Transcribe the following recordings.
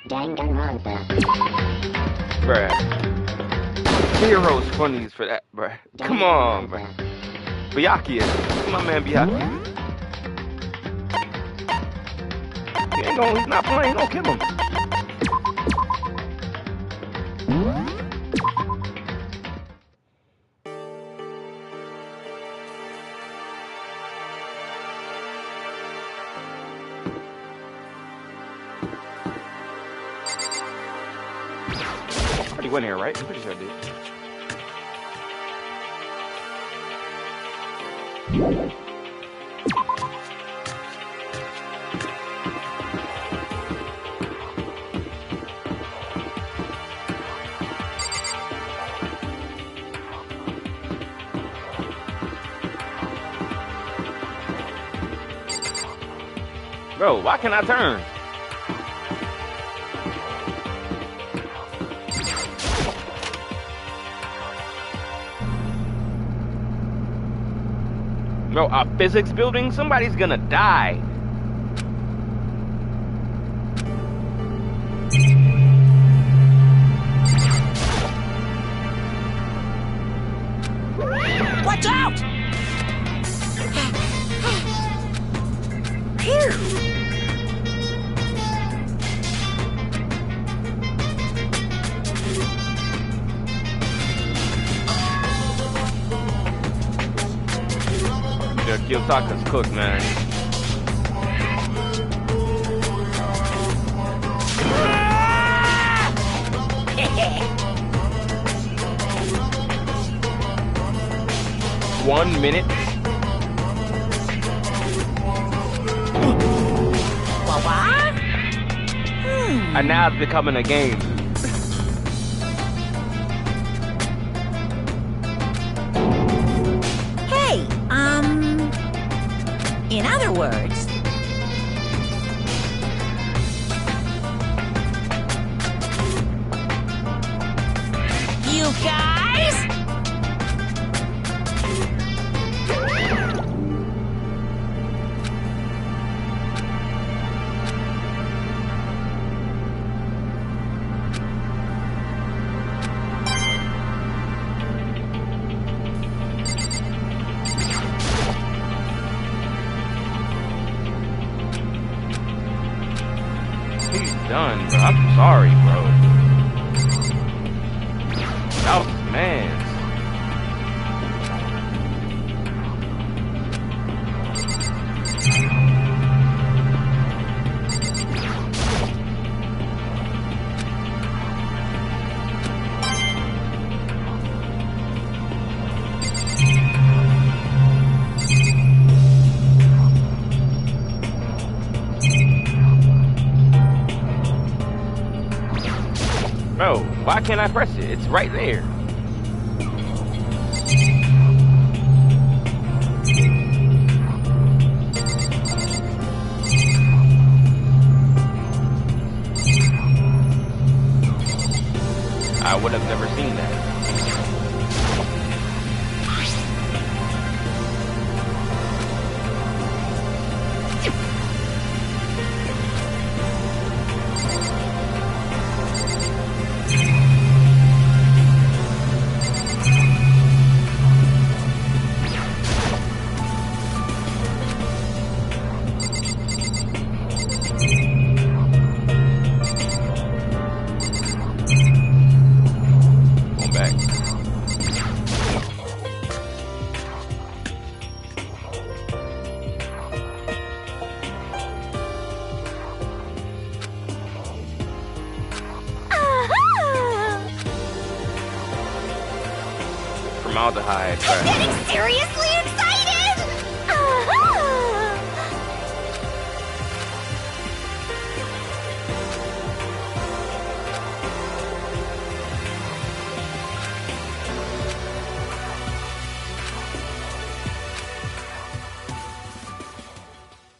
Danganronpa. Bruh. Heroes funnies for that, bruh. Come on, bruh. Byakuya. My man Byakuya. He's not playing, don't kill him. Already went here, right? I'm pretty sure I did. Bro, why can't I turn? Bro, a physics building? Somebody's gonna die. Watch out! Phew! Kiyosaka's cooked, man. One minute. What? And now it's becoming a game. Hey, in other words, you guys? He's done, bro. I'm sorry, bro. That was his man. Bro, why can't I press it? It's right there. I would have never seen that. Formaldehyde. I'm getting seriously excited!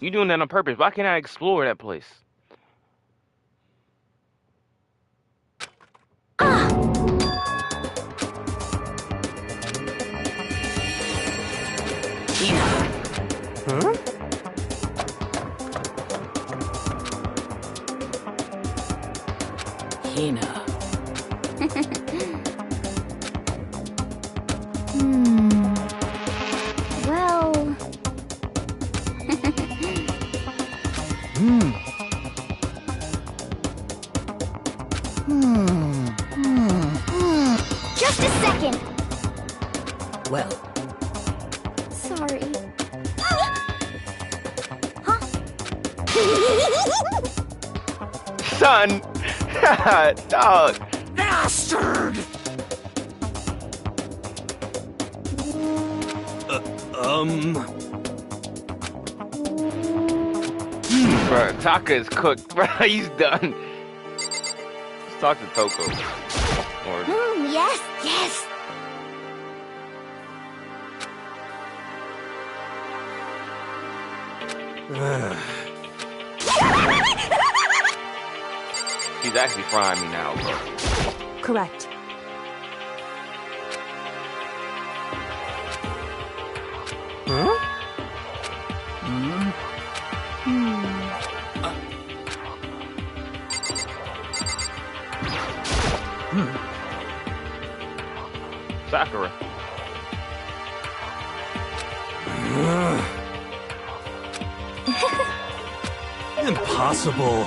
You doing that on purpose? Why can't I explore that place? Huh? Hina. Well... Just a second! Well, Sorry. Son! Dog! bastard! Bruh, Taka is cooked. Bruh, he's done. Let's talk to Toko. Or... Yes, yes! He's actually frying me now, bro. Correct. Huh? Sakura. Impossible.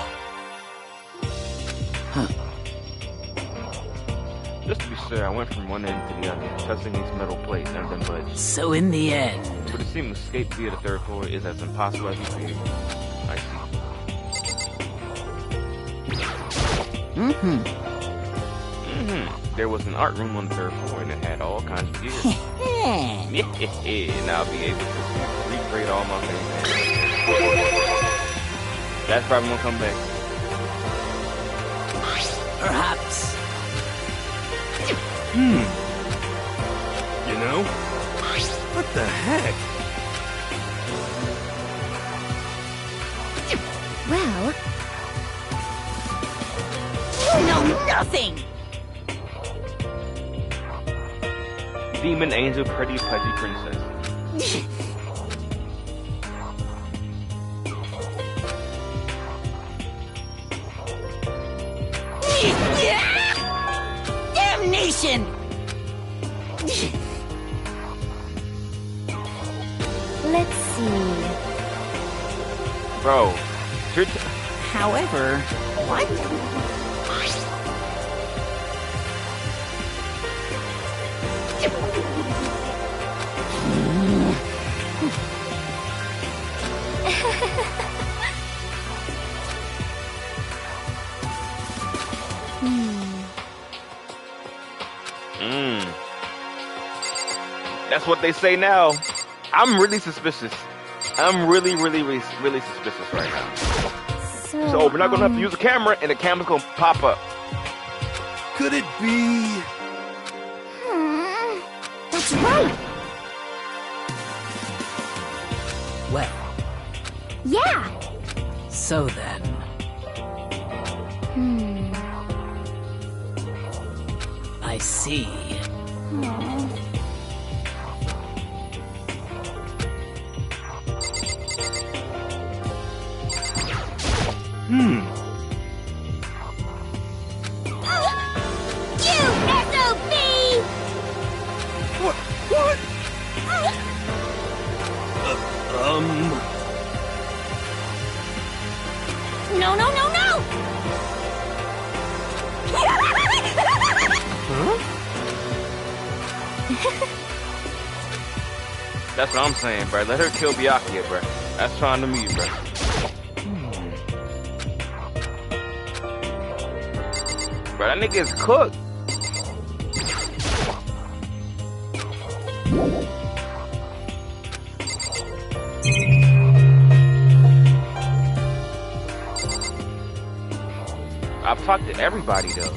Just to be sure, I went from one end to the other, testing these metal plates and then budged. So in the end, But it seems escape via the third floor is as impossible as you feared. I see. There was an art room on the third floor and it had all kinds of gear. And I'll be able to recreate all my favorites. That's probably gonna come back. perhaps. You know? What the heck? Well... You know nothing! Demon angel, pretty pudgy princess. Damnation! Let's see... Bro, you're However, what? That's what they say now. I'm really suspicious. I'm really suspicious right now. So we're not gonna have to use a camera, and the camera's gonna pop up. Could it be? That's right! Well, Yeah! so then. I see. You SOB! What? No, no, no, no! That's what I'm saying, bro. Let her kill Byakuya, bro. That's fine to me, bro. Bro, that nigga is cooked. I've talked to everybody though.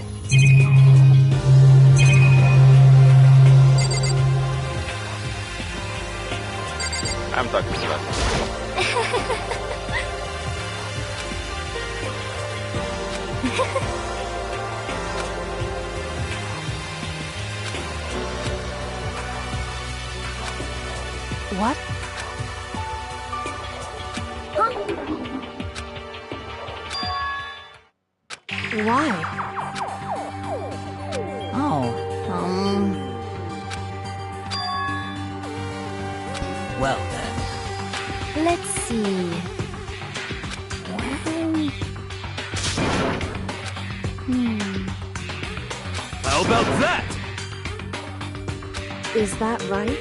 I'm talking to you. What? Why? Well then. Let's see. How about that? Is that right?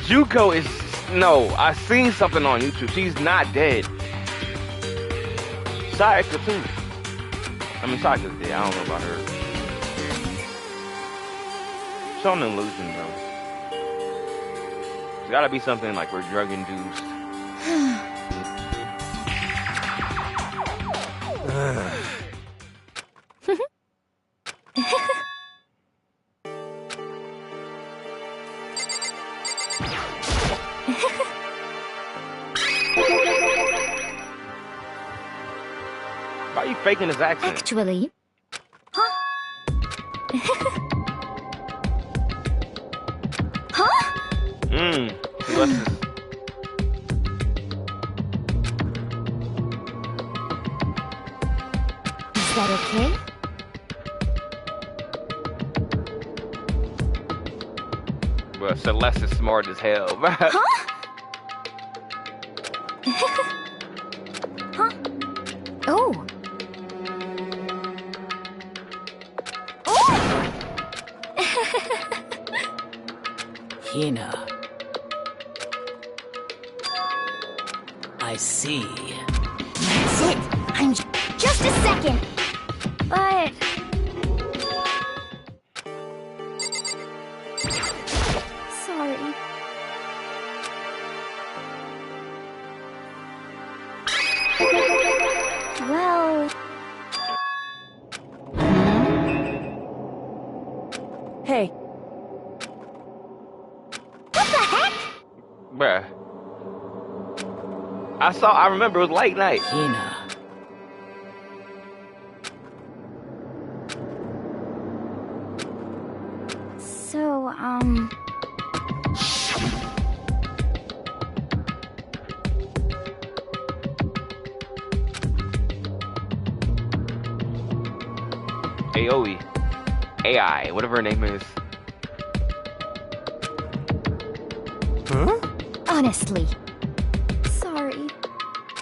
Juko is... No, I seen something on YouTube. She's not dead. Sayaka too. I mean, Sayaka's dead. I don't know about her. It's on an illusion, though. It's gotta be something like we're drug-induced. Why are you faking his accent? Actually. Huh? Huh? See, what's this? Is that okay? Well, Celeste is smart as hell. Huh? Huh? Oh. Oh! Hina. I see. That's it. I'm just a second. But sorry. Well, Hey, what the heck? Bruh. I remember it was late night. Hina. So, Aoi. AI, whatever her name is. Huh? honestly, sorry,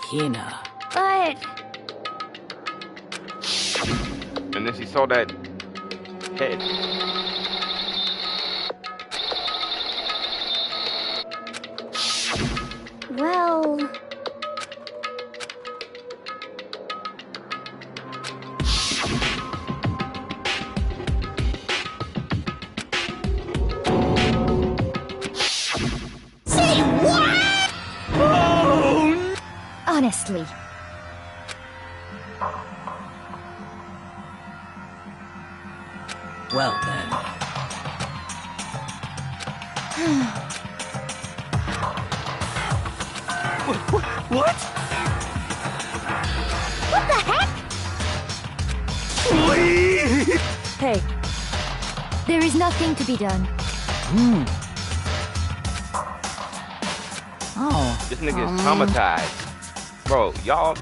Hina. but And then she saw that head. well, say what? Oh! Honestly, Well then. What? what the heck? Please! hey, There is nothing to be done. Oh. This nigga is traumatized. Bro, y'all.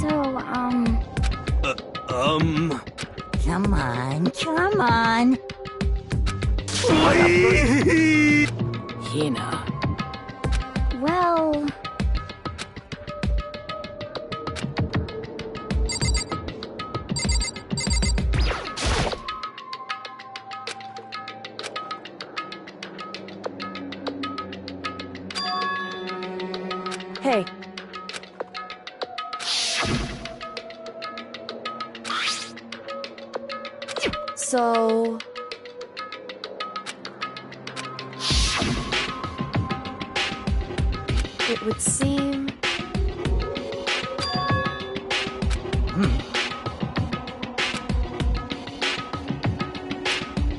So, Come on, come on. Please! Hina. well, hey, so it would seem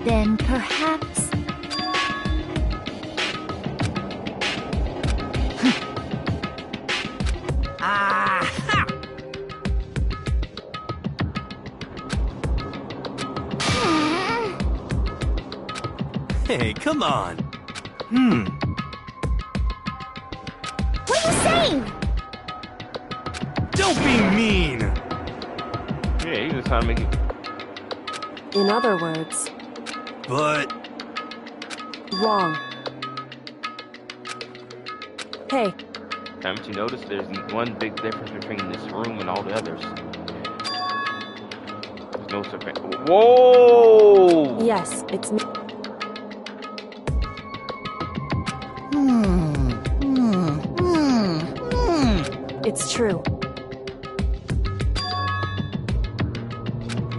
then perhaps Hey, come on. doing? Don't be mean! Yeah, you just trying to make it. In other words, But... wrong. Hey, Haven't you noticed there's one big difference between this room and all the others? There's no survey. Whoa! yes, it's me. It's true.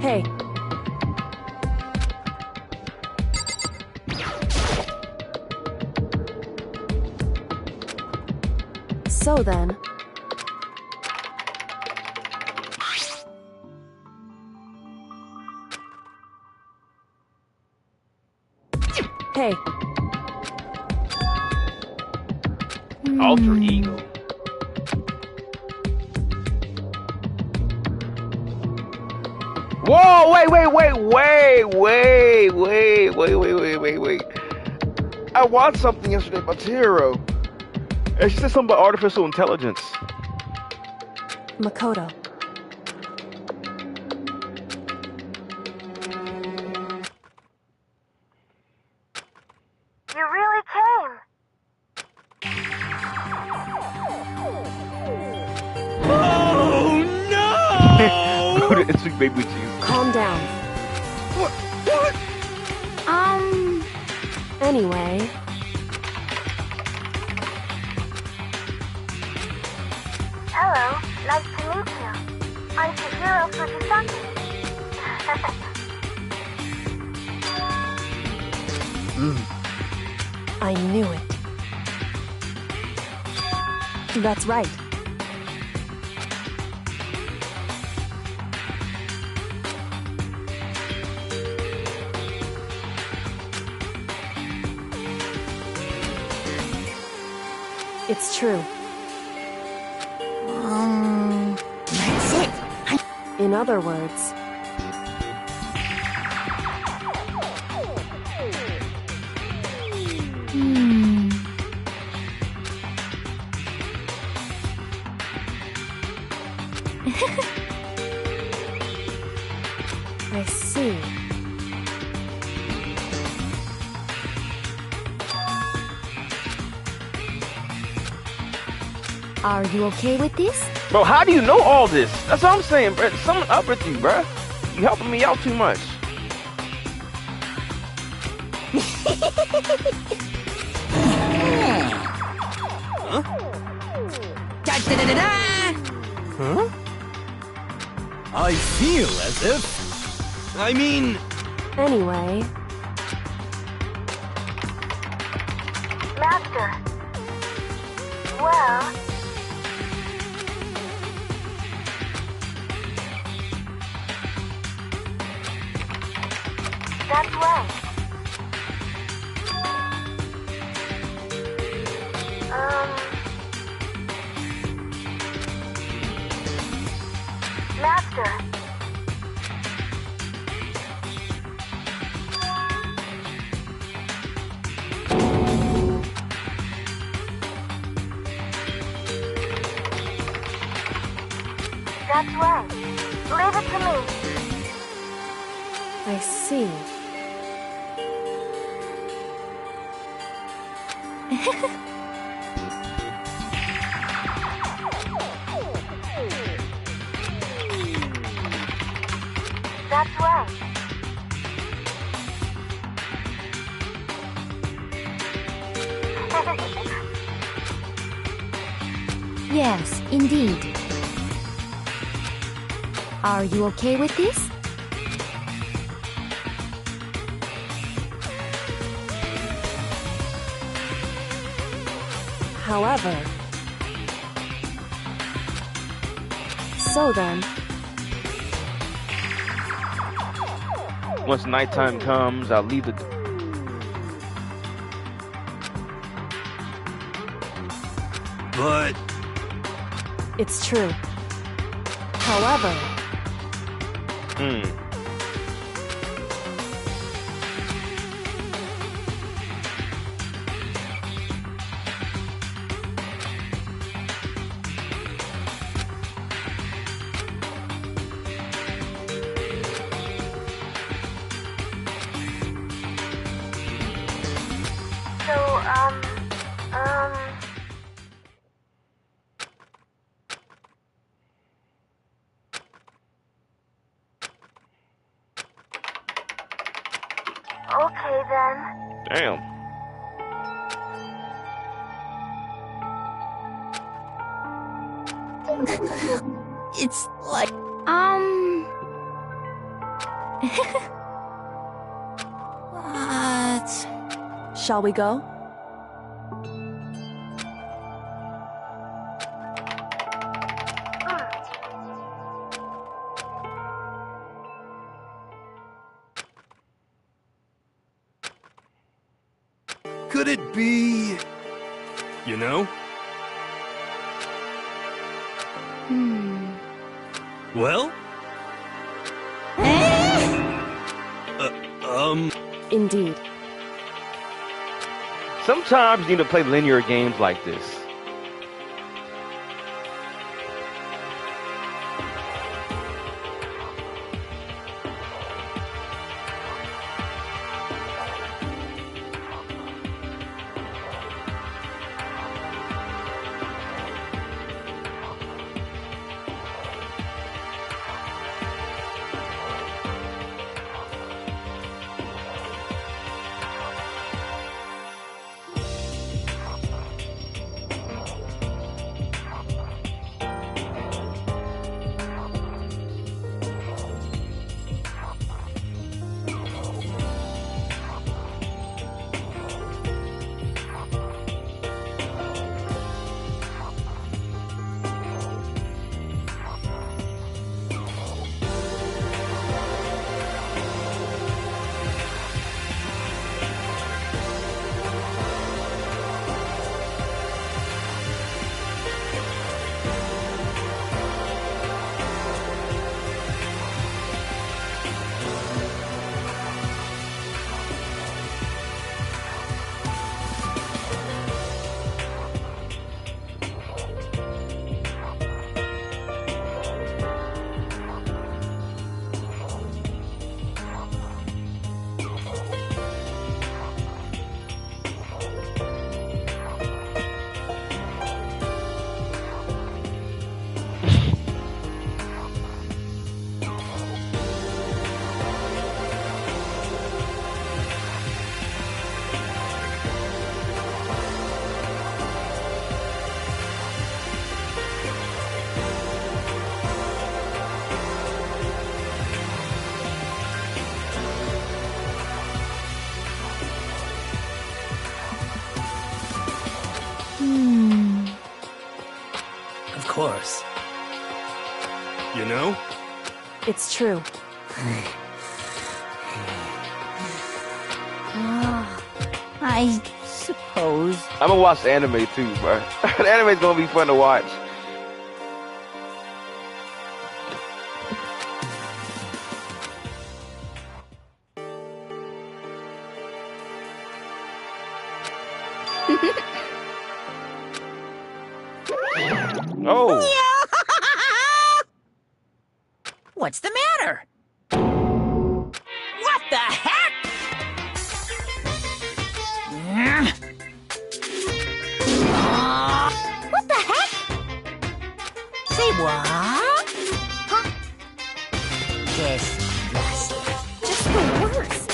Hey. So then... Hey. Alter ego. Whoa! Wait! I watched something yesterday about Tiro, and she said something about artificial intelligence. Makoto. You really came. Oh no! Go to Instant Baby Cheese. Calm down. What? Anyway... Hello, nice to meet you. I'm Chihiro Fujisaki. I knew it. That's right. It's true. That's it. In other words, I see. Are you okay with this? Bro, how do you know all this? That's what I'm saying, bro. Something up with you, bro. You helping me out too much. Huh? I feel as if... I mean... Anyway, Master. Well... That's right. Master. That's right. Leave it to me. I see. That's right. Yes, indeed. Are you okay with this? However... So then... Once nighttime comes, I'll leave the... But... It's true. However... Okay then. Damn. It's like... What? Shall we go? Could it be... You know? Well? Indeed. Sometimes you need to play linear games like this. Of course. You know? It's true. I suppose. I'm gonna watch the anime too, bro. The anime's gonna be fun to watch. Oh. What's the matter? What the heck? What the heck? Say what? Huh? Yes. Just the worst.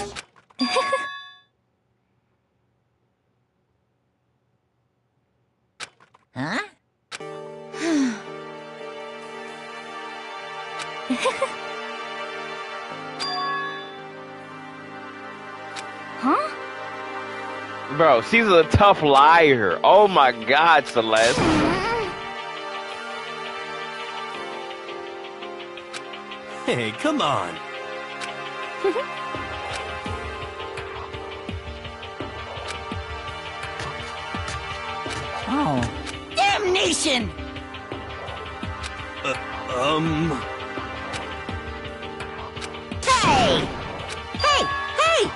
Huh? Huh? Bro, she's a tough liar. Oh my god, Celeste. Hey, come on. Oh. Damnation! Hey! Hey! Hey!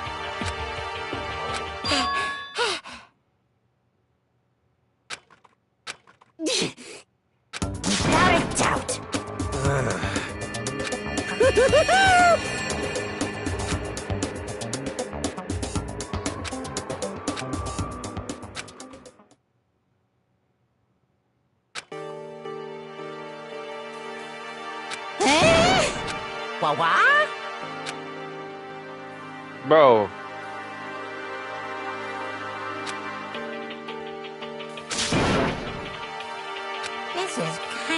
Without a doubt. Bro,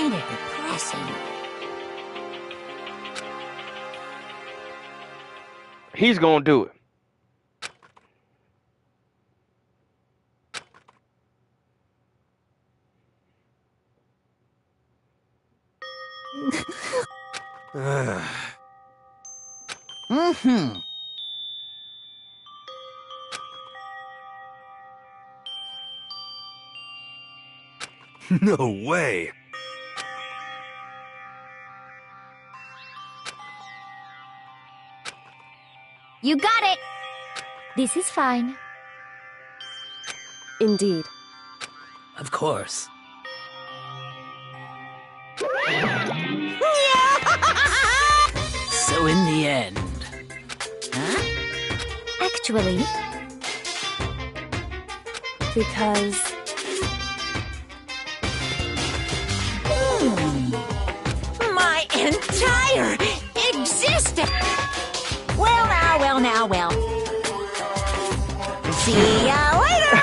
kinda depressing. He's gonna do it. Mm-hmm. No way. You got it! This is fine. Indeed. Of course. So in the end... Actually, Because My entire existence! Well now, well now, well. See ya later!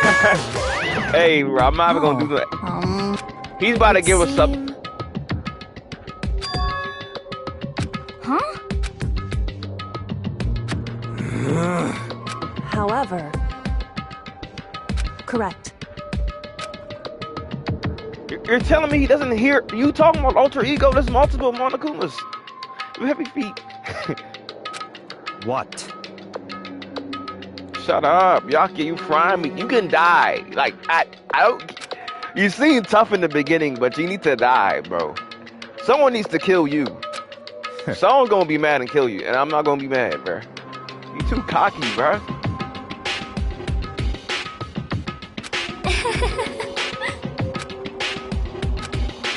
Hey, I'm not even gonna do that. He's about to give us something. huh? However, correct. You're telling me he doesn't hear you talking about alter ego? There's multiple Monokumas. You heavy feet. What? Shut up, Yaki. You frying me. You can die. Like I don't. You seem tough in the beginning, but you need to die, bro. Someone needs to kill you. Someone's gonna be mad and kill you, and I'm not gonna be mad, bro. You too cocky, bro.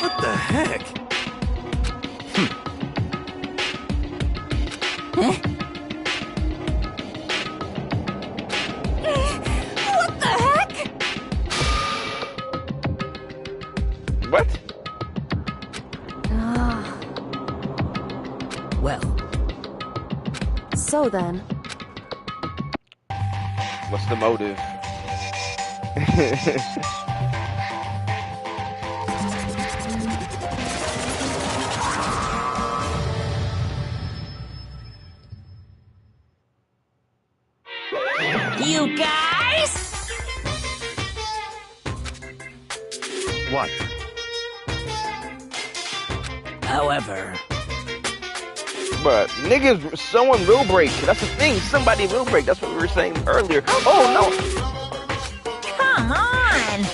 What the heck? What the heck? What? Well, So then, What's the motive? You guys? what? However, But niggas, someone will break. That's the thing. Somebody will break. That's what we were saying earlier. Oh no. Come on!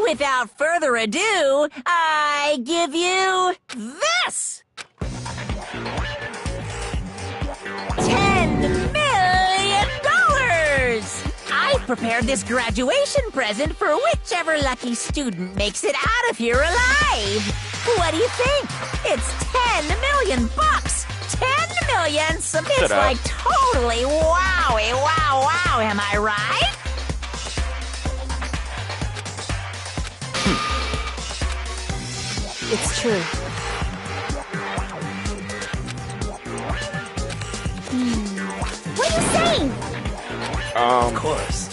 Without further ado, I give you this! $10 million! I've prepared this graduation present for whichever lucky student makes it out of here alive. What do you think? It's 10 million bucks. 10 million. So it's up. like totally wowie, wow, am I right? it's true. What are you saying? of course.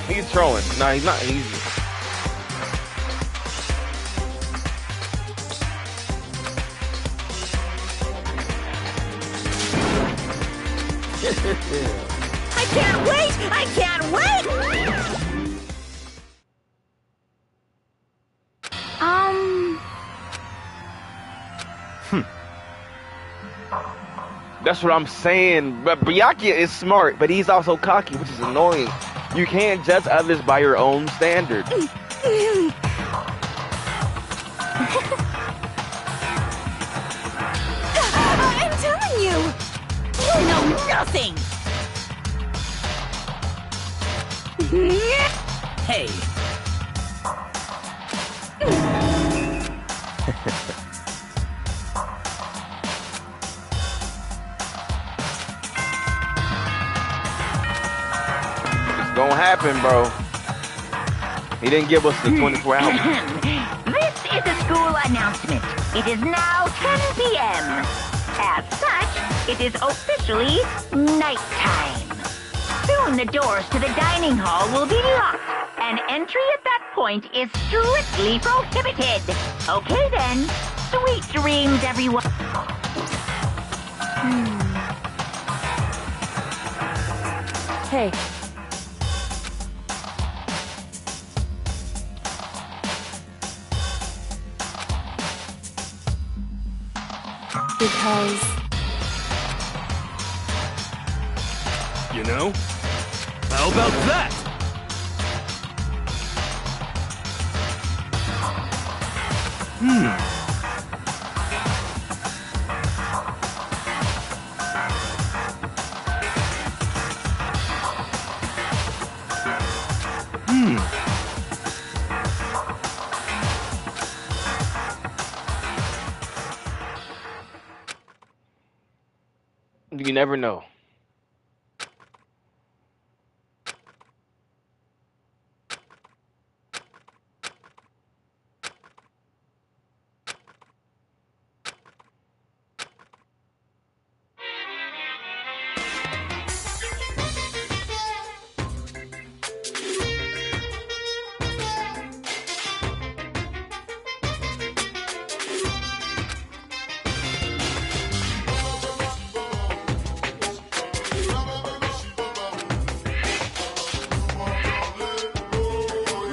He's trolling. Nah, he's not. He's. I can't wait! I can't wait! That's what I'm saying. But Byakuya is smart, but he's also cocky, which is annoying. You can't judge others by your own standard. I'm telling you! You know nothing! Hey, It's gonna happen, bro. He didn't give us the 24 hours. This is a school announcement. It is now 10 p.m. As such, it is officially nighttime. Soon the doors to the dining hall will be locked, and entry at that point is strictly prohibited. Okay then, sweet dreams, everyone. Hey. Because... You know? How about that? You never know.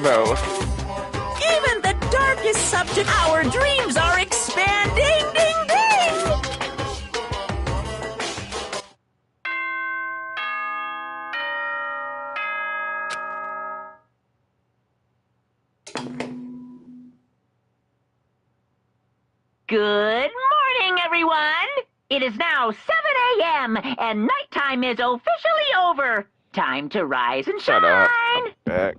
Bro. Even the darkest subject, our dreams are expanding. Ding ding! Good morning, everyone. It is now 7 a.m. and nighttime is officially over. Time to rise and shine. Shut up. I'm back.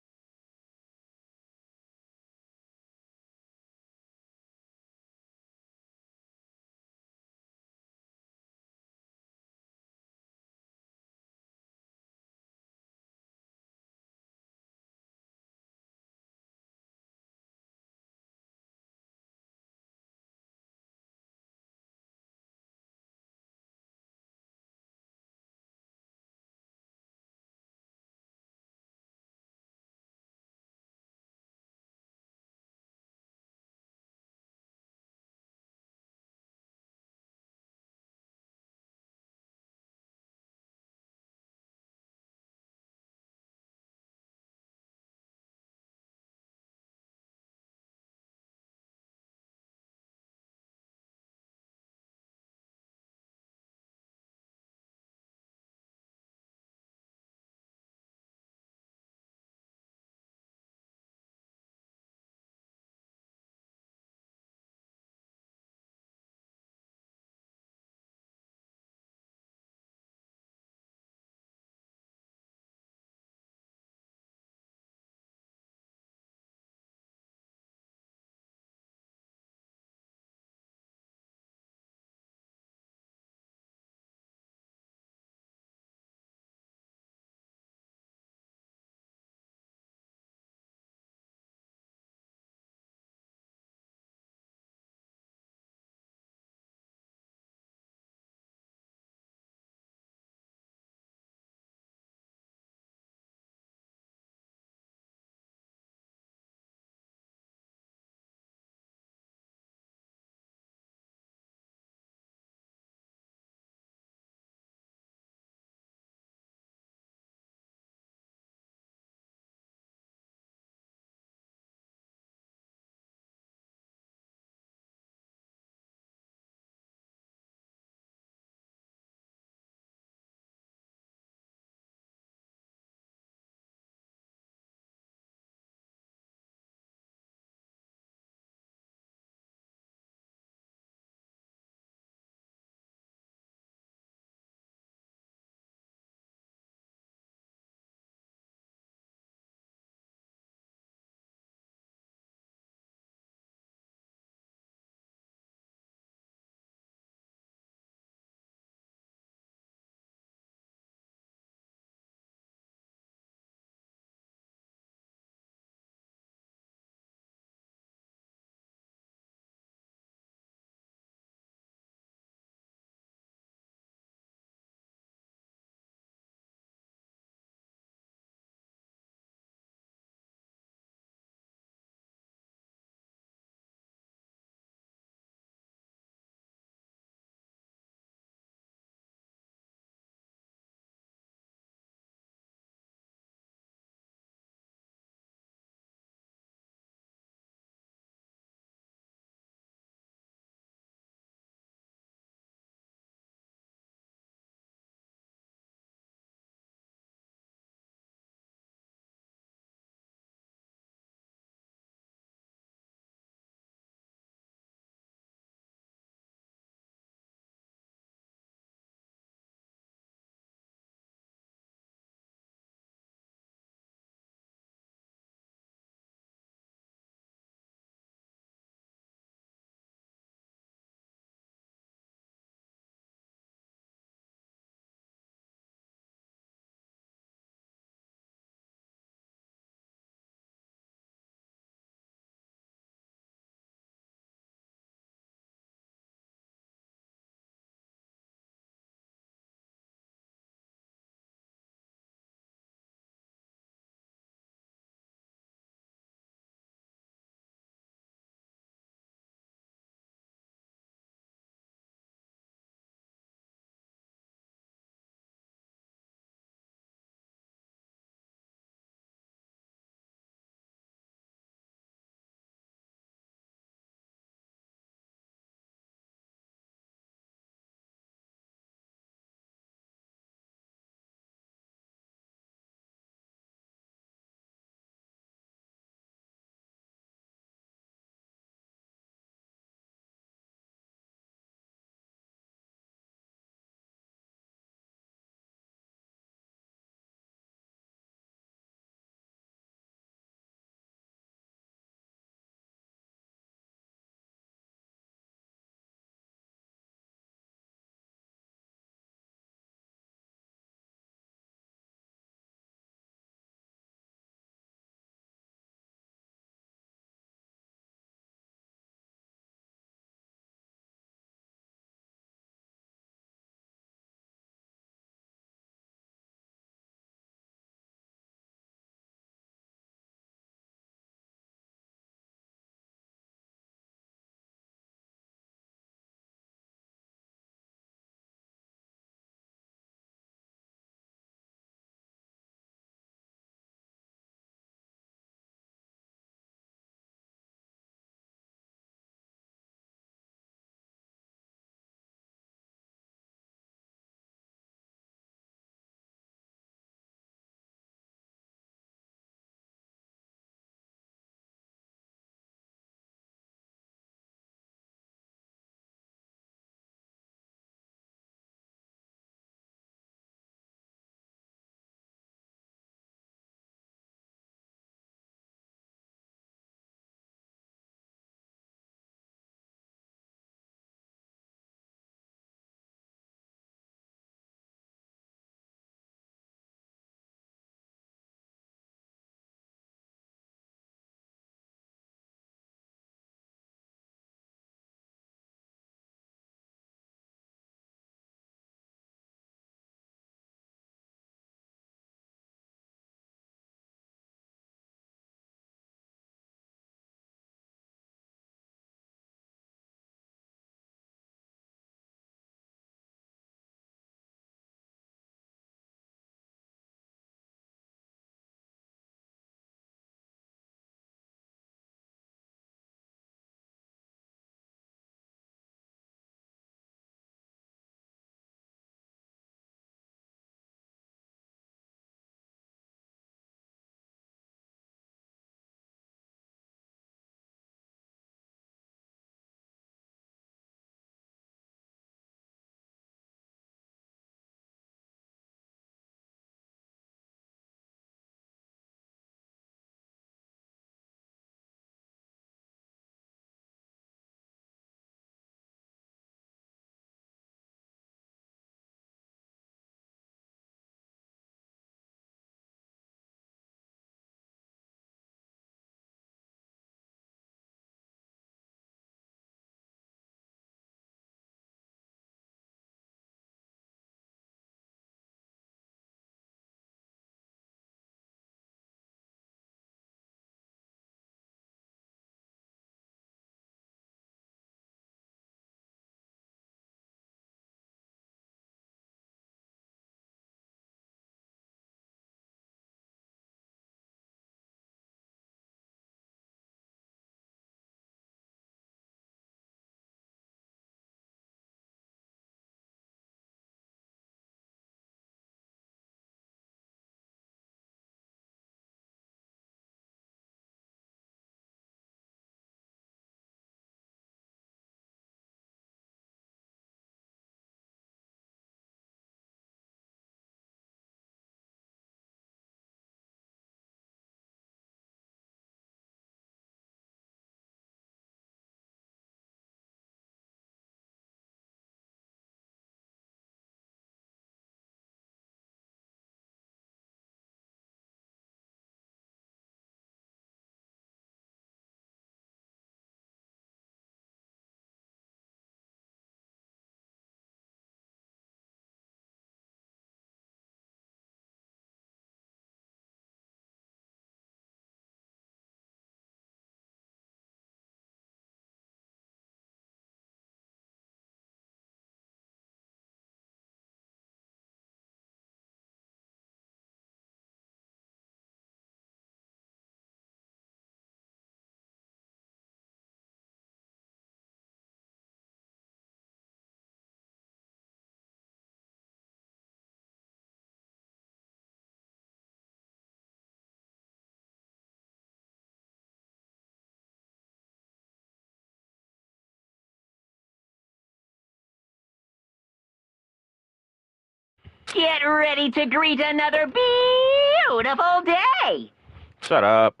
Get ready to greet another beautiful day. Shut up.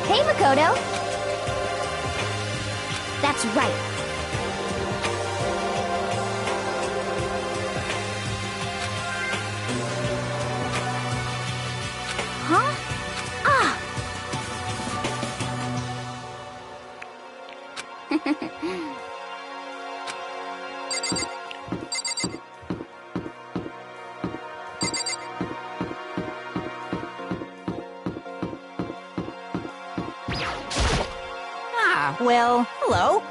Hey, Makoto. That's right. Huh? Ah! Ah, well, hello.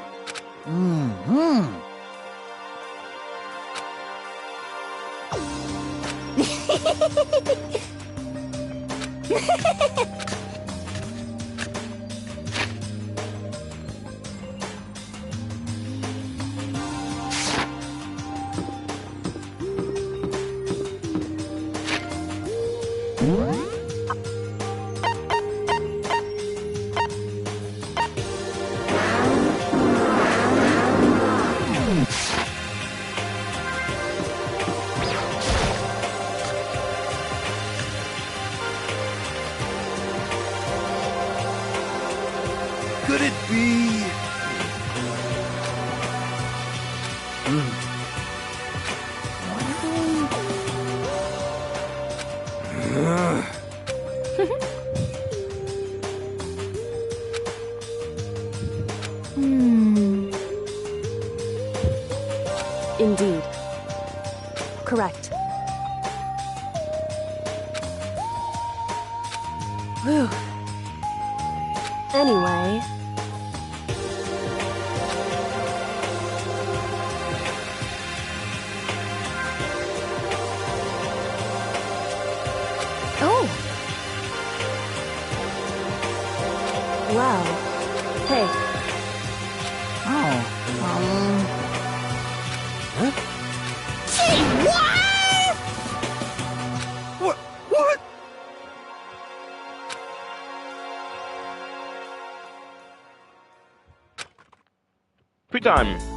Could it be? Indeed. Correct. Whew. Anyway... Oh, Wow. Hey, What? What? Free time.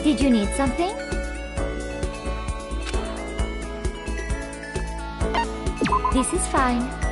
Did you need something? This is fine.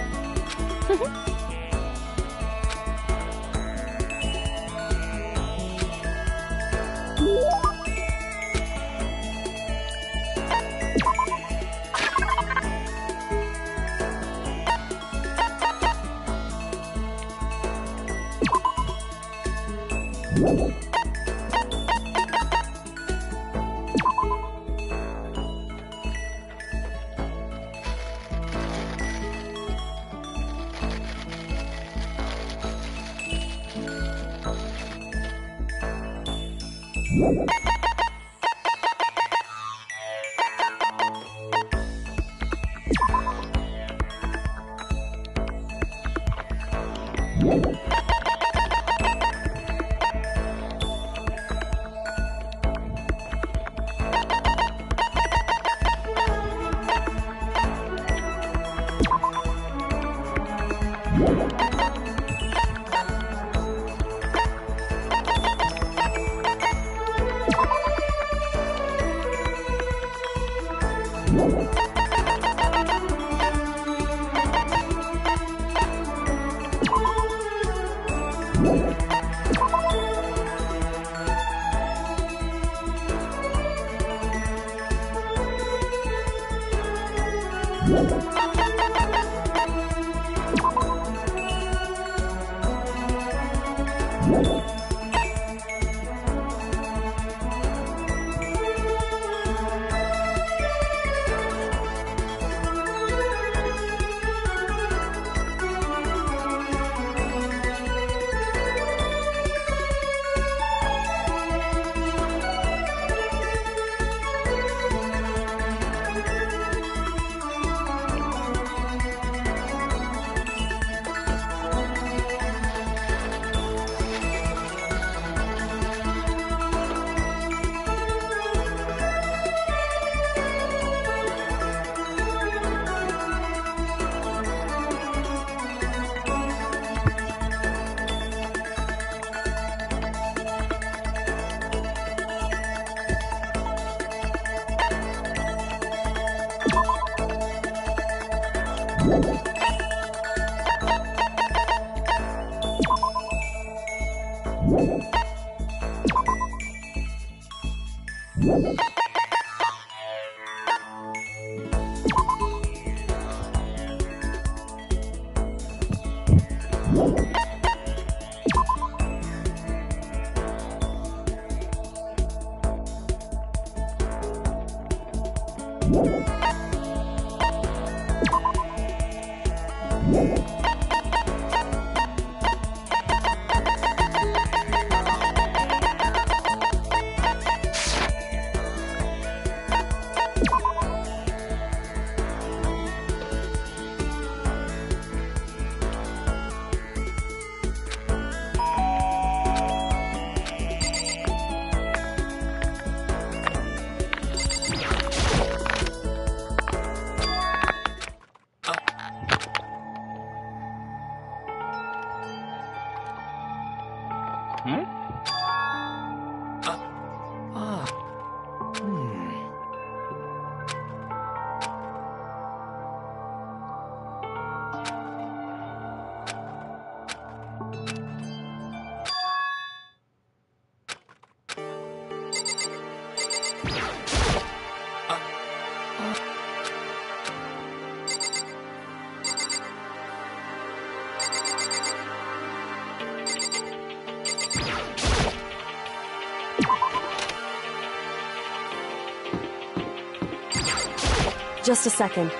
Just a second.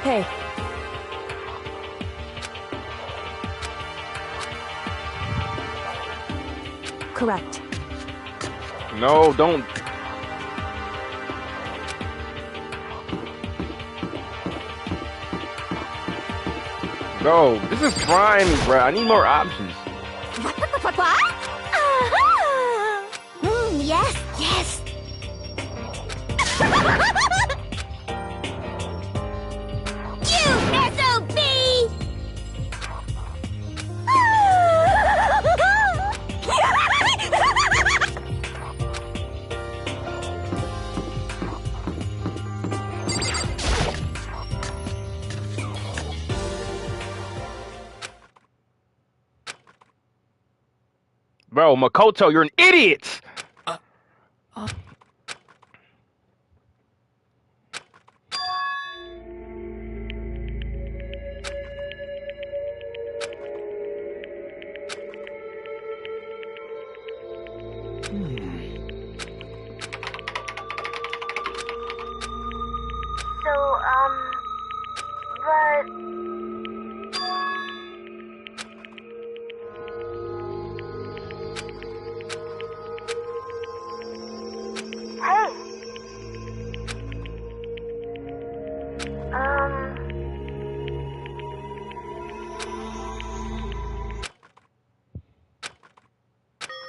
Hey. Correct. No, don't. Bro, this is slimy, bro. I need more options. What? Yes, yes. You SOB! Bro, Makoto, you're an idiot!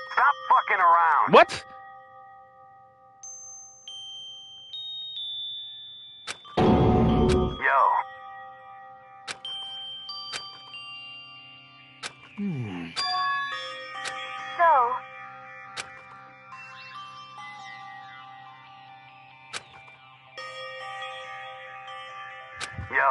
Stop fucking around. What? Yo. Yo.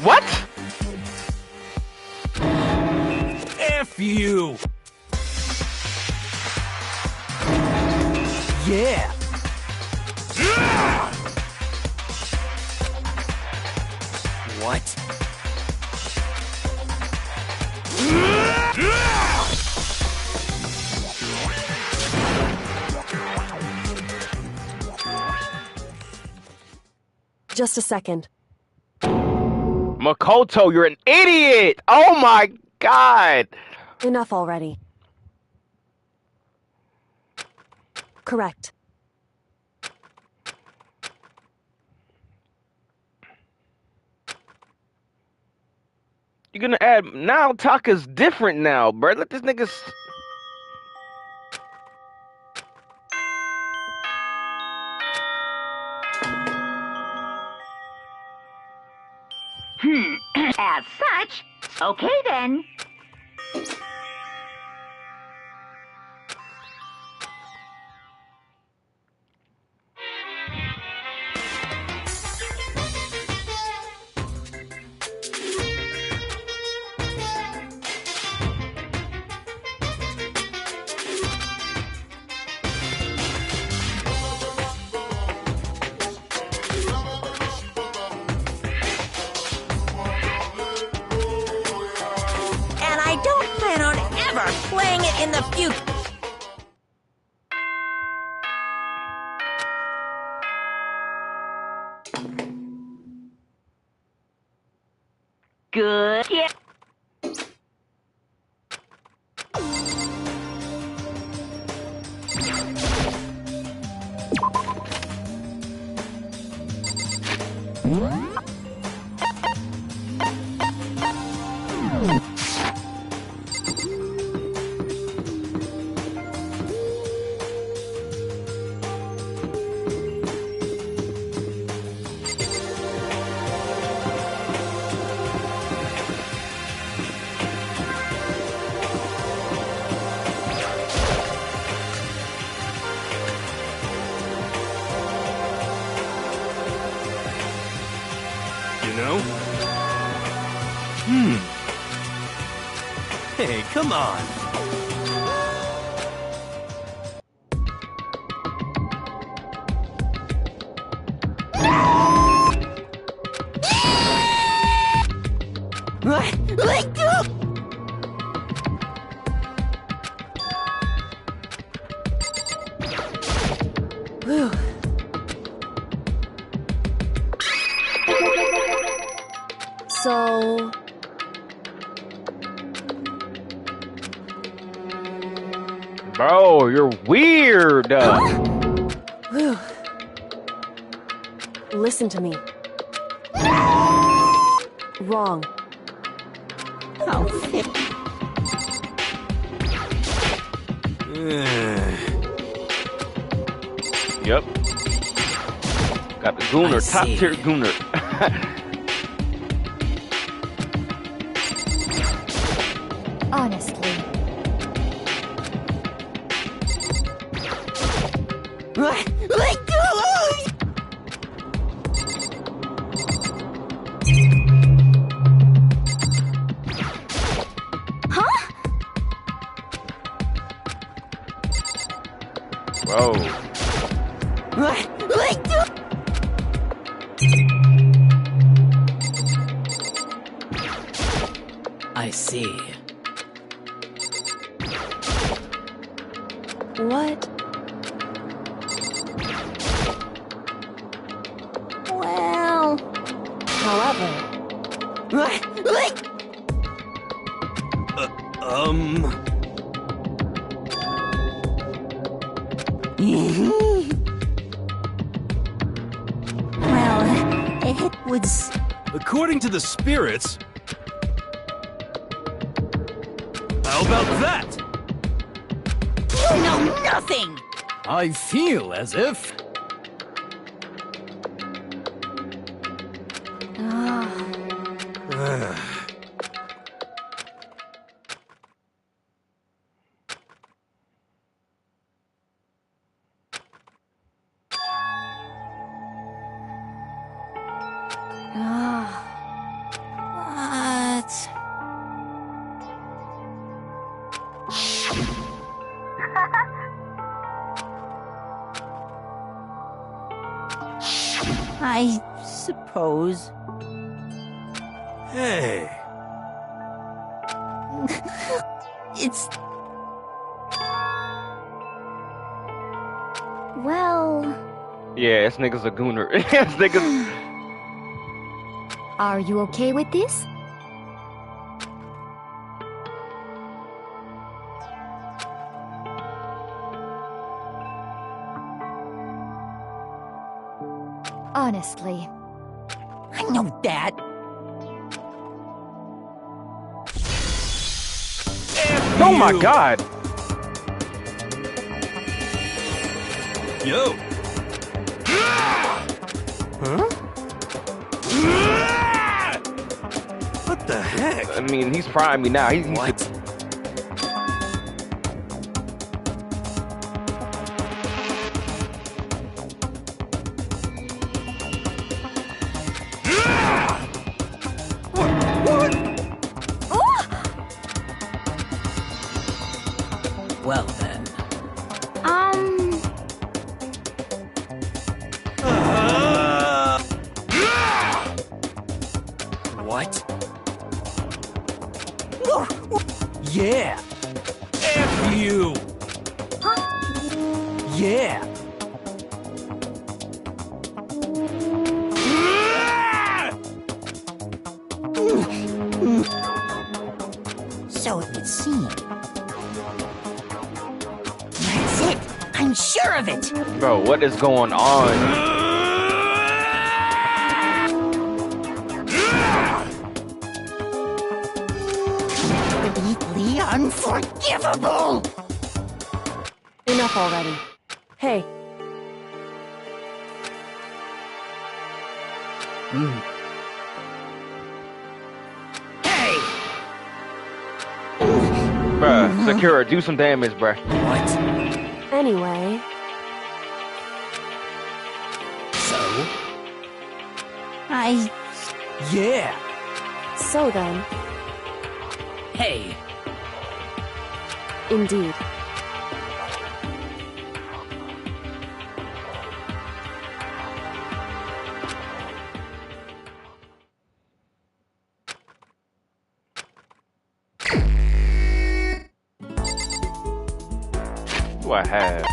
What? F you! Yeah! What? Just a second. Makoto, you're an idiot! Oh my god! Enough already. Correct. You're gonna add now. Taka's different now, bro. Let this nigga. As such, okay then. And I don't plan on ever playing it in the future. Good. Yeah. Hey, come on. Whew. So... Bro, you're weird. Whew. Listen to me. Wrong. Oh, Yep. Got the Gooner, I top see. tier Gooner. Honestly. Bro. I see. What? Well, However, Well, it was... According to the spirits... How about that? You know nothing! I feel as if... What? I suppose. Hey. It's... well, Yeah, this nigga's a Gooner. This nigga's... are you okay with this? Honestly. I know that. Oh my god! Yo. Huh? What the heck? I mean, he's frying me now. He's What? Well then. What? Yeah. F you. Yeah. So it would seem. That's it. I'm sure of it. Bro, what is going on? Completely unforgivable. enough already. Hey. Hey! Bruh, Sakura, do some damage, bruh. What? Anyway, So? I... Yeah. so then, Hey, Indeed. What do I have?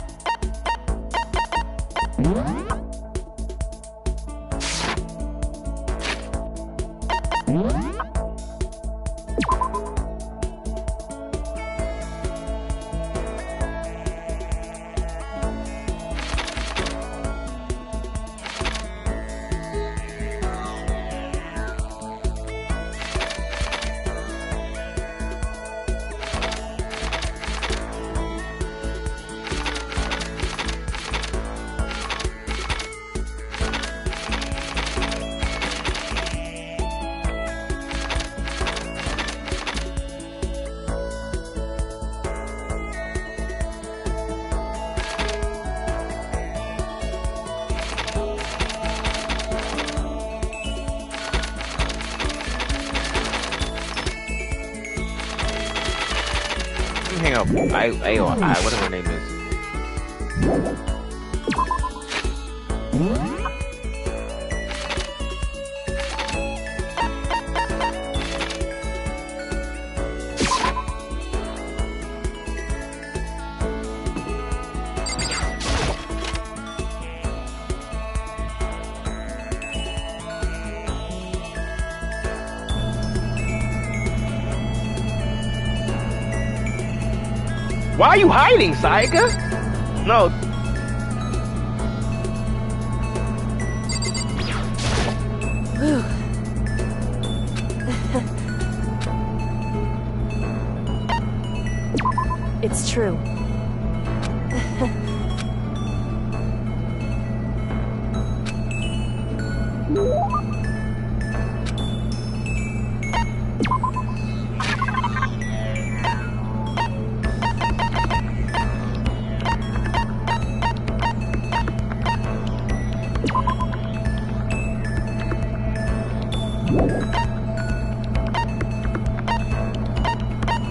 Hang up. I, whatever her name is. Why are you hiding, Saiga? No. It's true.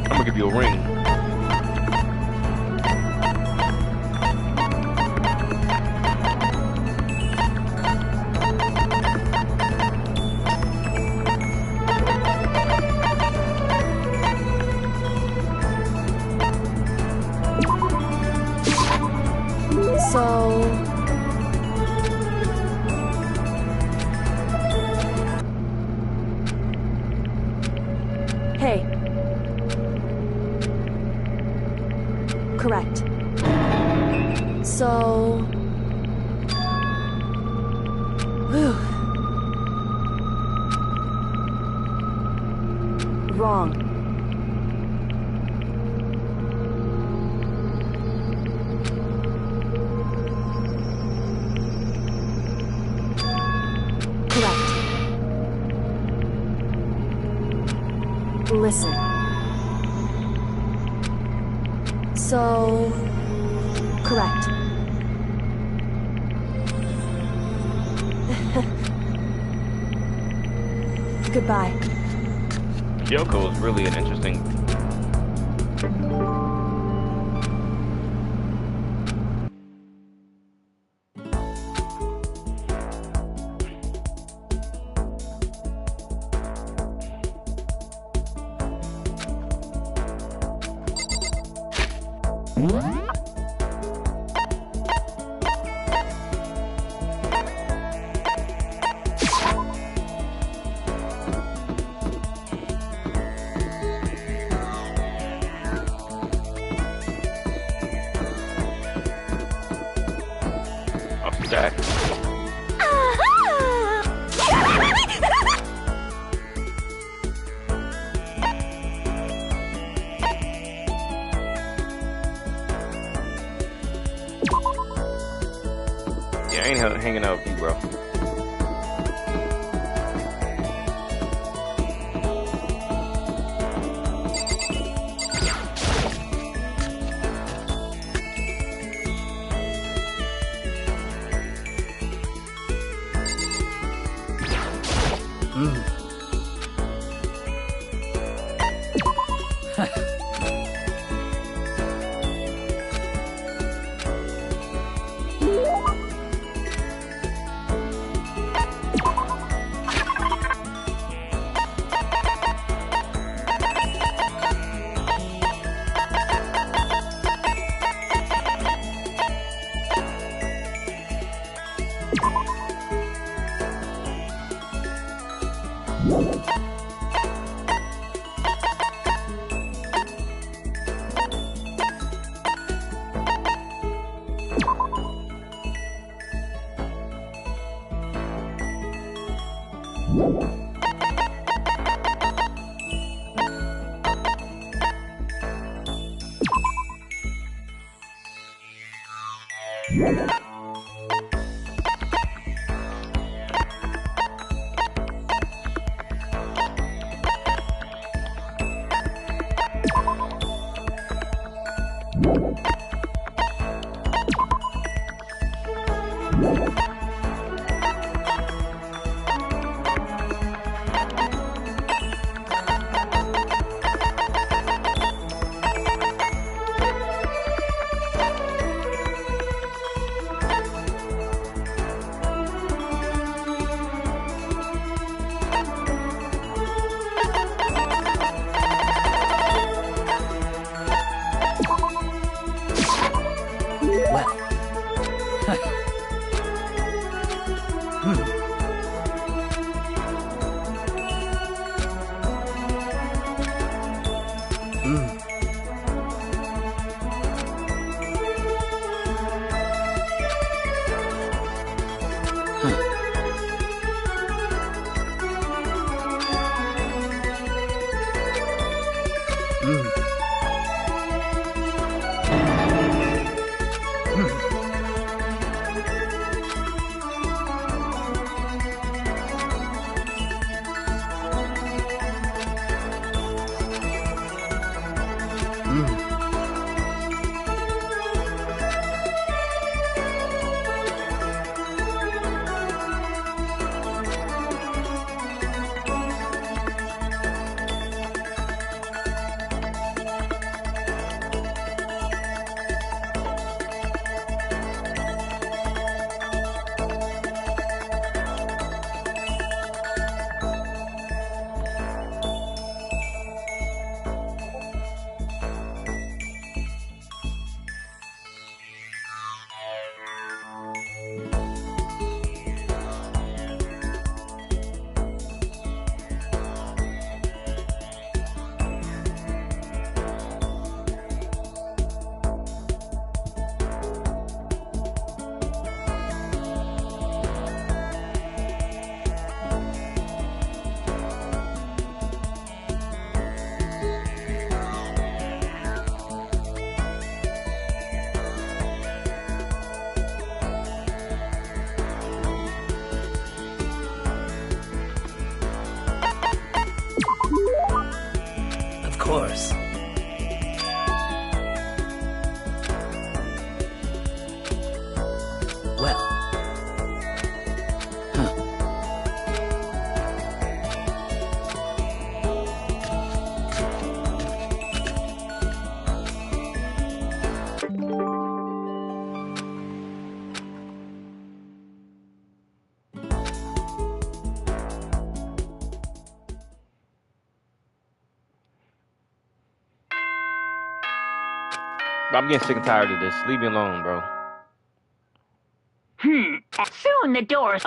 I'm gonna give you a ring. So... Hey. Correct. So... Whew. Wrong. Correct. Listen. So... Correct. Goodbye. Kyoko is really an interesting. Jack. Yeah, I ain't hanging out with you, bro. Of course. Well. I'm getting sick and tired of this. Leave me alone, bro. Soon the doors.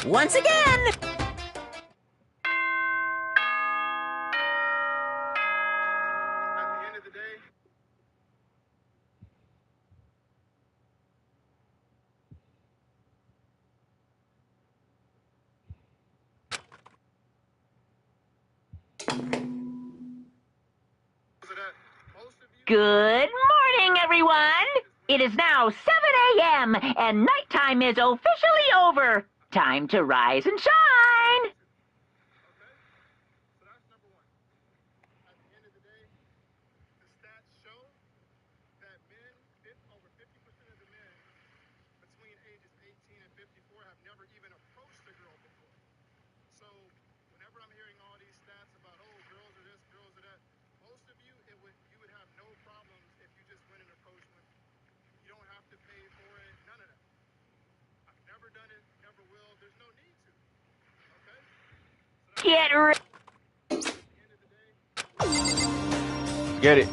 Once again! Good morning, everyone. It is now 7 a.m. and nighttime is officially over. Time to rise and shine. Get ready. Get it.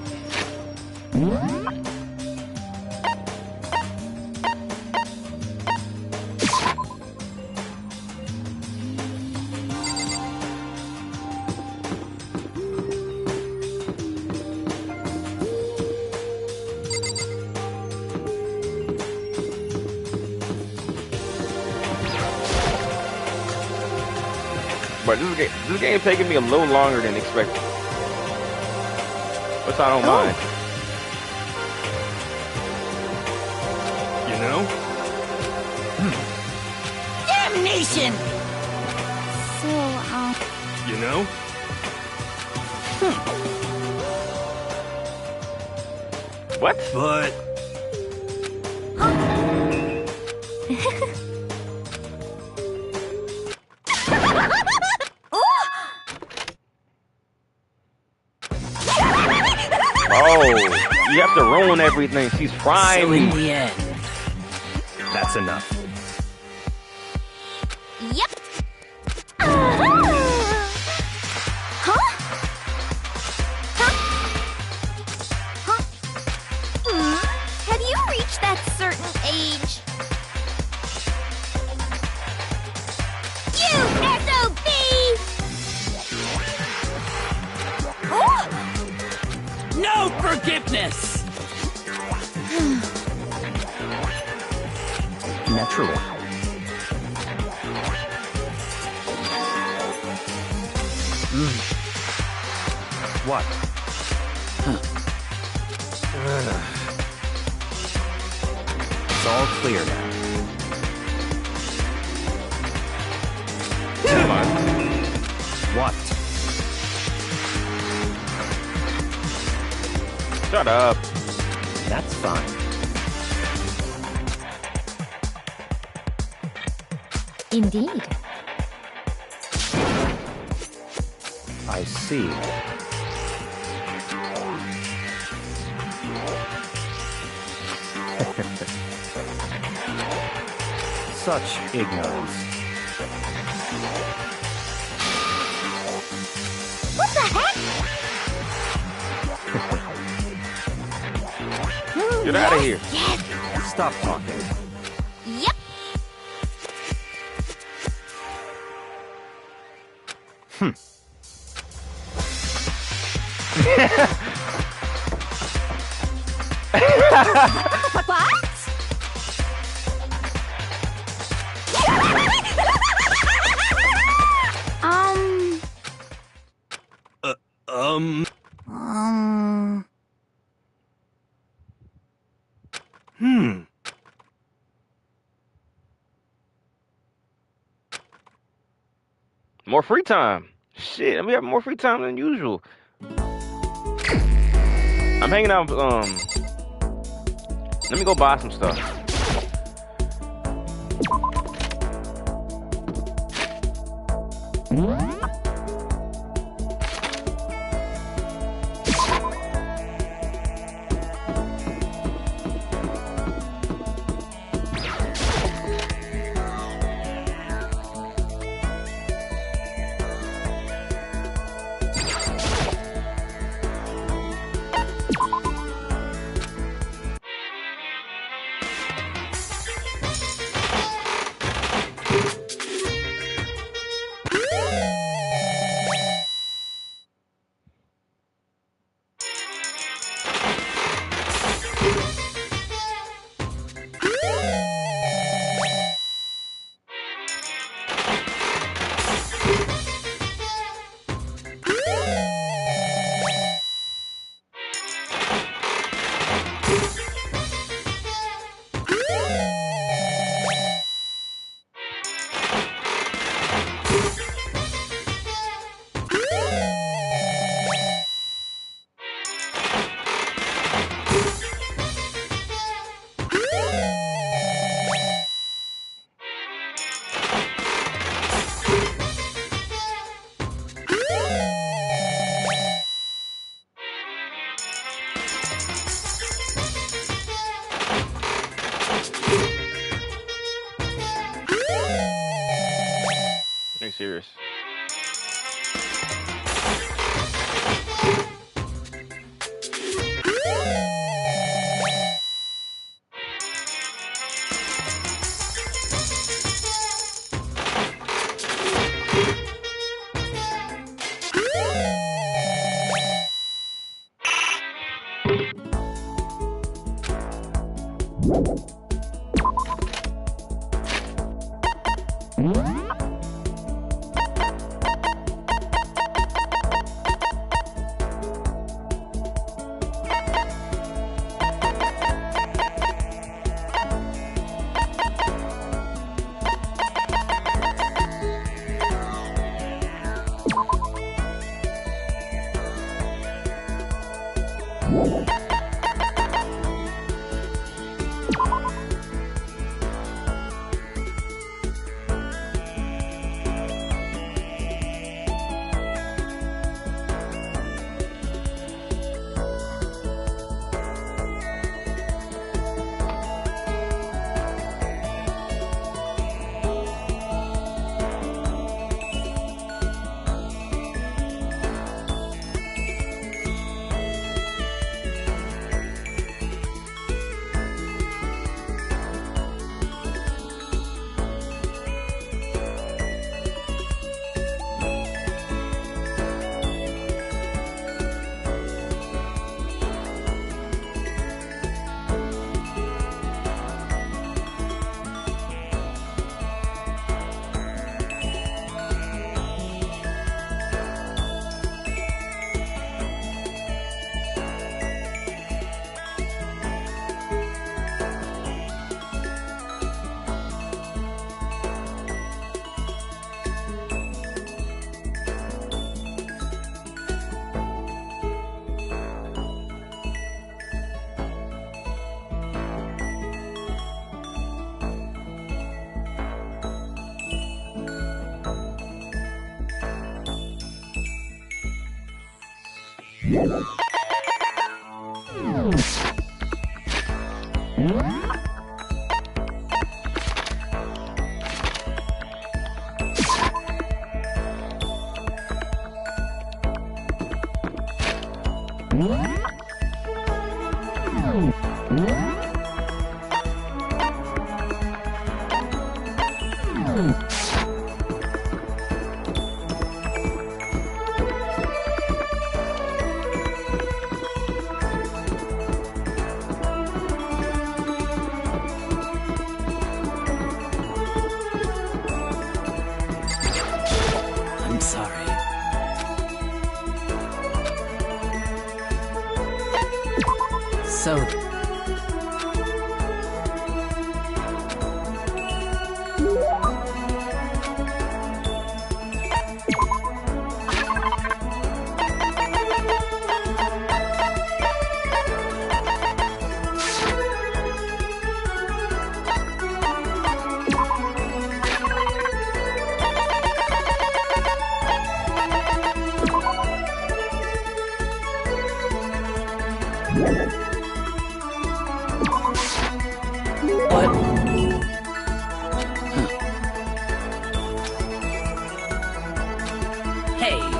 But this game taking me a little longer than expected. Which I don't mind. You know? Damnation! So, You know? What? But... Oh, you have to ruin everything. She's frying So in me. the end, That's enough. yep. Huh? Huh? Huh? Have you reached that certain age? You SOB! Oh! no forgiveness! Naturally. What? It's all clear now. Come on. What? Shut up. That's fine. Indeed. I see. Such ignorance. What the heck? Get out of here. Yes. Stop talking. Yep. What? Um... Um. More free time. Shit, we have more free time than usual. I'm hanging out. Let me go buy some stuff. Are you serious? I'm sorry. So... What? Hey.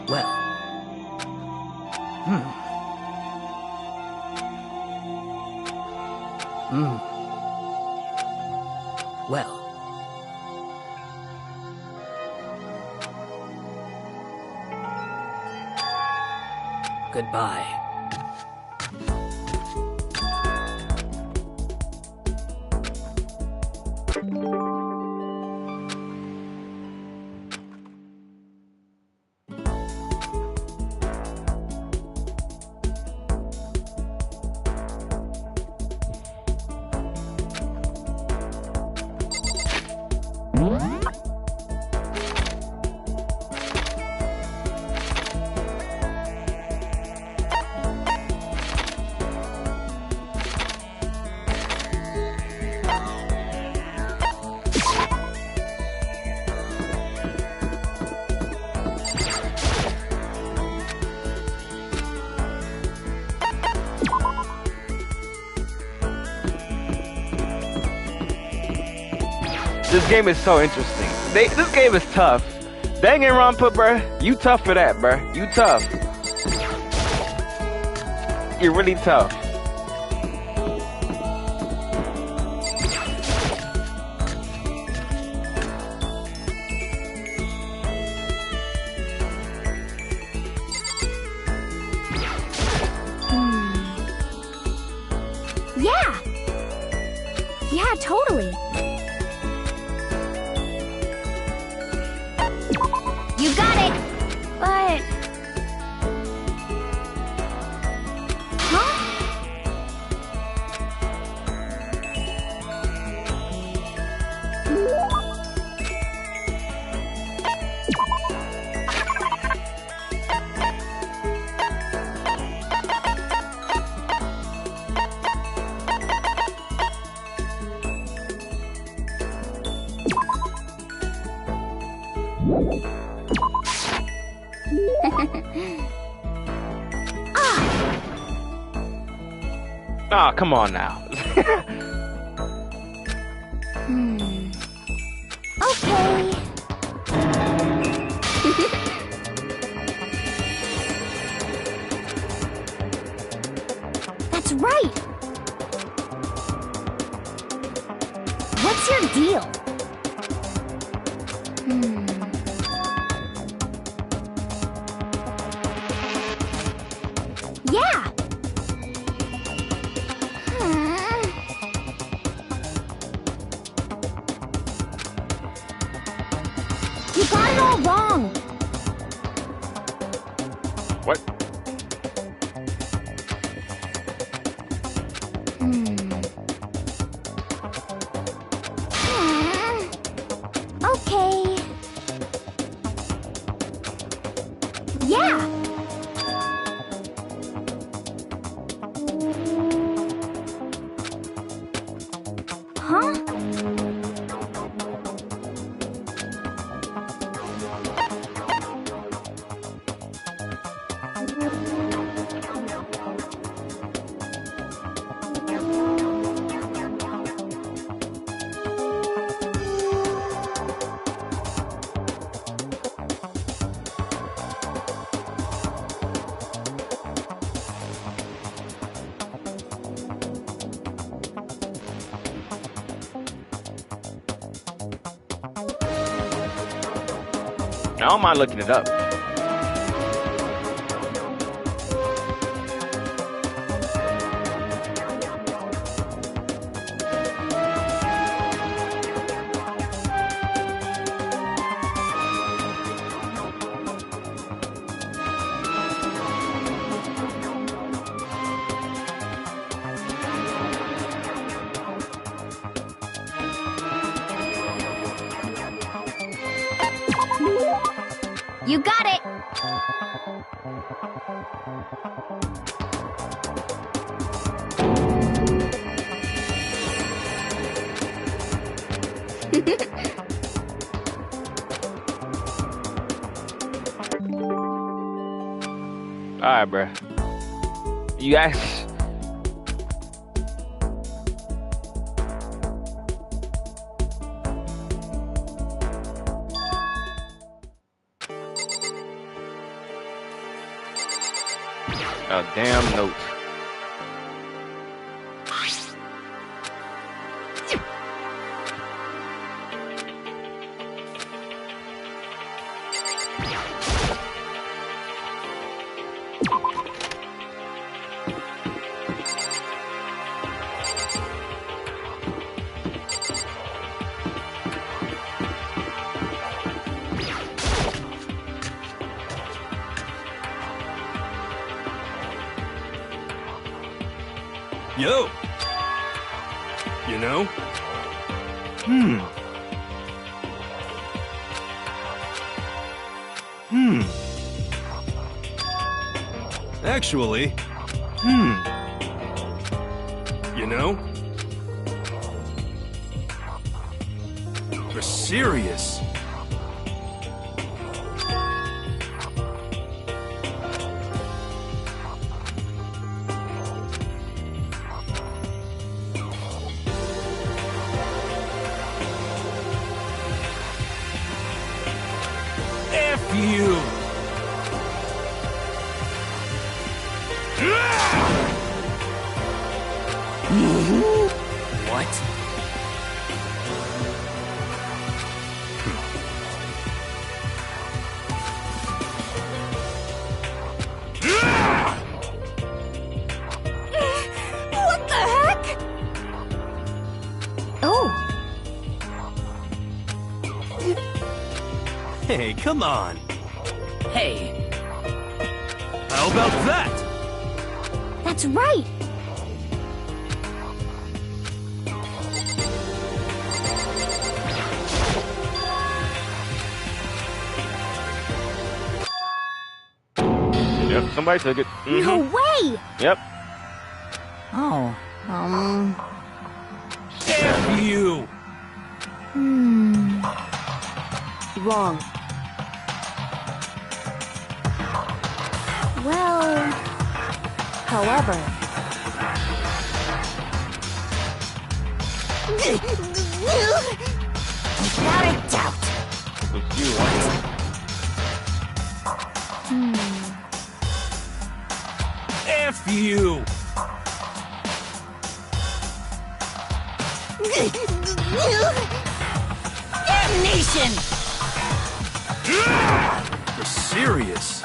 Well. Well. goodbye. This game is so interesting. This game is tough. Danganronpa, bruh. You tough for that, bruh. You tough. You're really tough. Yeah. Yeah, totally. You got it! But... Huh? Ah, come on now. Okay. That's right. What's your deal? Yeah. You got it all wrong. What? Okay. Yeah. Huh? I don't mind looking it up. You got it. Alright, bruh. You guys. A damn note. Yo! You know? Actually, you know? For serious. F you! What? What the heck? Oh. Hey, come on. Hey, How about that? That's right. Yep, somebody took it. No way. Yep. oh, F you! Wrong. Well, However, without a doubt. It's you, right? F you! Damnation! For serious.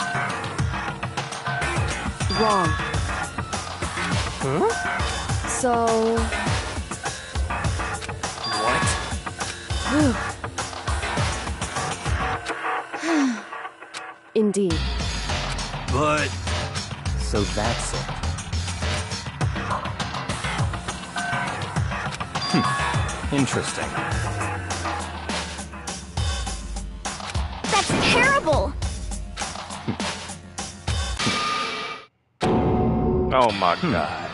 wrong. So, What? indeed. But So that's it. Interesting. that's terrible. Oh my god.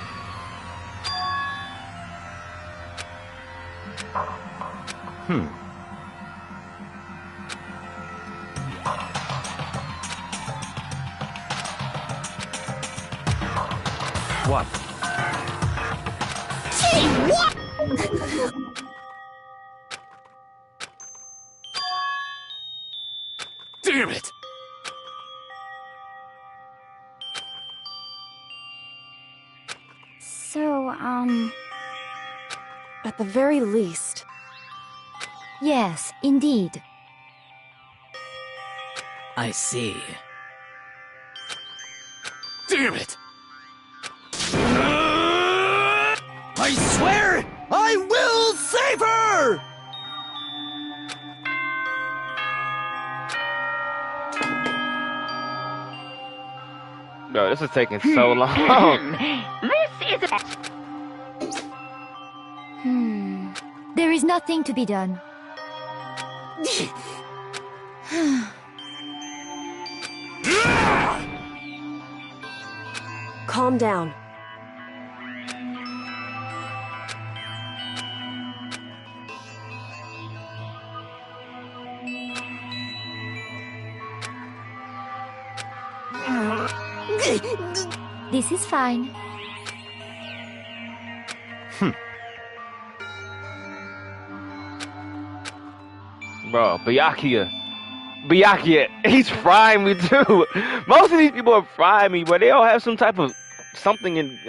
What? Gee, what? damn it! So, At the very least, yes, indeed. I see. Damn it! I swear I will save her! Bro, this is taking so long. This is a... There is nothing to be done. calm down. This is fine. Bro, Byakuya, he's frying me too. Most of these people are frying me, but they all have some type of something in.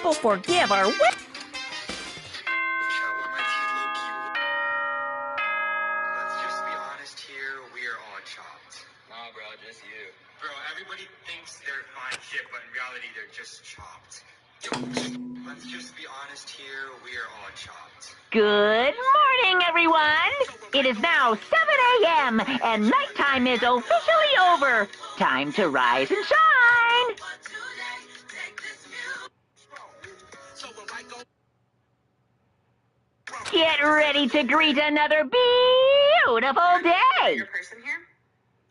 people forgive our Let's just be honest here, we are all chopped. Nah, bro, just you. Bro, everybody thinks they're fine shit, but in reality, they're just chopped. Let's just be honest here, we are all chopped. Good morning, everyone. It is now 7 a.m. and nighttime is officially over. Time to rise and shine. Get ready to greet another beautiful day. Bigger person here?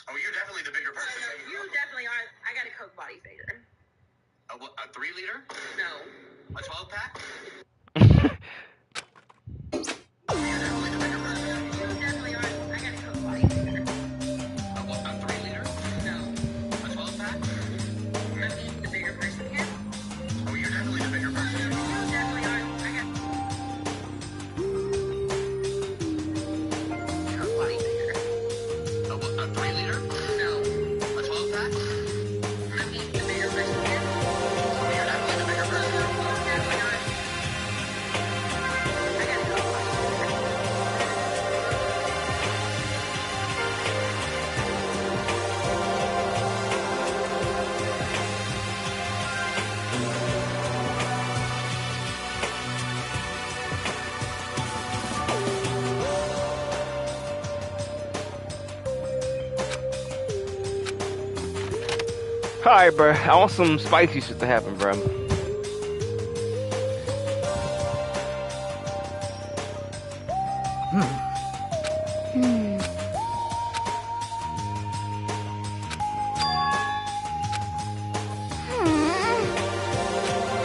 Oh, you're definitely the bigger person. You definitely are. I got a Coke body figure. A 3-liter? No. A 12-pack? You're definitely the bigger person. You definitely are. I got a Coke body figure. A 3-liter? No. A 12-pack? I'm the bigger person here. Oh, you're definitely the bigger person. You definitely are. I got Coke body figure. A 3-liter? No. A 12-pack? I'm the bigger person here. Oh, you're definitely the bigger person. You definitely are. I got a Coke body figure. Hi, bro. I want some spicy shit to happen, bro.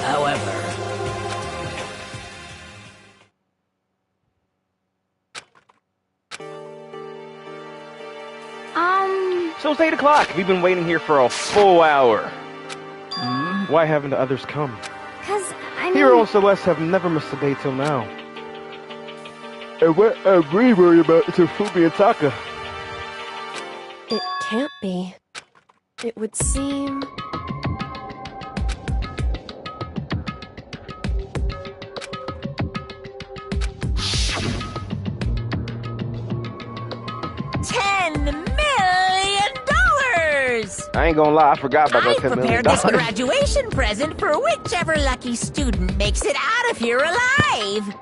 However, So it's 8 o'clock. We've been waiting here for a full hour. Why haven't the others come? Cause I mean, Hero and Celeste have never missed a day till now. And what I'm really worried about is Fumi and Taka. It can't be. It would seem... $10 million! I ain't gonna lie, I forgot about I that $10 million. prepared this graduation present for whichever lucky student makes it out of here alive.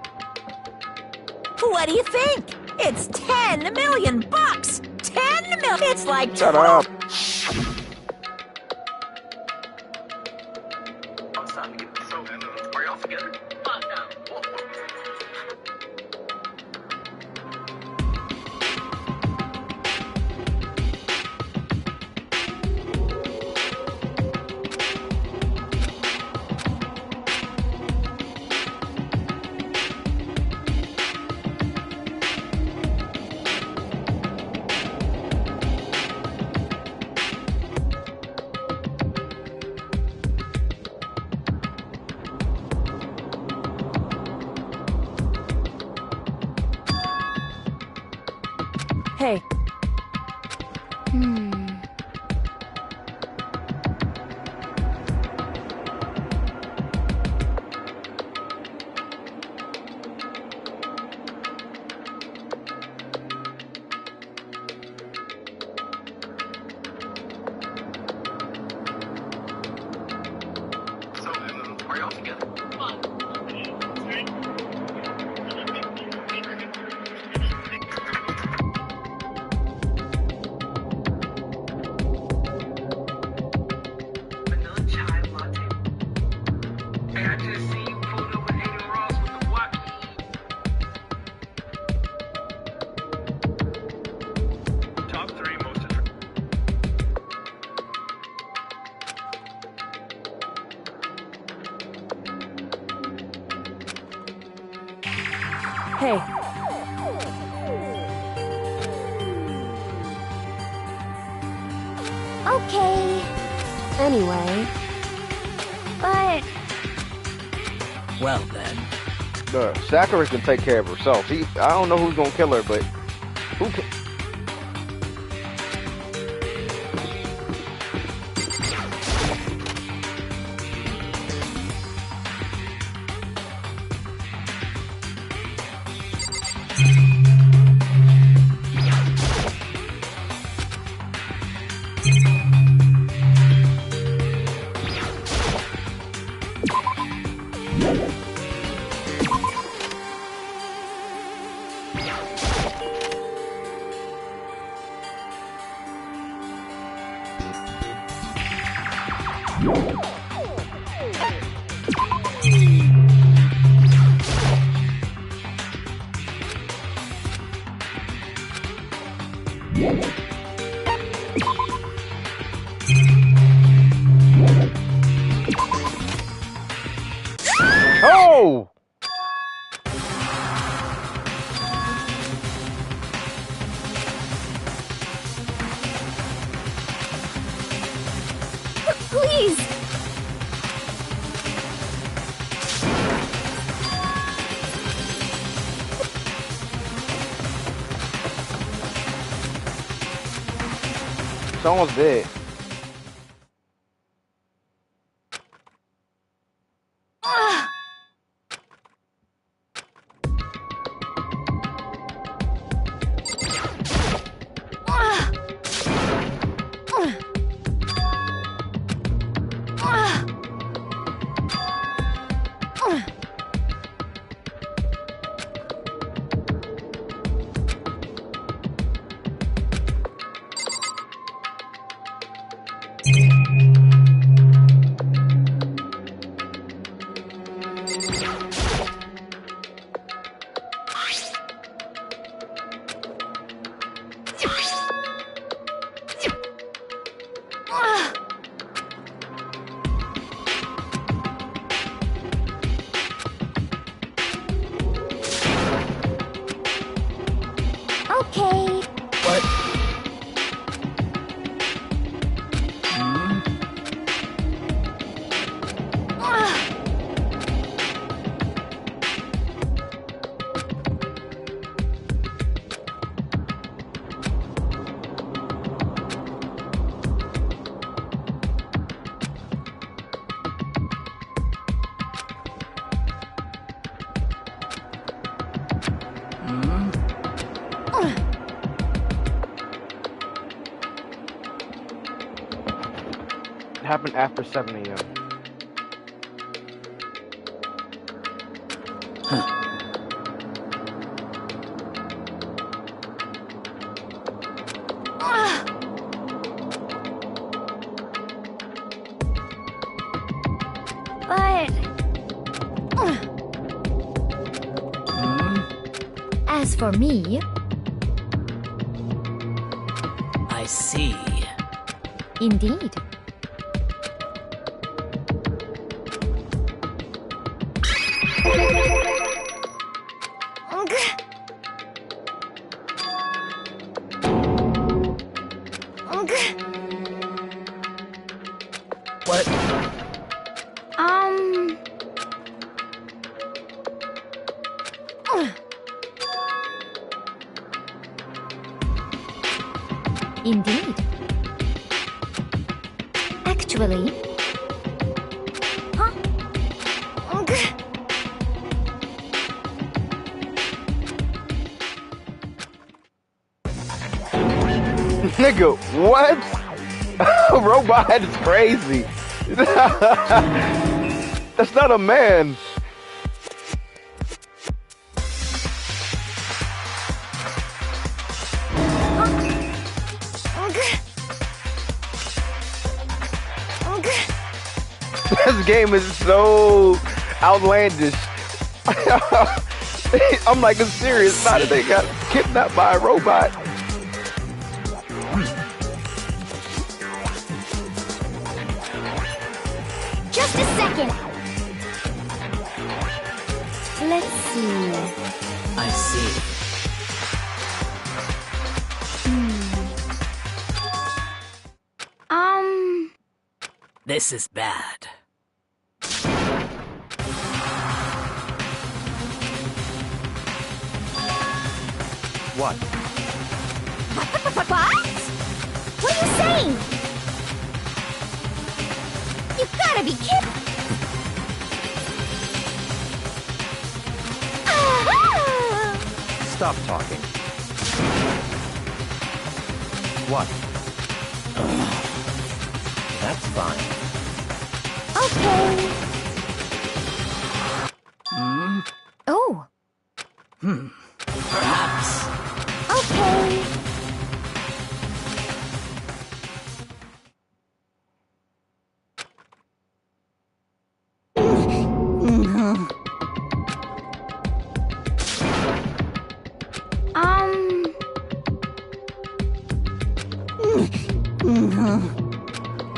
What do you think? It's 10 million bucks. 10 million. It's like Shut up. I'm starting to get so are y'all together? Fuck no. Hey, So are y'all together? Vanilla chai latte. Hey, I just seen you pulled up with Aiden Ross with the watch. Top 3 most attractive. hey. okay, Anyway, but well then. Sakura can take care of herself. I don't know who's gonna kill her, but who can? Oh! Please! It's almost dead. Okay. What? It happened after 7 a.m. But... As for me... I see. Indeed. What? Indeed. Actually... Huh? Nigga, what? Robot is crazy. That's not a man. This game is so outlandish. I'm like, it's serious. Not that they got kidnapped by a robot. Just a second. Let's see. I see. This is bad. What? What? What are you saying? You gotta be kidding! Stop talking. What? That's fine. Okay. Oh. Perhaps. Okay.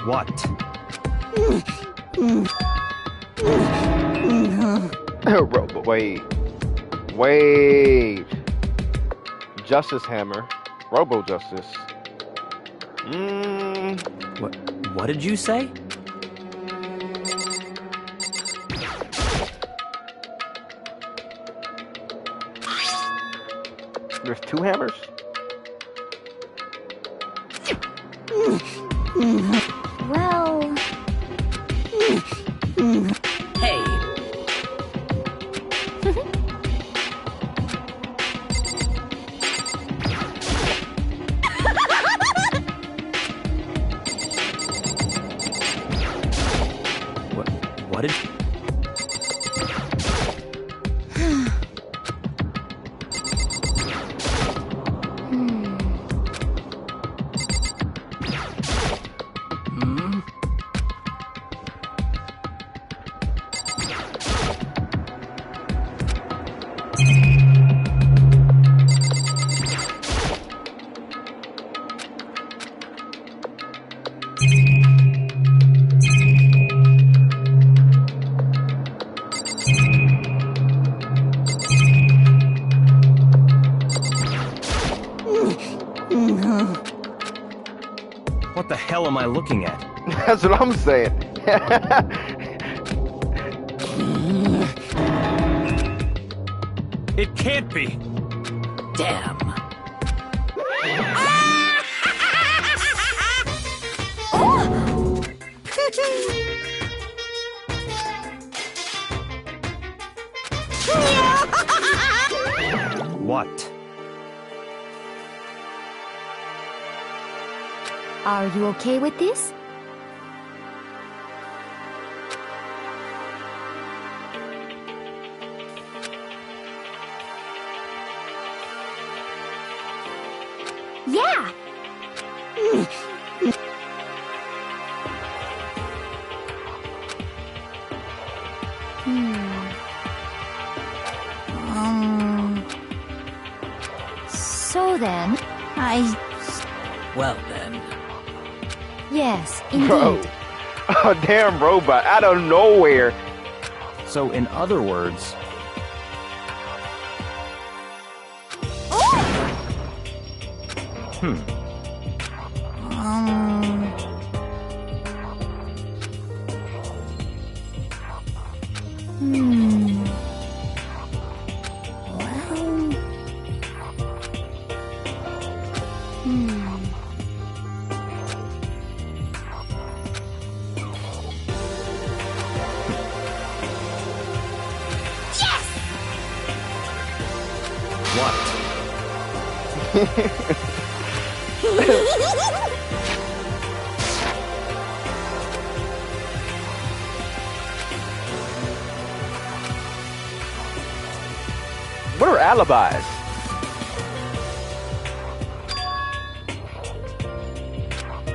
What? Wait. Wait. Justice Hammer. Robo Justice. What did you say? There's two hammers? Well... Hey, What did... What the hell am I looking at? That's what I'm saying. It can't be! damn. What? Are you okay with this? Yeah! So then, Well then. yes, Bro. indeed. A damn robot out of nowhere. So in other words... What are alibis?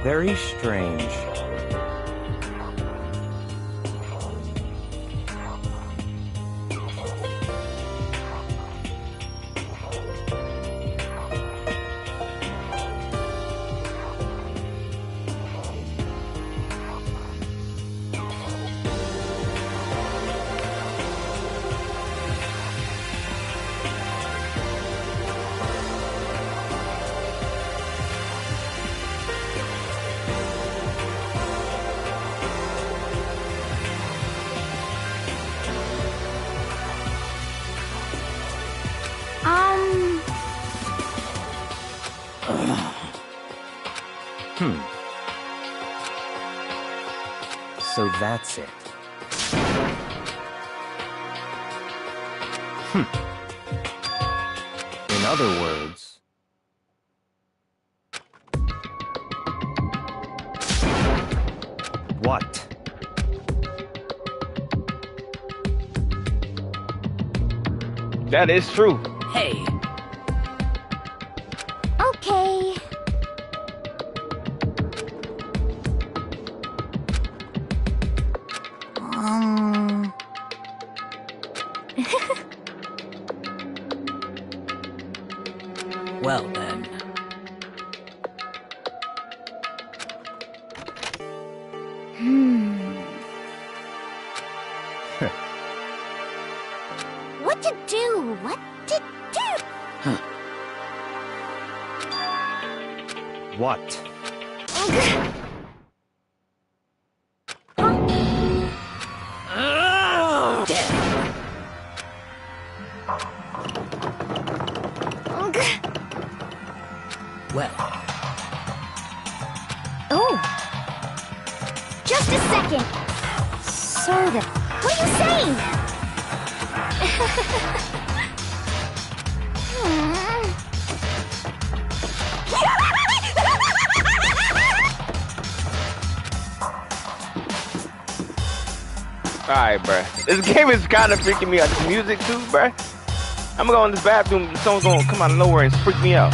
Very strange. So that's it. In other words... What? That is true. Hey, Okay. Well then. What to do? What to do? What? Well, Oh. Just a second. So that. What are you saying? Alright, bruh. This game is kind of freaking me out. This music, too, bruh. I'm gonna go in this bathroom. The song's gonna come out of nowhere and freak me out.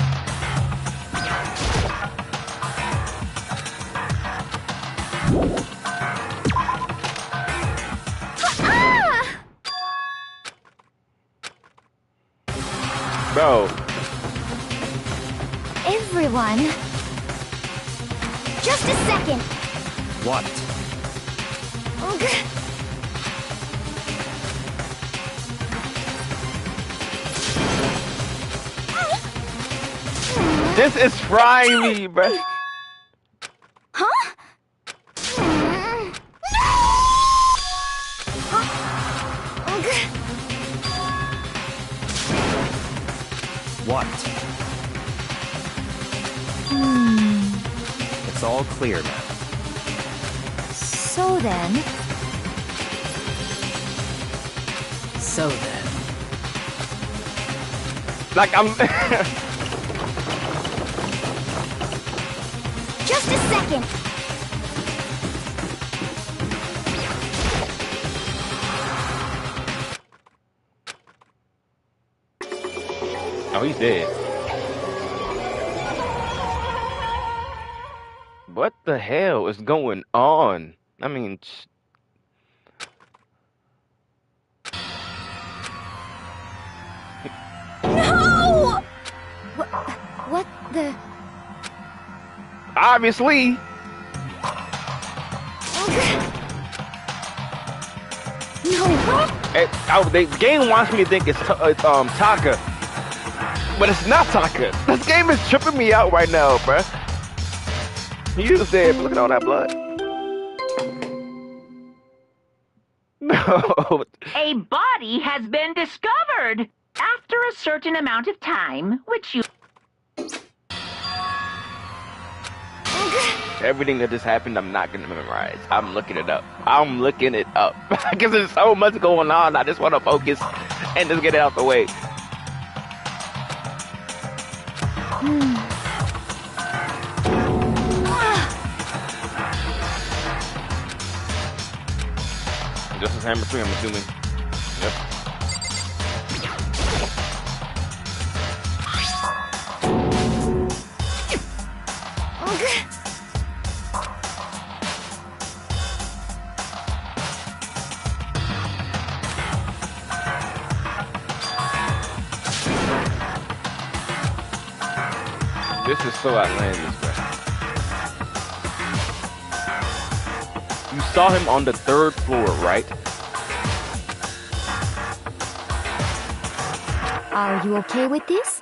Bro. Everyone. Just a second. What? This is frying me, bruh. Huh? What? It's all clear now. So then. so then. Like, I'm... Just a second. Oh, he's dead. What the hell is going on? I mean... No! What the? Obviously. No, what? The game wants me to think it's Taka, but it's not Taka. This game is tripping me out right now, bruh. He was dead. Look at all that blood. No. A body has been discovered after a certain amount of time, which you... Everything that just happened, I'm not gonna memorize. I'm looking it up. I'm looking it up because there's so much going on. I just want to focus and just get it out the way. This is Hammer 3, I'm assuming. Yep. This is so outlandish, bro. You saw him on the 3rd floor, right? Are you okay with this?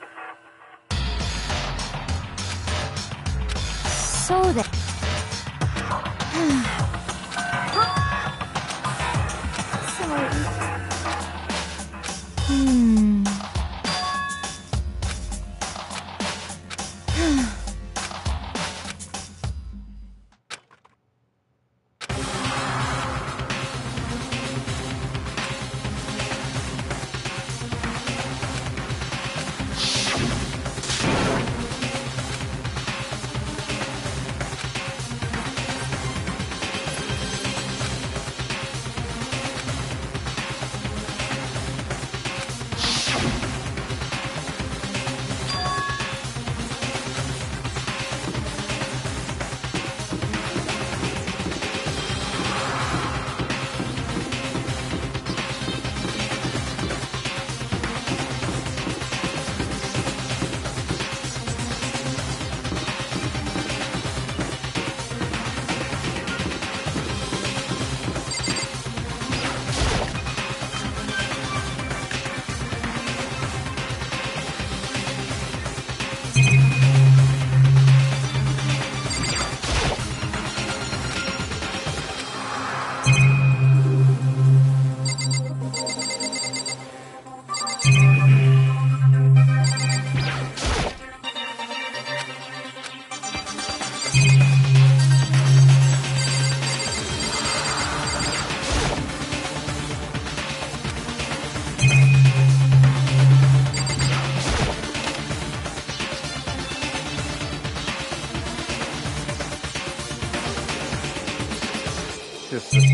So that. Sorry.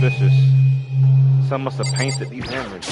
suspicious. Someone must have painted these hammers.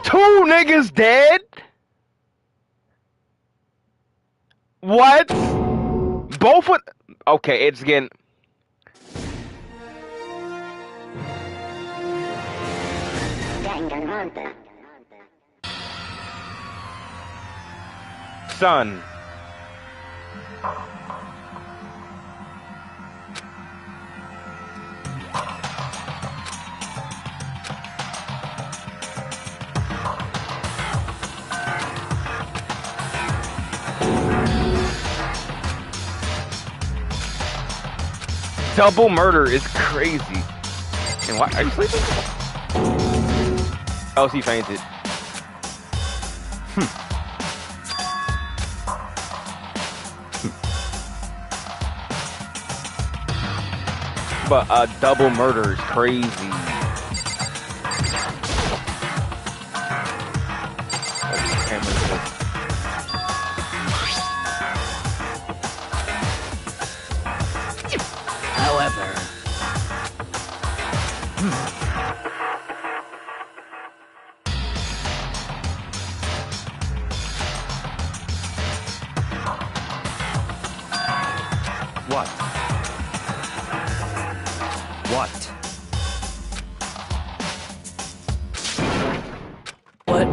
Two niggas dead? What? Both of... Okay, it's getting... Danganronpa. Son. Double murder is crazy. And why are you sleeping? Oh, she fainted. But double murder is crazy. However, What? What? what?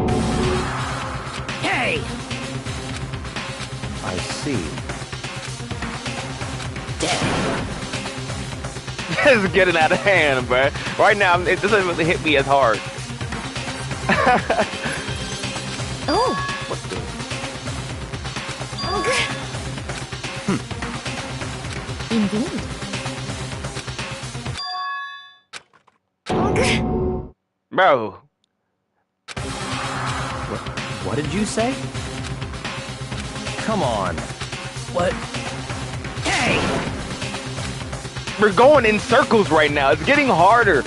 Hey! I see. This is getting out of hand, bro. Right now, it doesn't really hit me as hard. Oh. What the? Indeed. Bro. What did you say? Come on. What? Hey! We're going in circles right now. It's getting harder.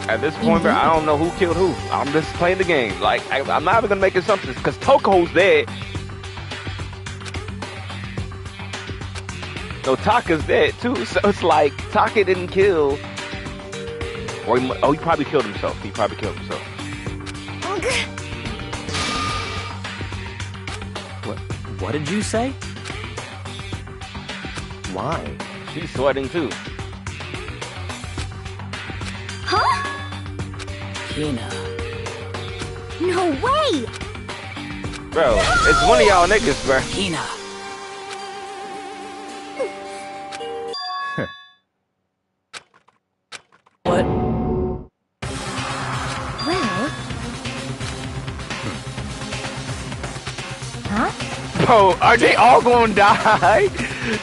At this point, bro, I don't know who killed who. I'm just playing the game. Like, I'm not even gonna make assumptions because Toko's dead. No, Taka's dead too. So it's like Taka didn't kill, or he probably killed himself. He probably killed himself. What did you say? Why? He's sweating too. Huh? Hina. No way! Bro, it's one of y'all niggas, bro. Hina. What? Well... Huh? Bro, are they all gonna die?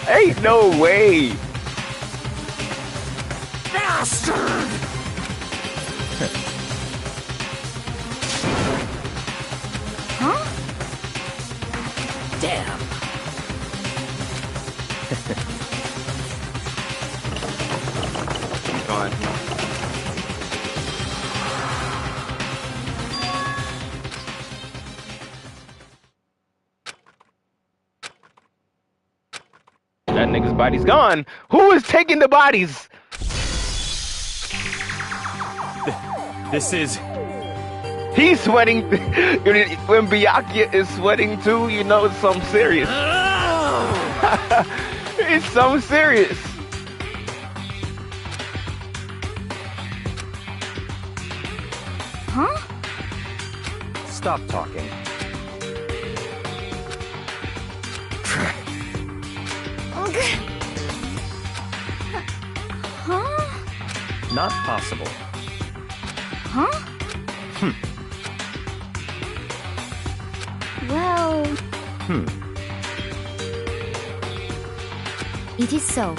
Ain't no way. Bastard! Huh? Damn. He's gone. That nigga's body's gone. Who is taking the bodies? This is... He's sweating. When Byakuya is sweating too, you know it's something serious. It's something serious. Huh? Stop talking. Huh? Not possible. Huh? Well... It is so.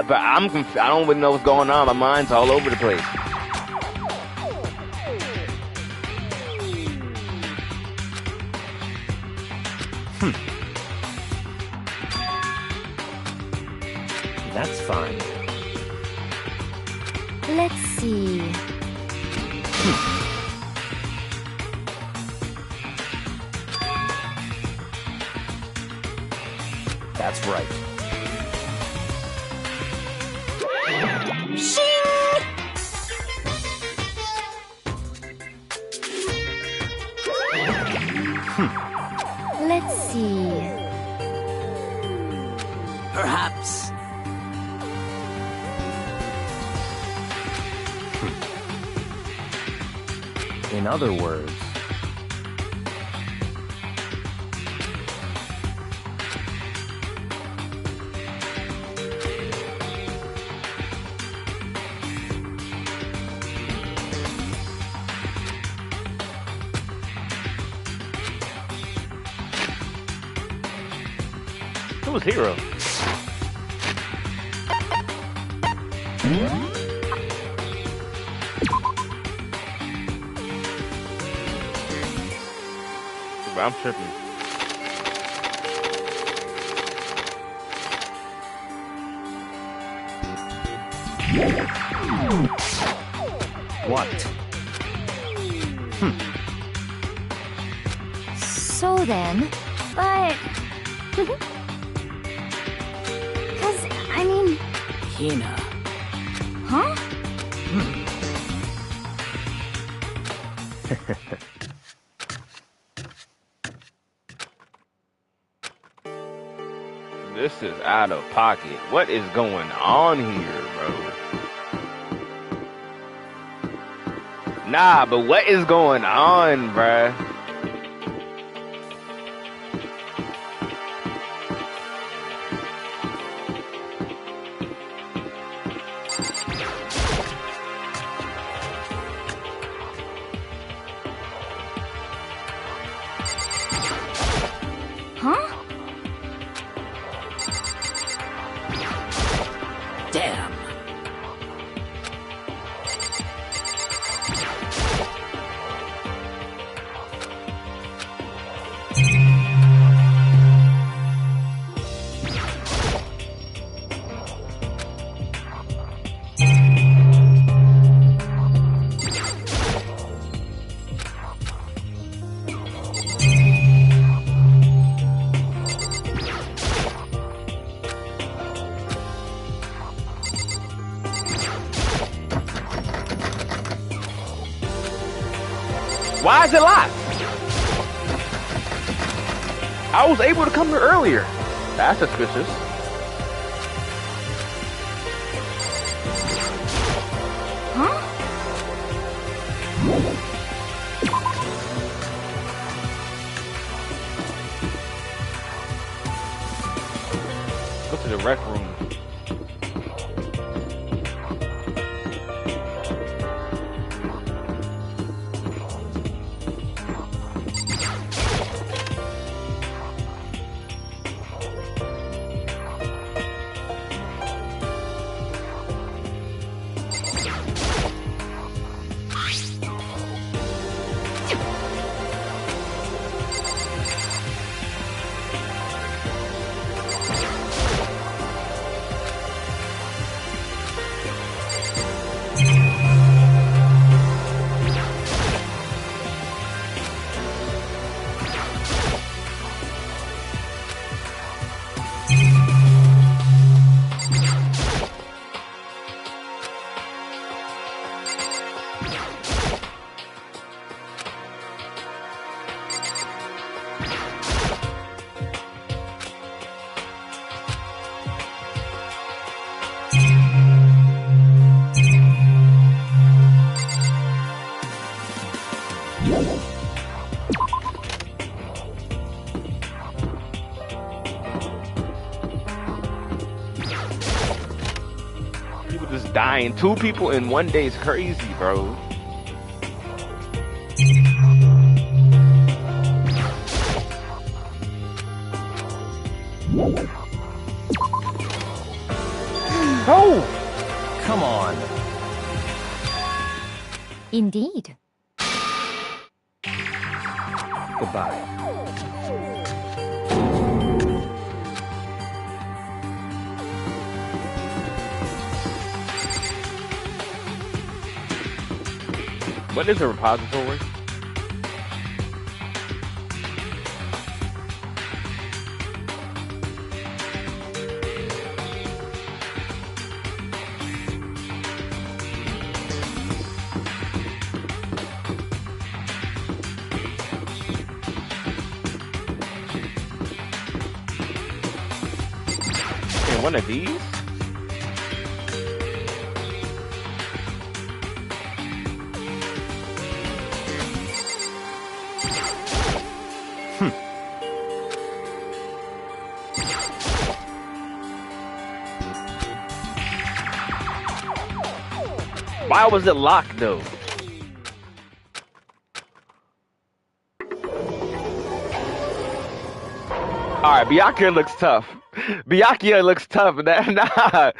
But I'm confused. I don't even know what's going on. My mind's all over the place. That's fine. Let's see. That's right. Let's see. Perhaps. In other words... Who was Hero? I'm tripping. What? So then, but... Cause, I mean... Hina. Huh? This is out of pocket. What is going on here, bro? Nah, but what is going on, bruh? Huh? Damn. Why is it locked? I was able to come here earlier. That's suspicious. Huh? Go to the rec room. People just dying. 2 people in 1 day is crazy, bro. Oh! Come on. Indeed. Goodbye. What is a repository? In one of these? Why was it locked though? Alright, Byakuya looks tough. Byakuya looks tough. Nah.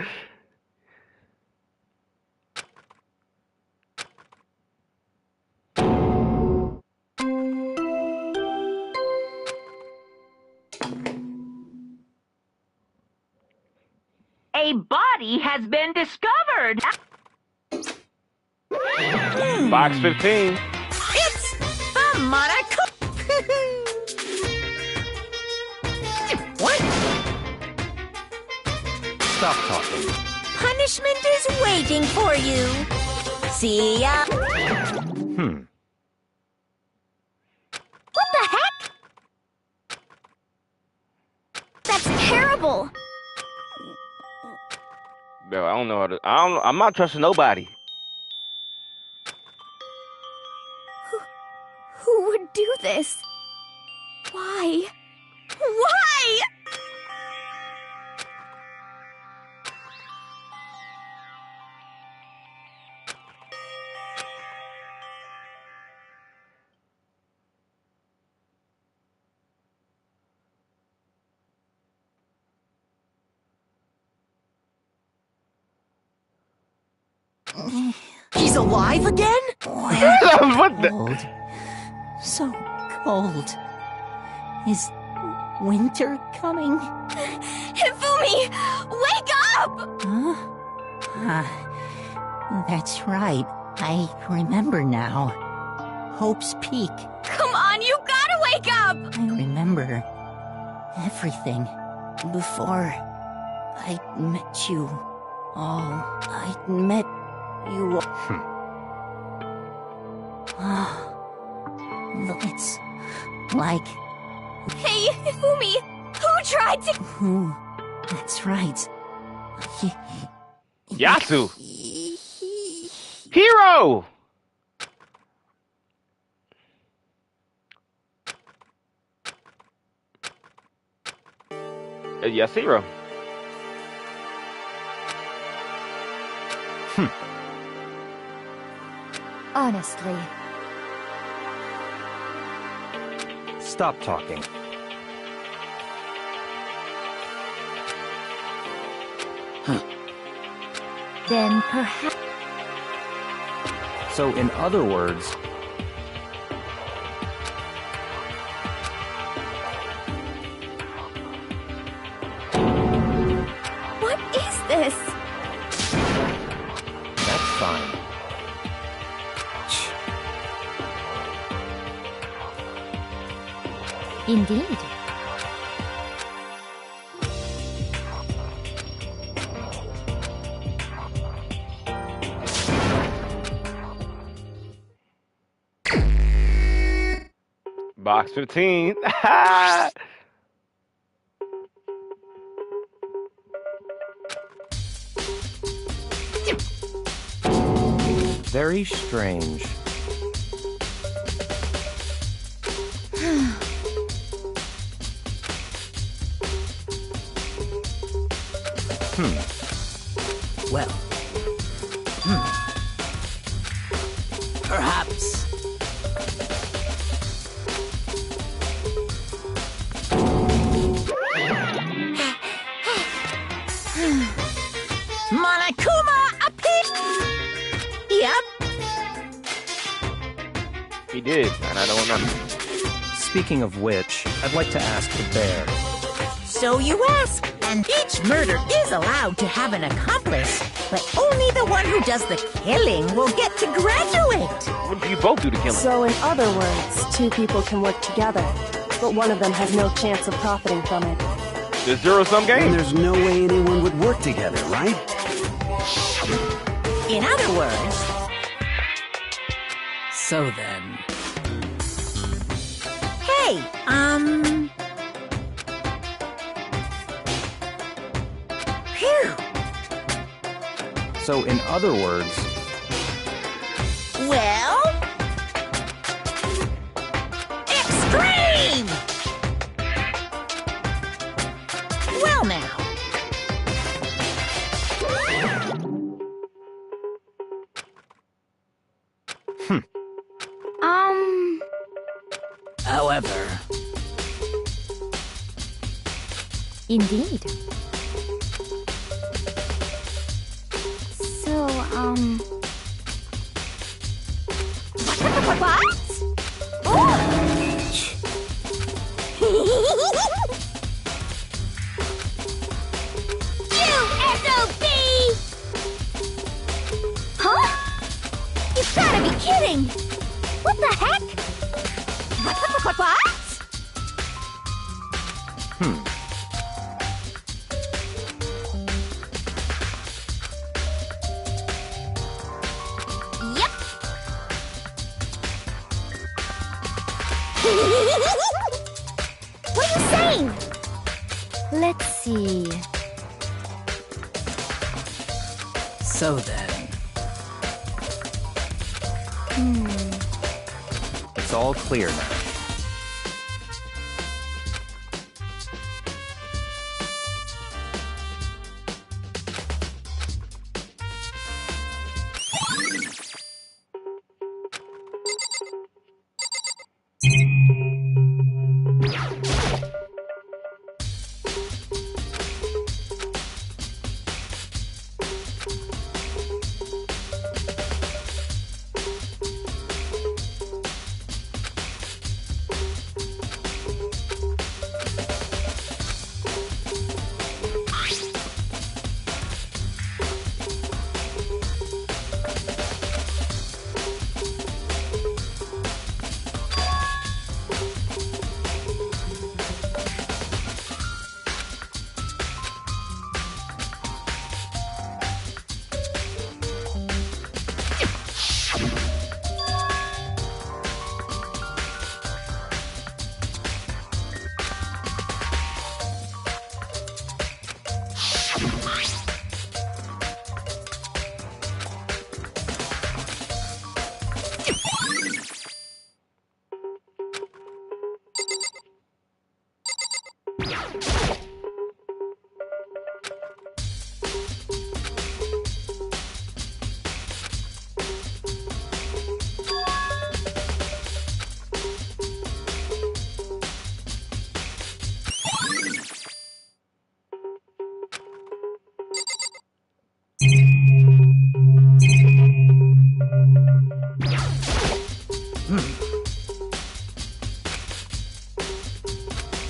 A body has been discovered. Box 15. It's the Monaco. What? Stop talking. Punishment is waiting for you. See ya. What the heck? That's terrible. Bro, I don't know how to. I'm not trusting nobody. Who would do this? Why? Why? He's alive again? What the? Cold. So cold. Is winter coming? Hifumi, wake up! Huh? That's right. I remember now. Hope's Peak. Come on, you gotta wake up! I remember everything before I met you all. I met you all. It's like Hey, Hifumi, who tried to... who? That's right. Yasu. Hero. Yes, hero. Honestly, Stop talking. then perhaps... So, in other words, What is this? that's fine. Indeed. Box 15. Very strange. Well, perhaps. Monokuma appear. Yep. He did, and I don't remember. Speaking of which, I'd like to ask the bear. So you ask. And each murder is allowed to have an accomplice, but only the one who does the killing will get to graduate. What do you both do to kill him? So in other words, two people can work together, but one of them has no chance of profiting from it. The zero-sum game? And there's no way anyone would work together, right? In other words, so then. Hey, Phew. So in other words, Well, extreme! Well now. However, Indeed. So, what? Oh! You SOB! Huh? You've gotta be kidding! What the heck? What? Yep. What are you saying? Let's see. so then. it's all clear now.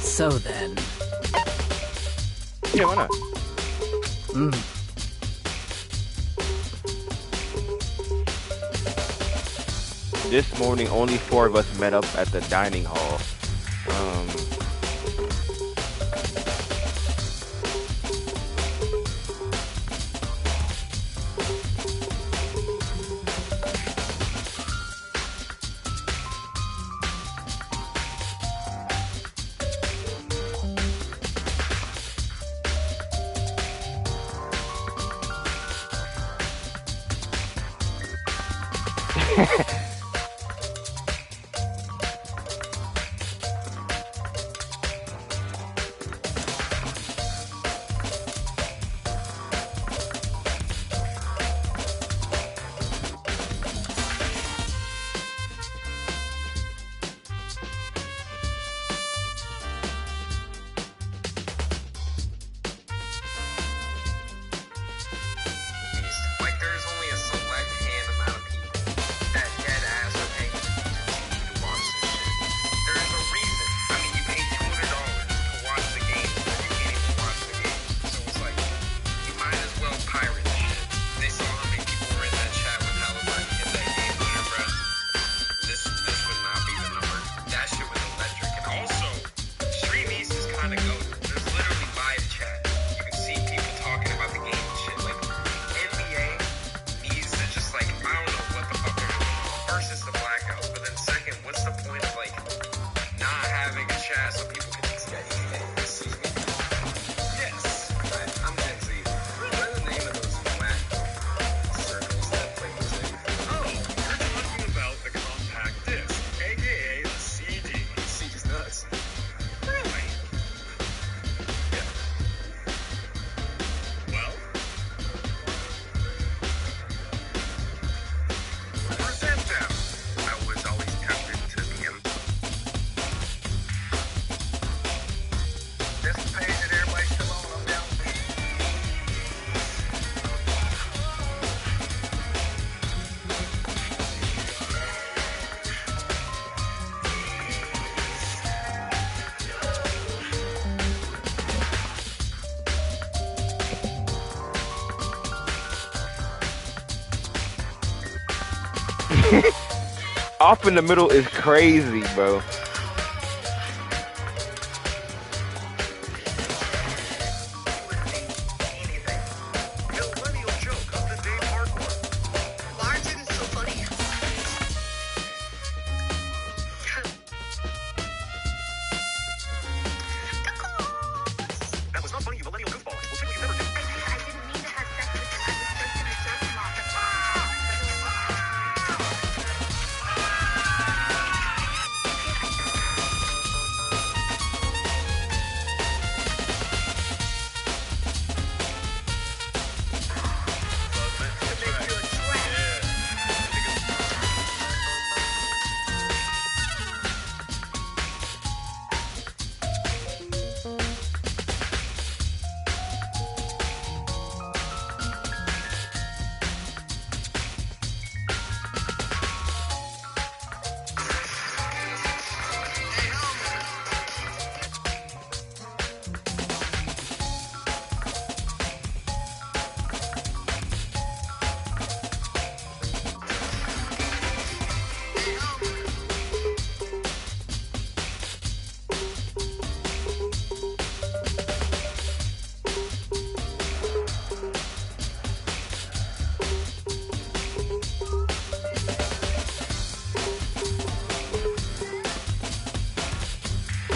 So then. Yeah, why not? This morning, only 4 of us met up at the dining hall. Off in the middle is crazy, bro.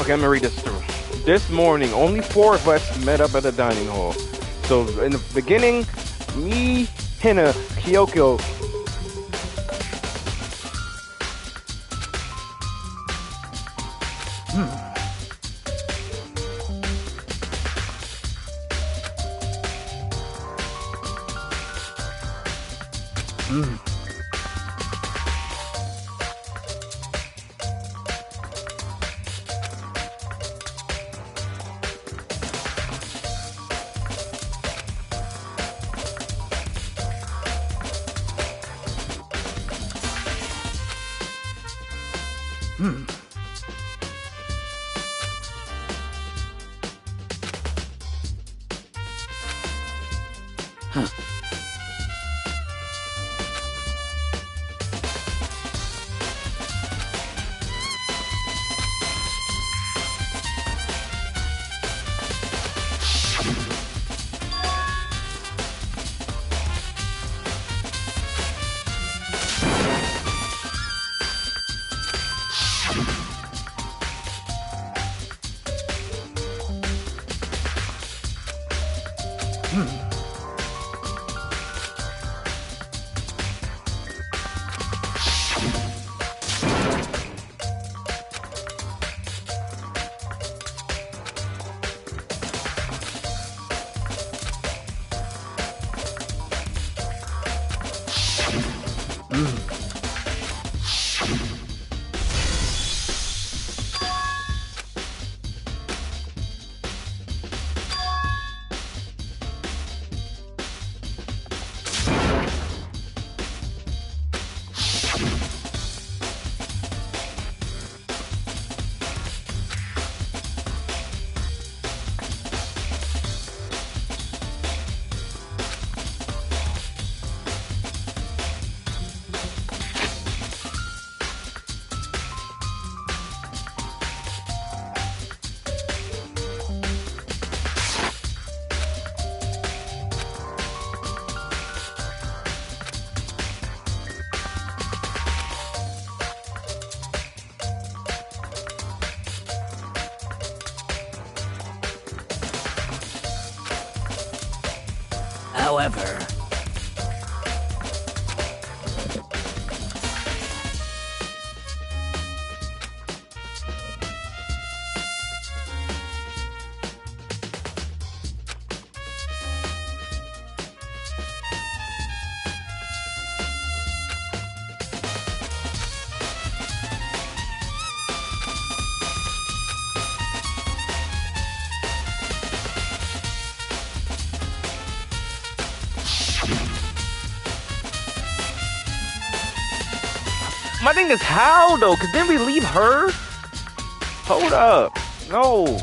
Okay, I'm gonna read this through. This morning, only 4 of us met up at the dining hall. So in the beginning, me, Hina, Kyoko. However, My thing is how though, cause then we leave her. Hold up, no.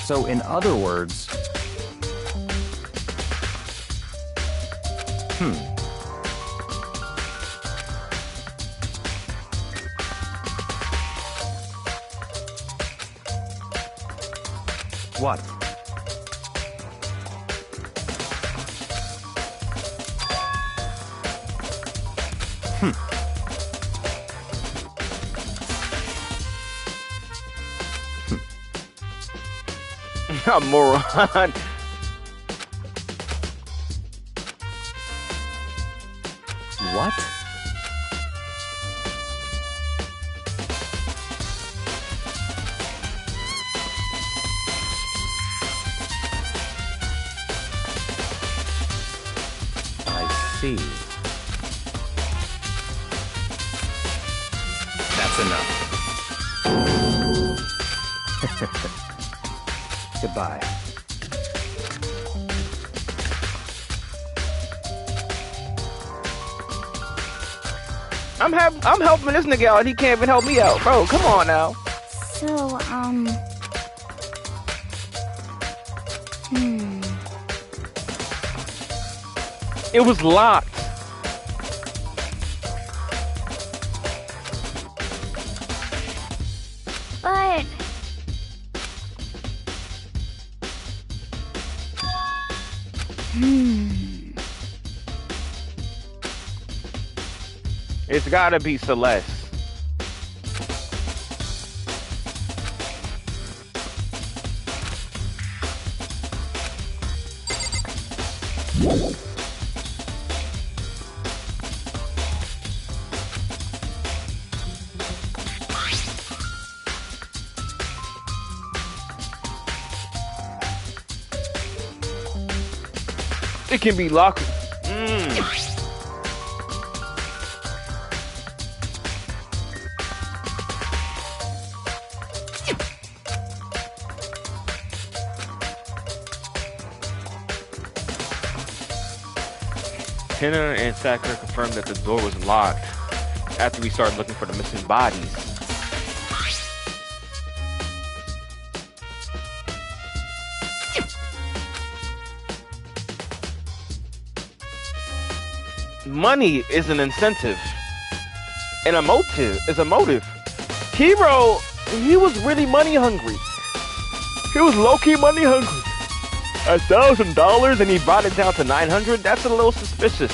So, in other words... What? A moron. What? I see. That's enough. Goodbye. I'm helping this nigga out. He can't even help me out, bro. Come on now. So, It was locked. but... It's gotta be Celeste. It can be locked. Hina and Sakura confirmed that the door was locked after we started looking for the missing bodies. Money is an incentive, and a motive is a motive. Hero, he was really money hungry. He was low-key money hungry. $1,000 and he brought it down to 900. That's a little suspicious.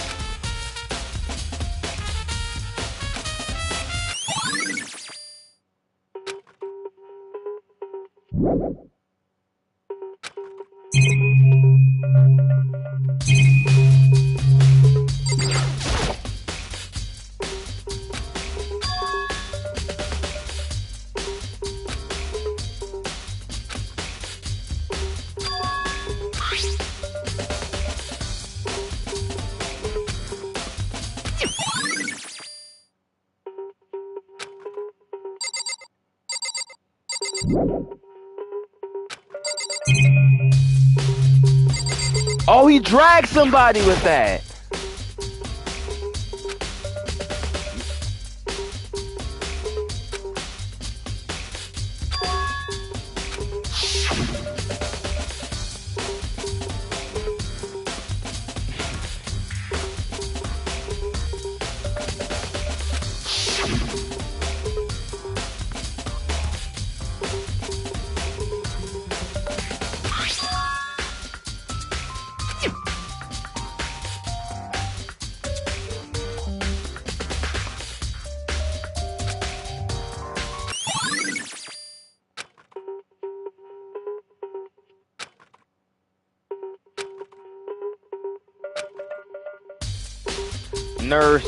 Oh, he dragged somebody with that. Nurse.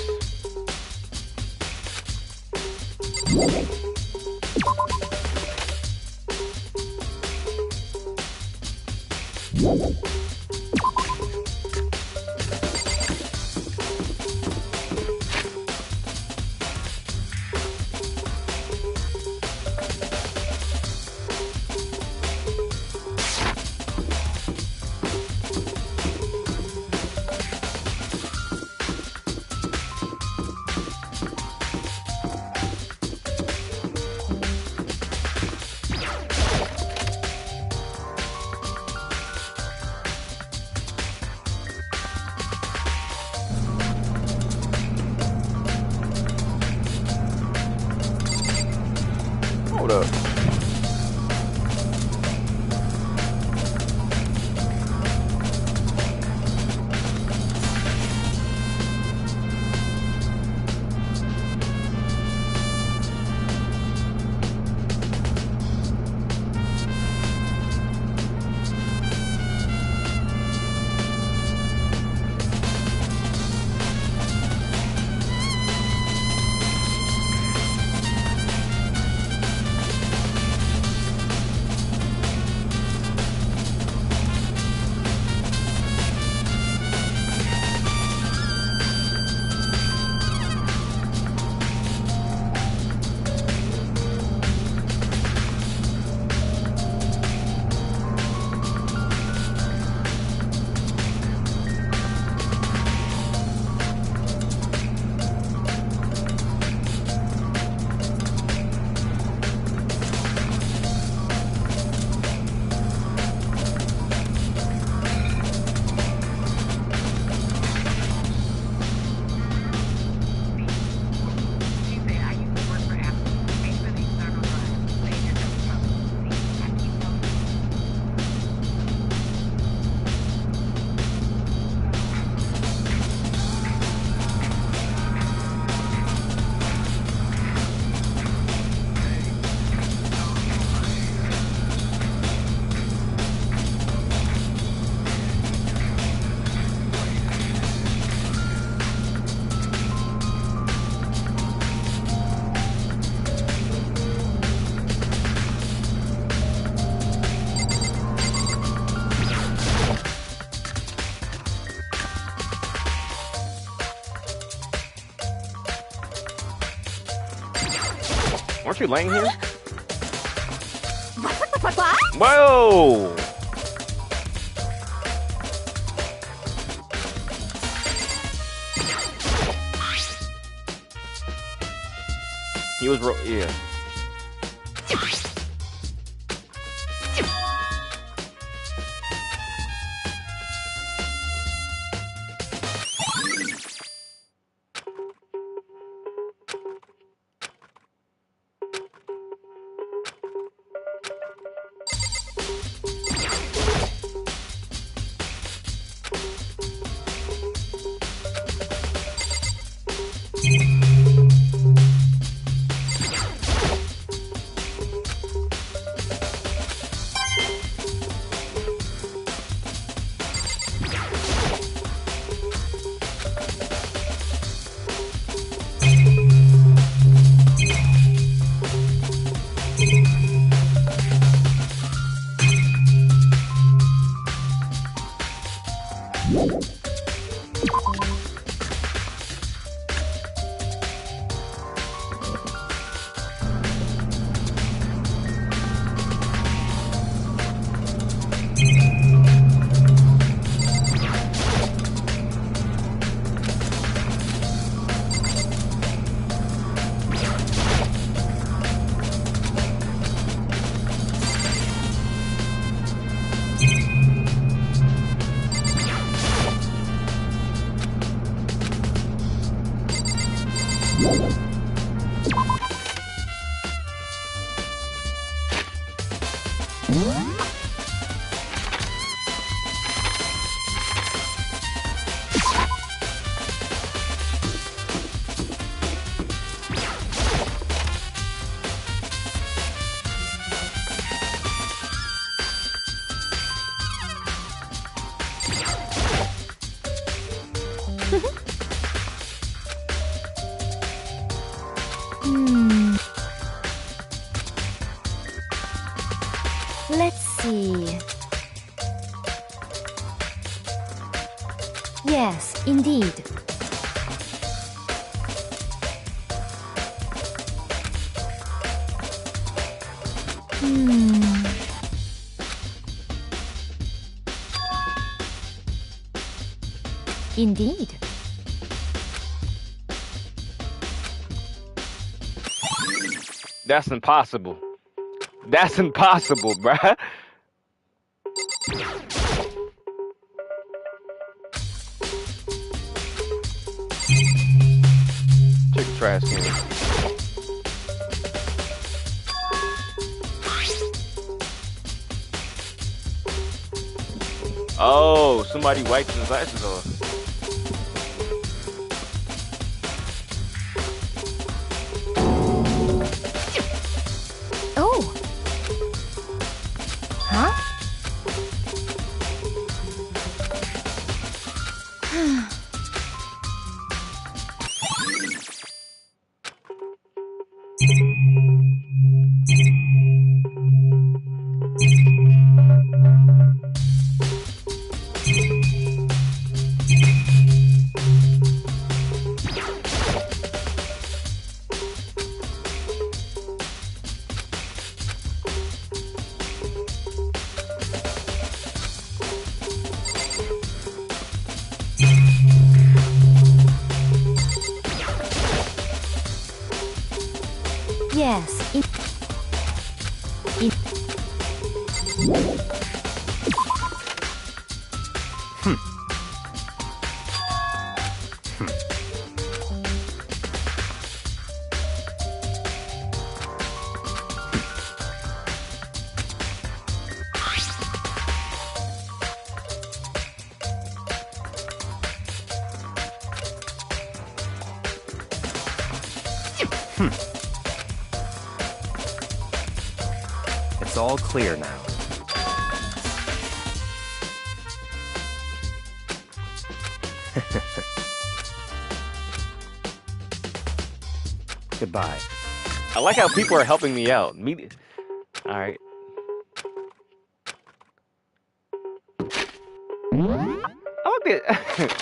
Aren't you laying here? What? Whoa! He was yeah. Let's see. Yes, indeed. Indeed. That's impossible. That's impossible, bruh. Check the trash can. Oh, somebody wiped his glasses off. Oh. Huh? Yes. It's all clear now. Goodbye. I like how people are helping me out. All right. I like that.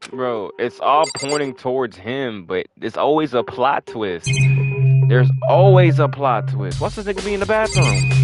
Bro, it's all pointing towards him, but it's always a plot twist. There's always a plot twist. What's this nigga be in the bathroom?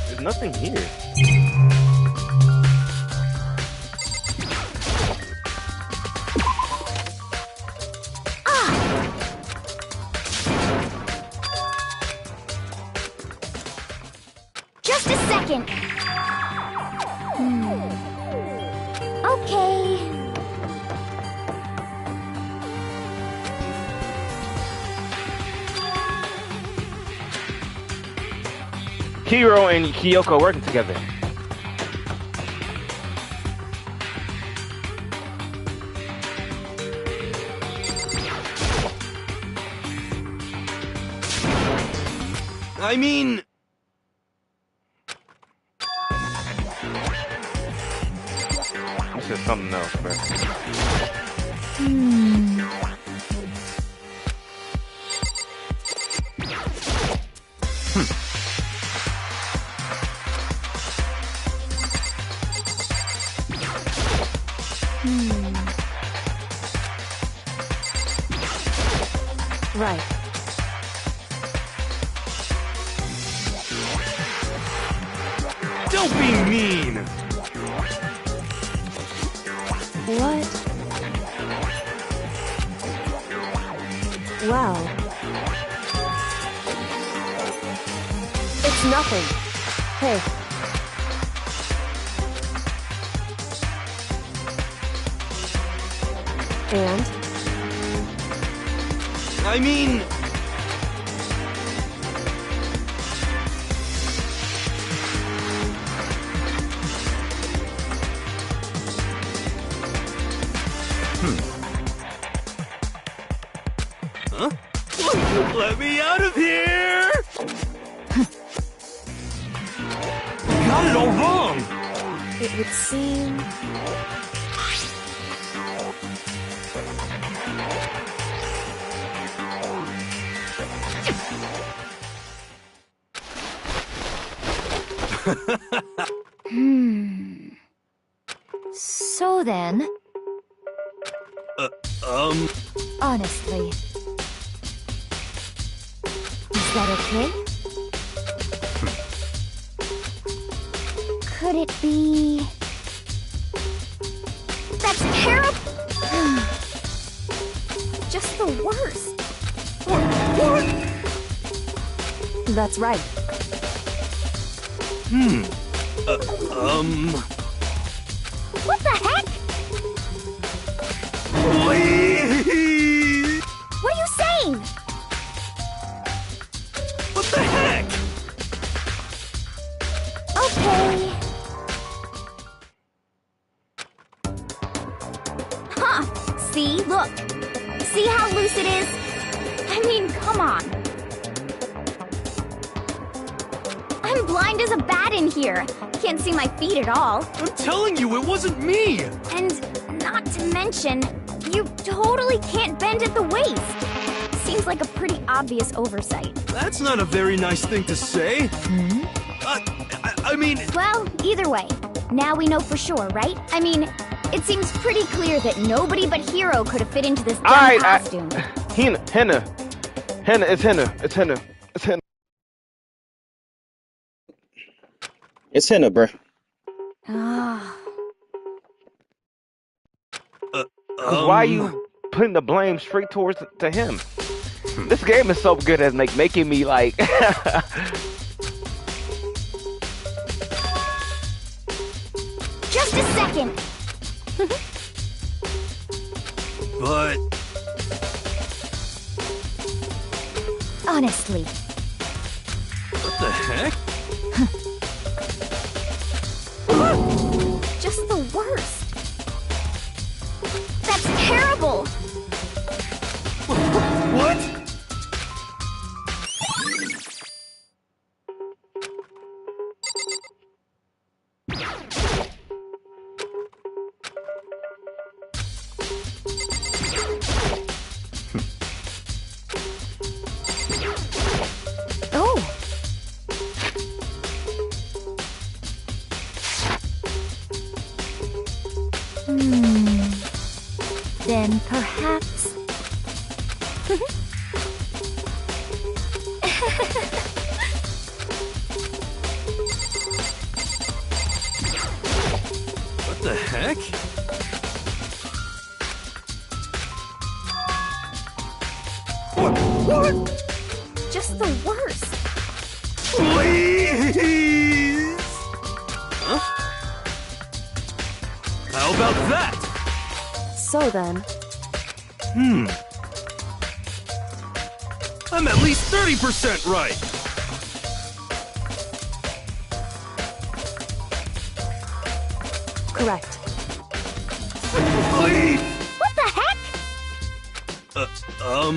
There's nothing here. Just a second. Okay. Hiro and Kyoko working together. I mean... This is something else, bro. Right. Don't be mean! What? Well... It's nothing. Hey. And? I mean... Huh? Let me out of here! Got it all wrong! It would seem... So then, honestly, is that okay? Could it be... That's terrible! Just the worst. What? That's right. What the heck? Please! What are you saying? What the heck? Okay. Huh. See? Look. See how loose it is? I mean, come on. I'm blind as a bat in here. Can't see my feet at all. I'm telling you, it wasn't me! And not to mention, you totally can't bend at the waist. Seems like a pretty obvious oversight. That's not a very nice thing to say. I mean... Well, either way, now we know for sure, right? I mean, it seems pretty clear that nobody but Hiro could have fit into this dumb costume. Henna, it's Henna. It's Henna, bruh. Ah. Why are you putting the blame straight towards to him? This game is so good at making me like. second. But Honestly. what the heck? Just the worst. That's terrible! What? Oh. Then perhaps... What the heck? What? just the worst. Please? Huh? How about that? So then, I'm at least 30% right. correct. Please? What the heck? Oh,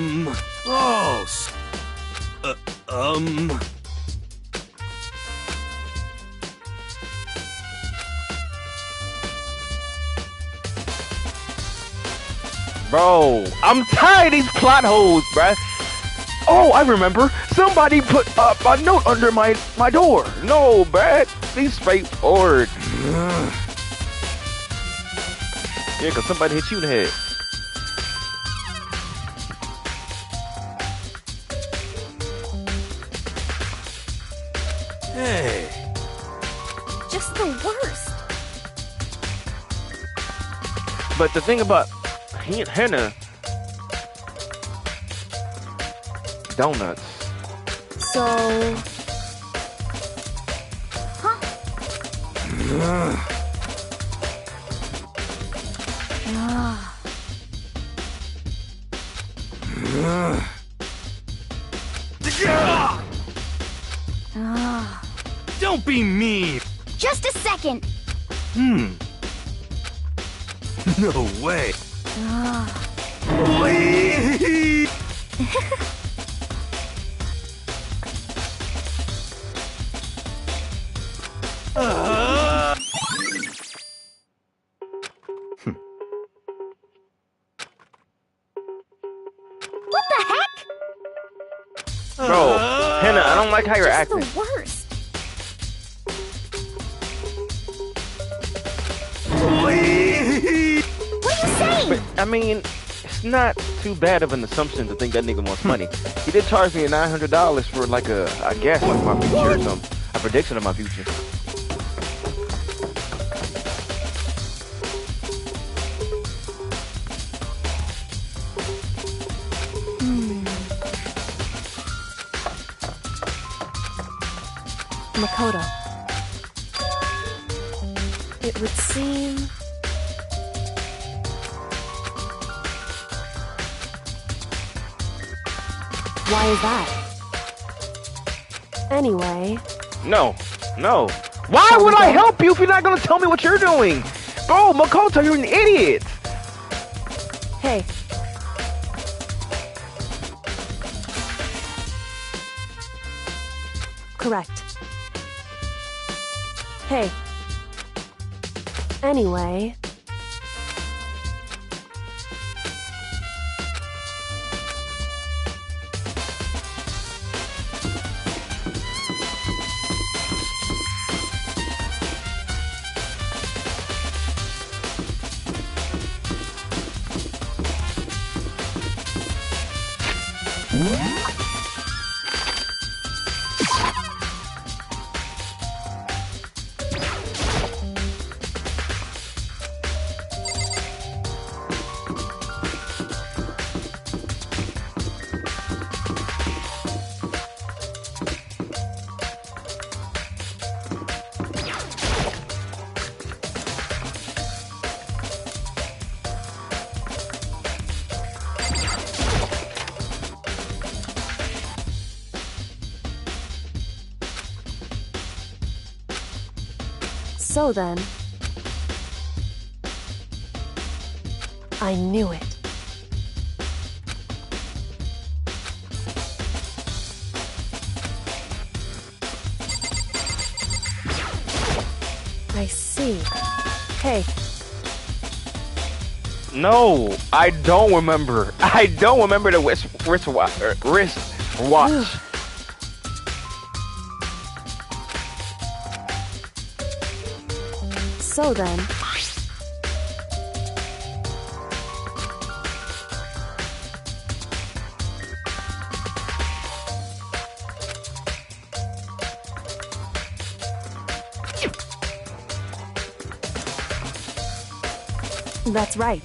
Bro, I'm tired of these plot holes, bruh. Oh, I remember. Somebody put a note under my door. No, bruh. Be straightforward. Yeah, because somebody hit you in the head. hey. Just the worst. But the thing about henna donuts. So, Huh? Don't be mean. Just a second. No way. Please. What the heck? Bro, henna, I don't like how you're Just acting. the worst. Please. What are you saying? But, I mean, it's not too bad of an assumption to think that nigga wants money. He did charge me $900 for like a, I guess, my future or something. A prediction of my future. Makoto. It would seem... Why is that? Anyway, No. Why would I help you if you're not gonna tell me what you're doing? Bro, Makoto, you're an idiot. hey. Correct. Hey. Anyway, So then... I knew it. I see. Hey. No, I don't remember. I don't remember the wristwatch. So then... That's right.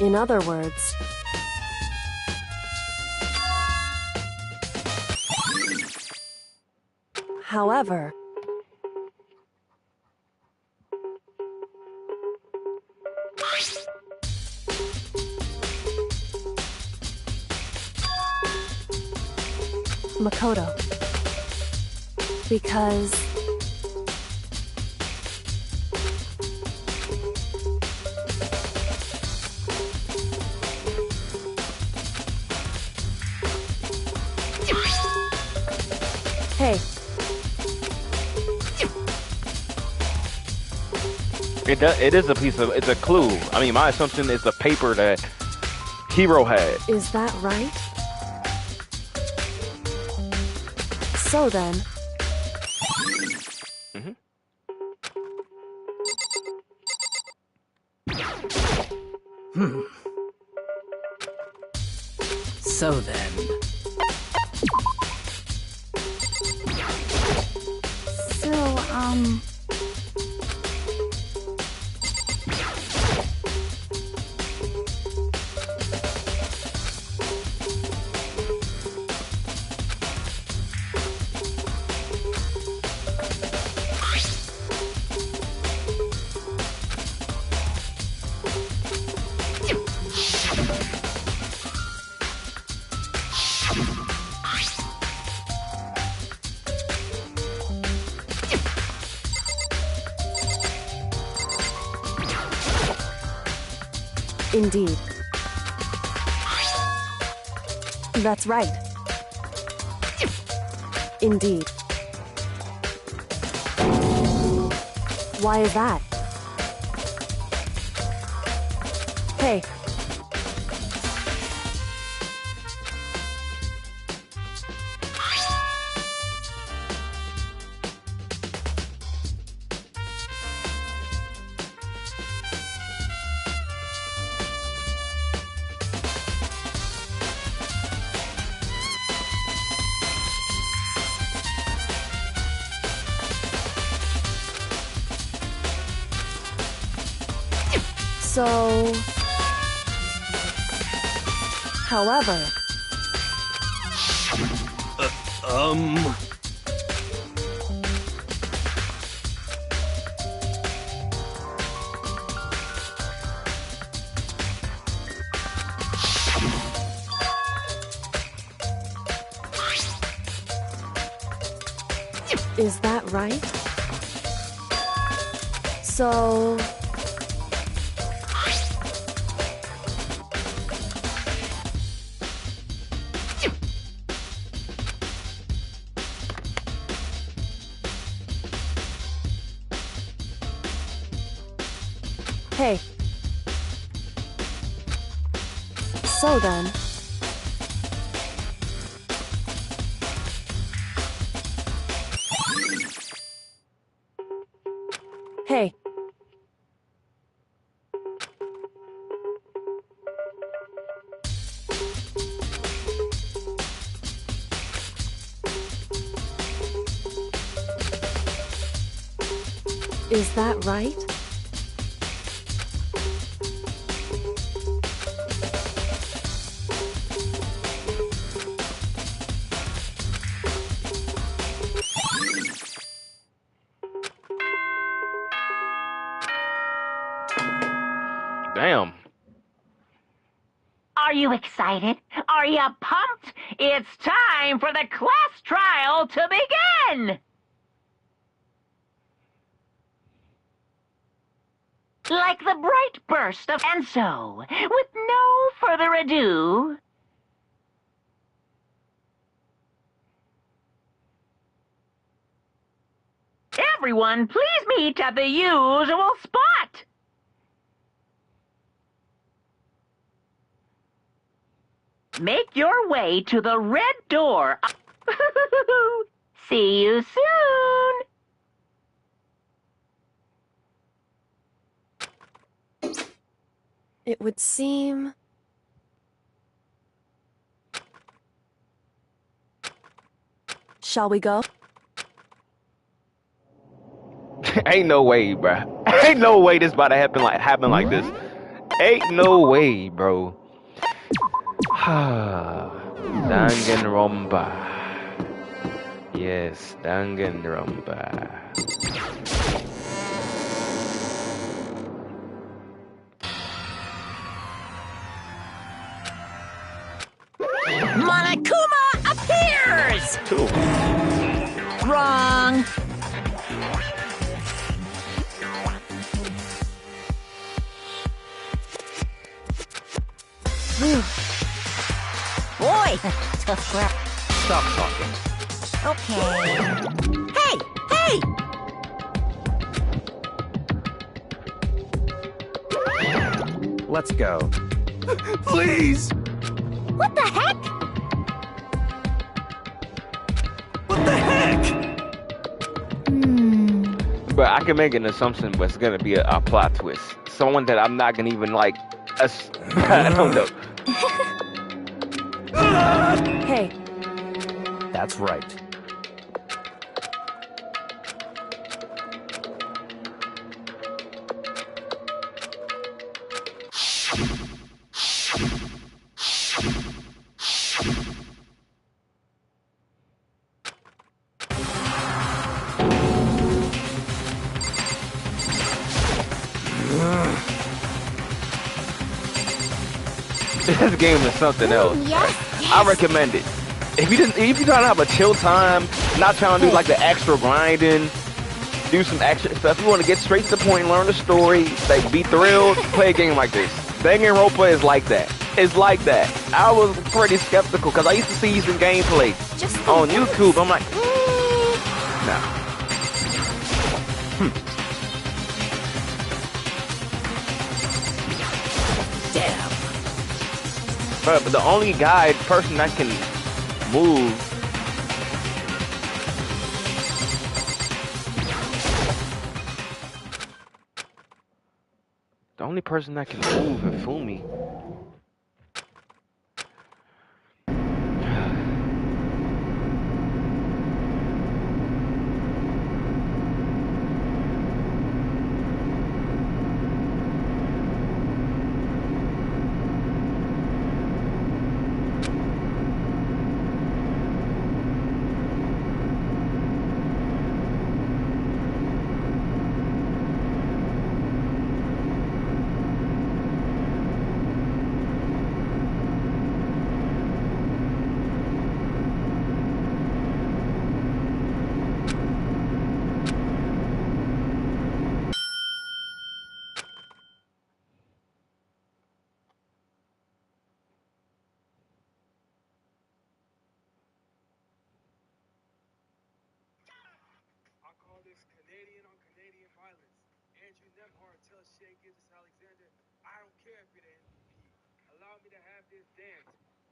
In other words... However... Makoto. Because... Hey. It is a piece of, it's a clue. I mean, my assumption is the paper that Hero had. Is that right? So then... So then... So, Indeed. That's right. Indeed. Why is that? Hey. So... However... Is that right? So... Hey. So then... Hey. Is that right? Damn. Are you excited? Are you pumped? It's time for the class trial to begin! Like the bright burst of... And so, with no further ado... Everyone, please meet at the usual spot! Make your way to the red door. See you soon! It would seem... Shall we go? Ain't no way, bruh. Ain't no way this about to happen like this. Ain't no way, bro. Danganronpa. Yes, Danganronpa. Monokuma appears! Two. Wrong. Boy, tough crap. Stop talking. Okay. Hey, hey! Let's go. Please! What the heck? What the heck? But I can make an assumption, but it's gonna be a plot twist. Someone that I'm not gonna even like. I don't know. Hey, That's right. This game is something else. Yes, I recommend it. If you trying to have a chill time, not trying to do like the extra grinding, do some extra stuff. You want to get straight to the point, learn the story, like be thrilled, play a game like this. Danganronpa is like that. It's like that. I was pretty skeptical because I used to see some gameplay on YouTube. I'm like, nah. Damn. But the only person that can move is Fumi.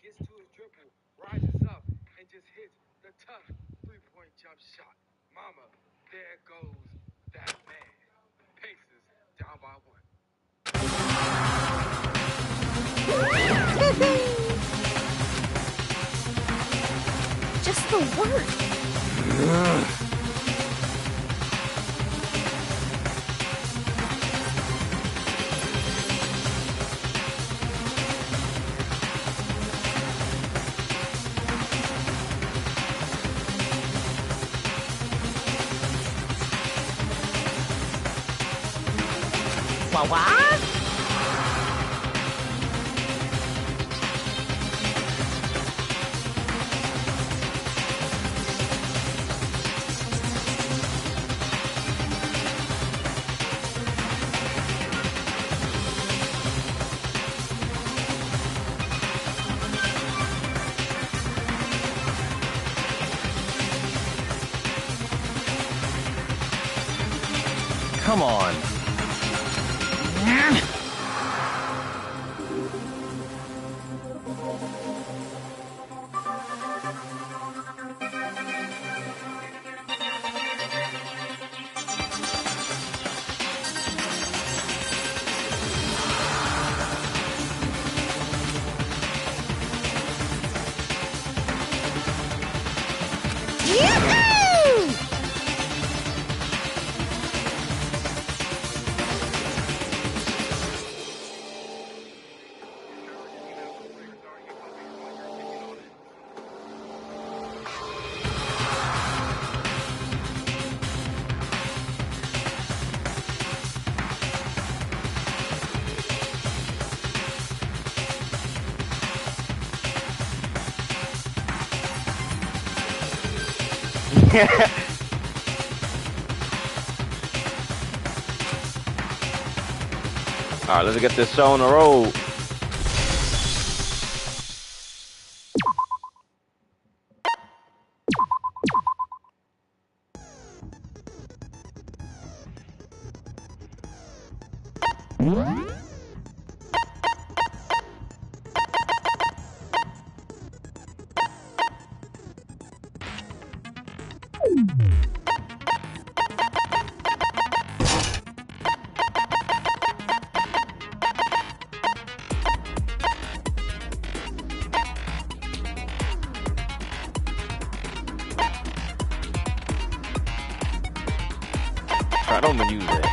Gets to his dribble, rises up, and just hits the tough three-point jump shot. Mama, there goes that man. Pacers down by one. just the worst. What? Come on. All right, let's get this show on the road. I don't even use it.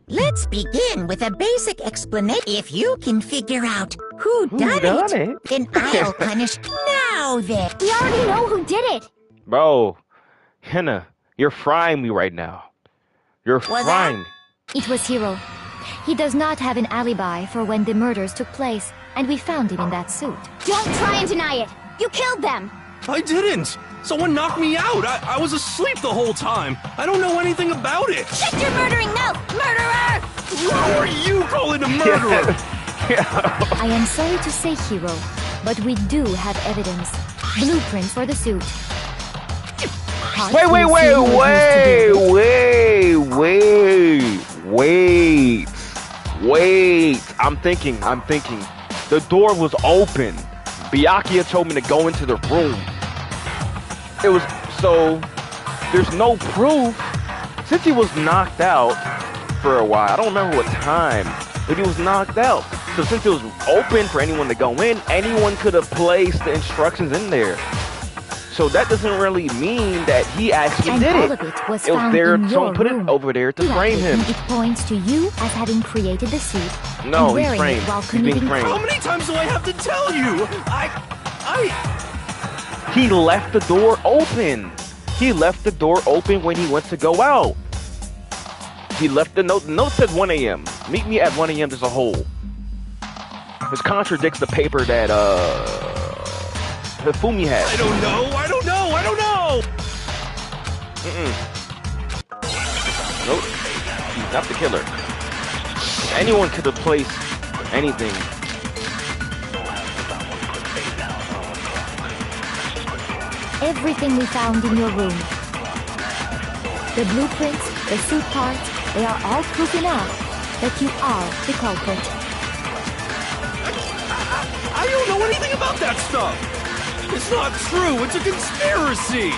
Let's begin with a basic explanation. If you can figure out who done it, then I'll punish. Now then. We already know who did it. Bro, Henna, you're frying me right now. You're frying. It was Hiro. He does not have an alibi for when the murders took place, and we found him in that suit. Don't try and deny it! You killed them! I didn't! Someone knocked me out! I was asleep the whole time! I don't know anything about it! Shut your murdering mouth, murderer! Who are you calling a murderer? I am sorry to say, Hiro, but we do have evidence. Blueprints for the suit. Wait. I'm thinking. The door was open. Byakuya told me to go into the room. It was so. There's no proof. Since he was knocked out for a while, I don't remember what time, but he was knocked out. So since it was open for anyone to go in, anyone could have placed the instructions in there. So that doesn't really mean that he actually did it. It was there, someone put it over there to frame him. It points to you as having created the suit. No, he's framed. He's being framed. How many times do I have to tell you? He left the door open. He left the door open when he went to go out. He left the note. The note said 1 a.m. Meet me at 1 a.m. There's a hole. This contradicts the paper that Fumi had. I don't know. Nope. He's not the killer. Anyone could have placed anything. Everything we found in your room. The blueprints, the suit parts, they are all proof enough that you are the culprit. I don't know anything about that stuff. It's not true. It's a conspiracy.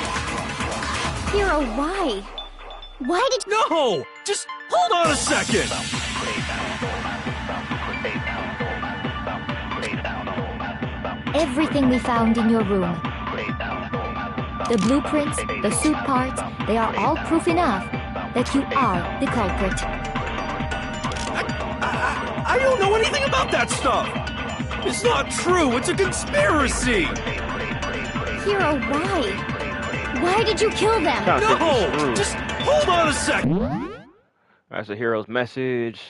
Hiro, why? Why did... No! Just hold on a second. Everything we found in your room. The blueprints, the suit parts, they are all proof enough that you are the culprit. I don't know anything about that stuff. It's not true. It's a conspiracy. Hiro, why? Why did you kill them? No! Just hold on a second. That's the hero's message.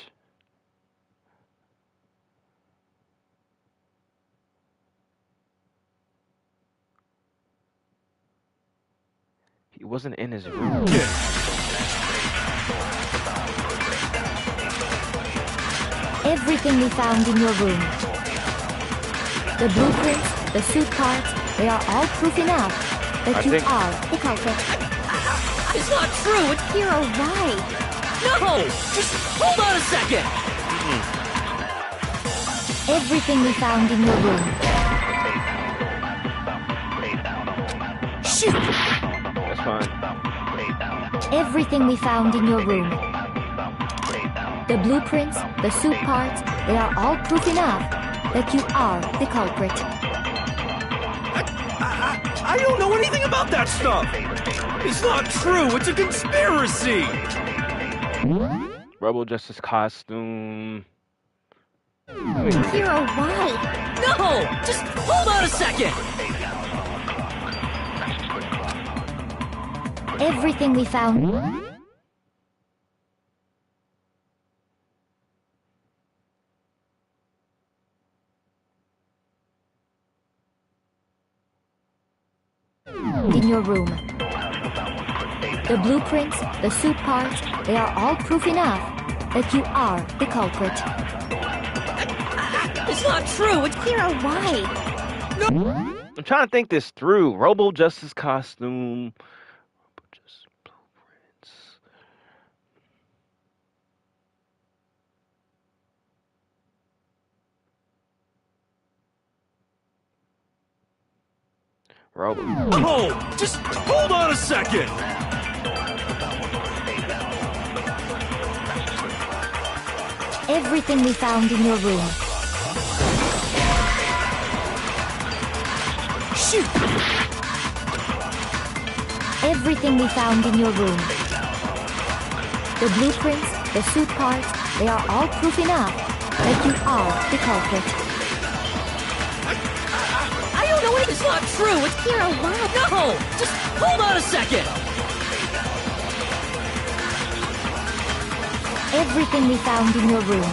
He wasn't in his room. Everything we found in your room. The blueprints, the suit parts, they are all proof enough that you are the culprit. It's not true. It's Hiro, why? no. Just hold on a second. Everything we found in your room. Shoot. That's fine. Everything we found in your room. The blueprints, the suit parts, they are all proof enough that you are the culprit. I don't know anything about that stuff. It's not true. It's a conspiracy. Rebel Justice costume. Hiro, why? No. Just hold on a second. Everything we found... in your room. The blueprints, the suit parts, they are all proof enough that you are the culprit. It's not true. It's Hiro, why? no. I'm trying to think this through. Robo Justice costume. Just blueprints. Robo. Oh, just hold on a second. Everything we found in your room. Shoot. Everything we found in your room. The blueprints, the suit parts, they are all proof enough that you are the culprit. I don't know. It's not true. It's Hiro, why? no. Just hold on a second. Everything we found in your room.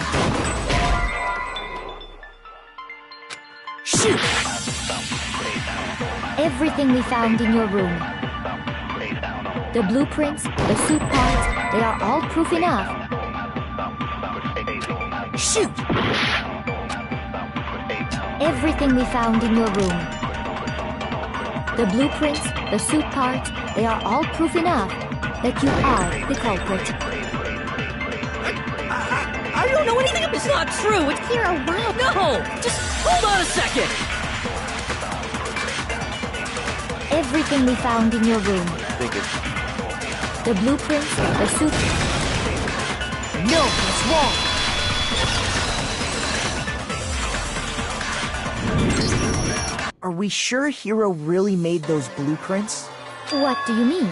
Shoot. Everything we found in your room. The blueprints, the suit parts, they are all proof enough. Shoot. Everything we found in your room. The blueprints, the suit parts, they are all proof enough that you are the culprit. I don't know anything about It's not true! It's... Hero, what? No! Just hold on a second! Everything we found in your room. I think it's... The blueprints, the suit... No, that's wrong! Are we sure Hero really made those blueprints? What do you mean?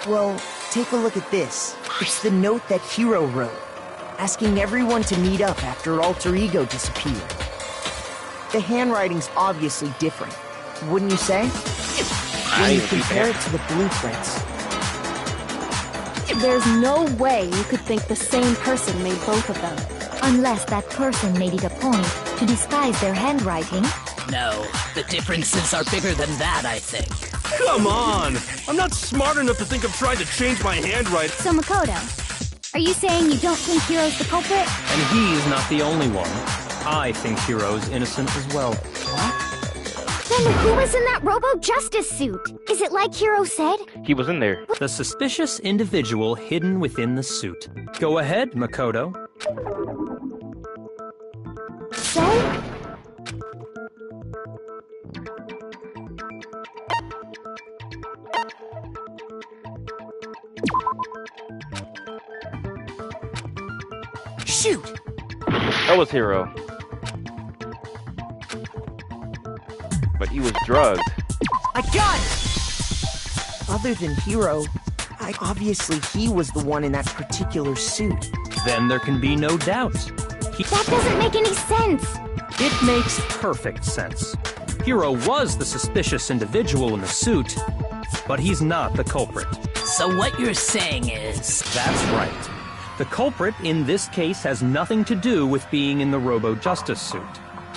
Well, take a look at this. It's the note that Hero wrote, asking everyone to meet up after Alter Ego disappeared. The handwriting's obviously different, wouldn't you say? When you compare it to the blueprints. There's no way you could think the same person made both of them. Unless that person made it a point to disguise their handwriting. No, the differences are bigger than that, I think. Come on! I'm not smart enough to think of trying to change my handwriting. So, Makoto, are you saying you don't think Hiro's the culprit? And he's not the only one. I think Hiro's innocent as well. Then who was in that Robo-Justice suit? Is it like Hiro said? He was in there. The suspicious individual hidden within the suit. Go ahead, Makoto. So? Shoot! That was Hero. But he was drugged. I got it! Other than Hero, obviously he was the one in that particular suit. Then there can be no doubt. That doesn't make any sense! It makes perfect sense. Hiro was the suspicious individual in the suit, but he's not the culprit. So what you're saying is... That's right. The culprit in this case has nothing to do with being in the Robo-Justice suit.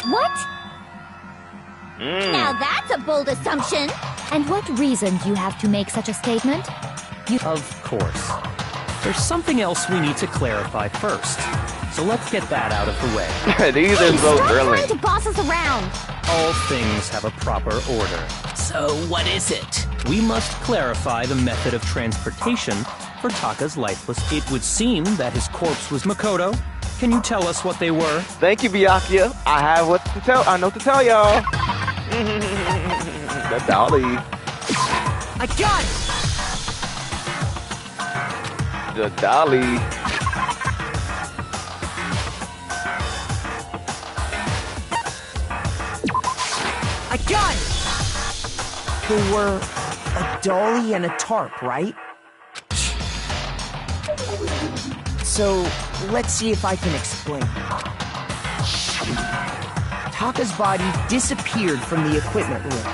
What? Now that's a bold assumption! And what reason do you have to make such a statement? Of course. There's something else we need to clarify first. So let's get that out of the way. These are so Stop brilliant. trying to boss us around! All things have a proper order. So what is it? We must clarify the method of transportation for Taka's lifeless. It would seem that his corpse was Makoto. Can you tell us what they were? Thank you, Byakuya. I have what to tell. I know what to tell y'all. The dolly. I got it! The dolly. I got it! There were a dolly and a tarp, right? So, let's see if I can explain. Taka's body disappeared from the equipment room,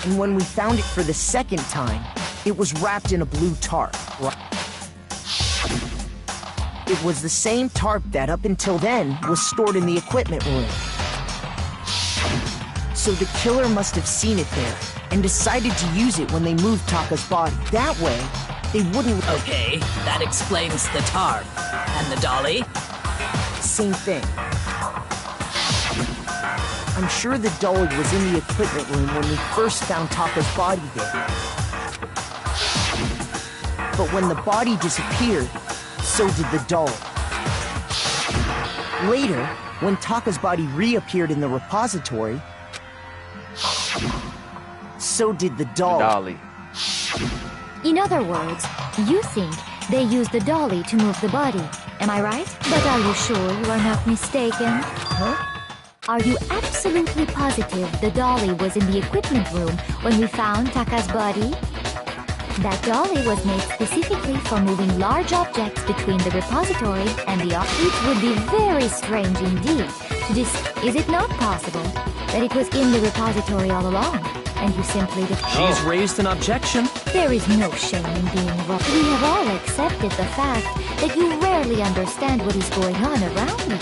and when we found it for the second time, it was wrapped in a blue tarp. It was the same tarp that, up until then, was stored in the equipment room. So the killer must have seen it there, and decided to use it when they moved Taka's body. That way, they wouldn't... Okay, that explains the tarp. And the dolly? Same thing. I'm sure the dolly was in the equipment room when we first found Taka's body there. But when the body disappeared, so did the dolly. Later, when Taka's body reappeared in the repository, so did the dolly. In other words, you think they used the dolly to move the body. Am I right? But are you sure you are not mistaken? Huh? Are you absolutely positive the dolly was in the equipment room when we found Taka's body? That dolly was made specifically for moving large objects between the repository and the It would be very strange indeed to is it not possible that it was in the repository all along, and you simply She's raised an objection. There is no shame in being wrong. We have all accepted the fact that you rarely understand what is going on around you.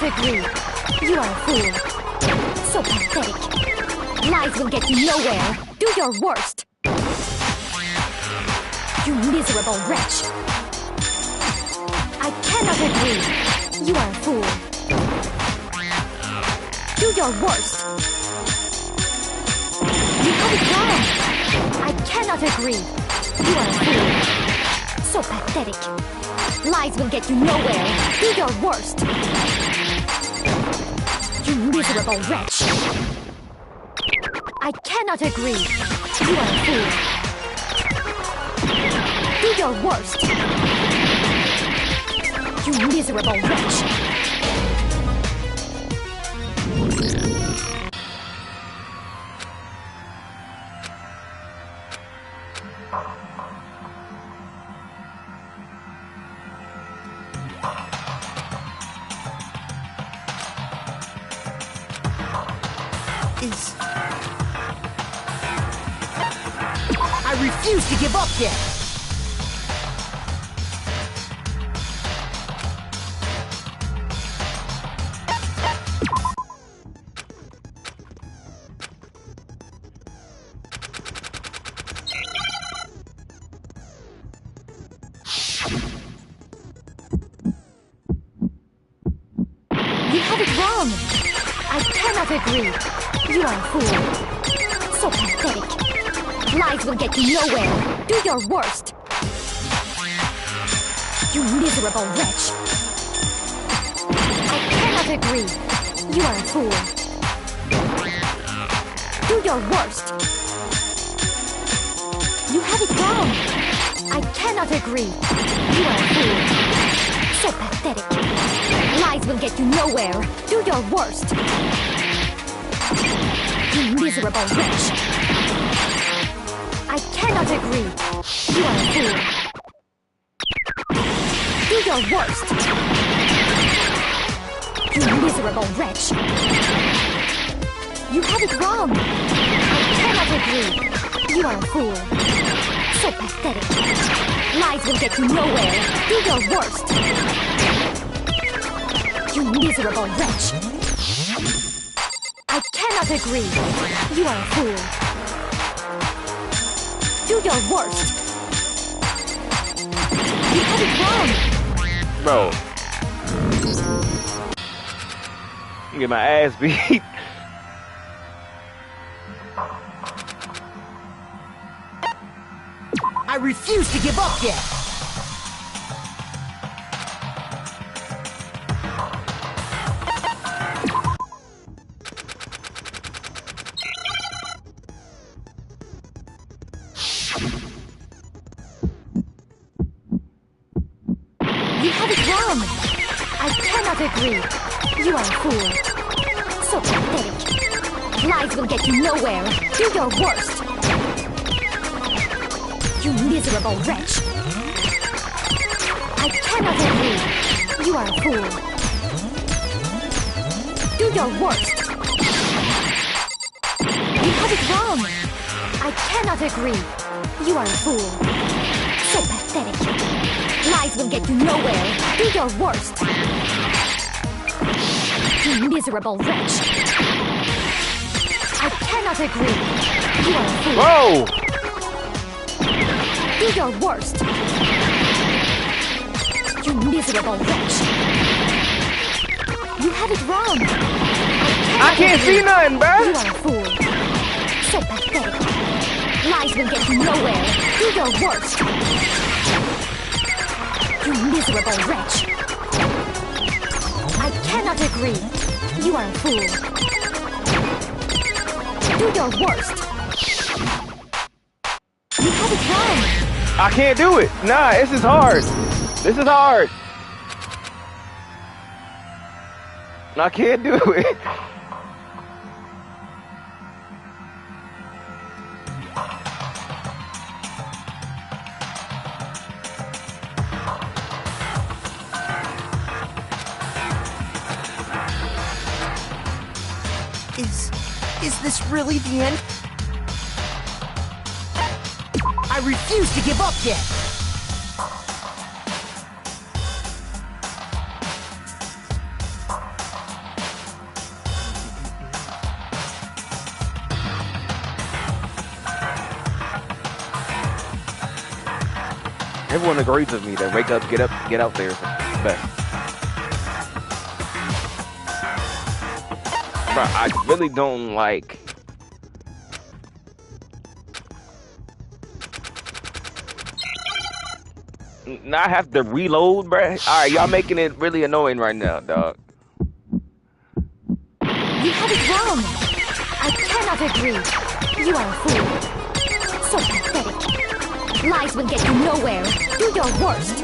agree. You are a fool. So pathetic. Lies will get you nowhere. Do your worst. You miserable wretch. I cannot agree. You are a fool. Do your worst. You have it wrong. I cannot agree. You are a fool. So pathetic. Lies will get you nowhere. Do your worst. You miserable wretch. I cannot agree. You are a fool. Do your worst. You miserable wretch. I refuse to give up yet! You have it wrong. I cannot agree. You are a fool. So pathetic. Lies will get you nowhere. Do your worst. You miserable wretch. I cannot agree. You are a fool. Do your worst. You have it wrong. I cannot agree. You are a fool. So pathetic. Lies will get you nowhere. Do your worst. You miserable wretch. I cannot agree. You are a fool. Do your worst. You miserable wretch. You have it wrong. I cannot agree. You are a fool. So pathetic. Lies will get you nowhere. Do your worst. You miserable wretch. I cannot agree. You are a fool. Do your worst. You have it wrong. Bro. You get my ass beat. I refuse to give up yet! You have it wrong. I cannot agree. You are a fool. So pathetic. Lies will get you nowhere. Do your worst. You miserable wretch. I cannot agree. You are a fool. Do your worst. You have it wrong. I cannot agree. You are a fool. So pathetic. Lies will get you nowhere. Do your worst. You miserable wretch. I cannot agree. You are a fool. Whoa! Do your worst. You miserable wretch. You have it wrong. I can't see nothing, bro. You are a fool. So pathetic. Lies will get you nowhere. Do your worst. You miserable wretch. I cannot agree. You are a fool. Do your worst. You have it wrong. I can't do it. Nah, this is hard. This is hard. I can't do it. Is this really the end? I refuse to give up yet! Everyone agrees with me that wake up, get out there is the best. Bro, I really don't like. Now I have to reload, bruh. Alright, y'all making it really annoying right now, dog. You have it wrong. I cannot agree. You are a fool. So pathetic. Lies will get you nowhere. Do your worst.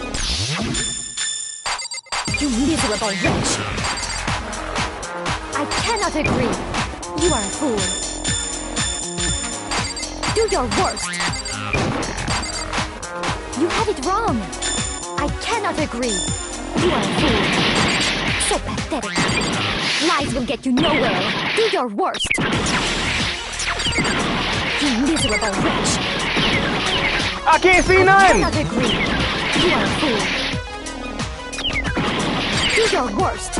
You miserable wretch. I cannot agree. You are a fool. Do your worst. You have it wrong. I cannot agree. You are a fool. So pathetic. Lies will get you nowhere. Do your worst. You miserable wretch. I can't see none. I cannot agree. You are a fool. Do your worst.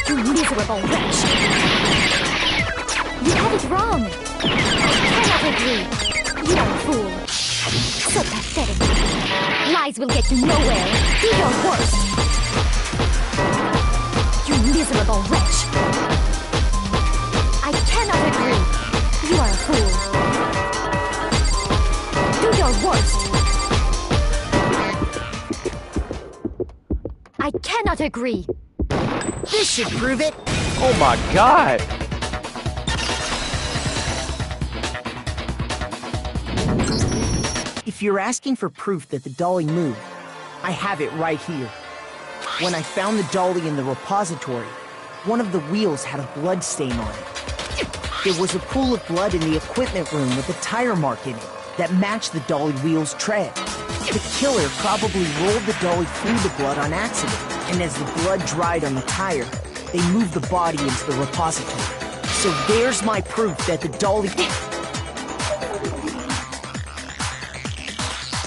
You miserable wretch. You have it wrong. I cannot agree. You are a fool. So pathetic. Lies will get you nowhere. Do your worst. You miserable wretch. I cannot agree. You are a fool. Do your worst. I cannot agree. This should prove it. Oh my god. If you're asking for proof that the dolly moved, I have it right here. When I found the dolly in the repository, one of the wheels had a blood stain on it. There was a pool of blood in the equipment room with a tire mark in it that matched the dolly wheel's tread. The killer probably rolled the dolly through the blood on accident, and as the blood dried on the tire, they moved the body into the repository. So there's my proof that the dolly...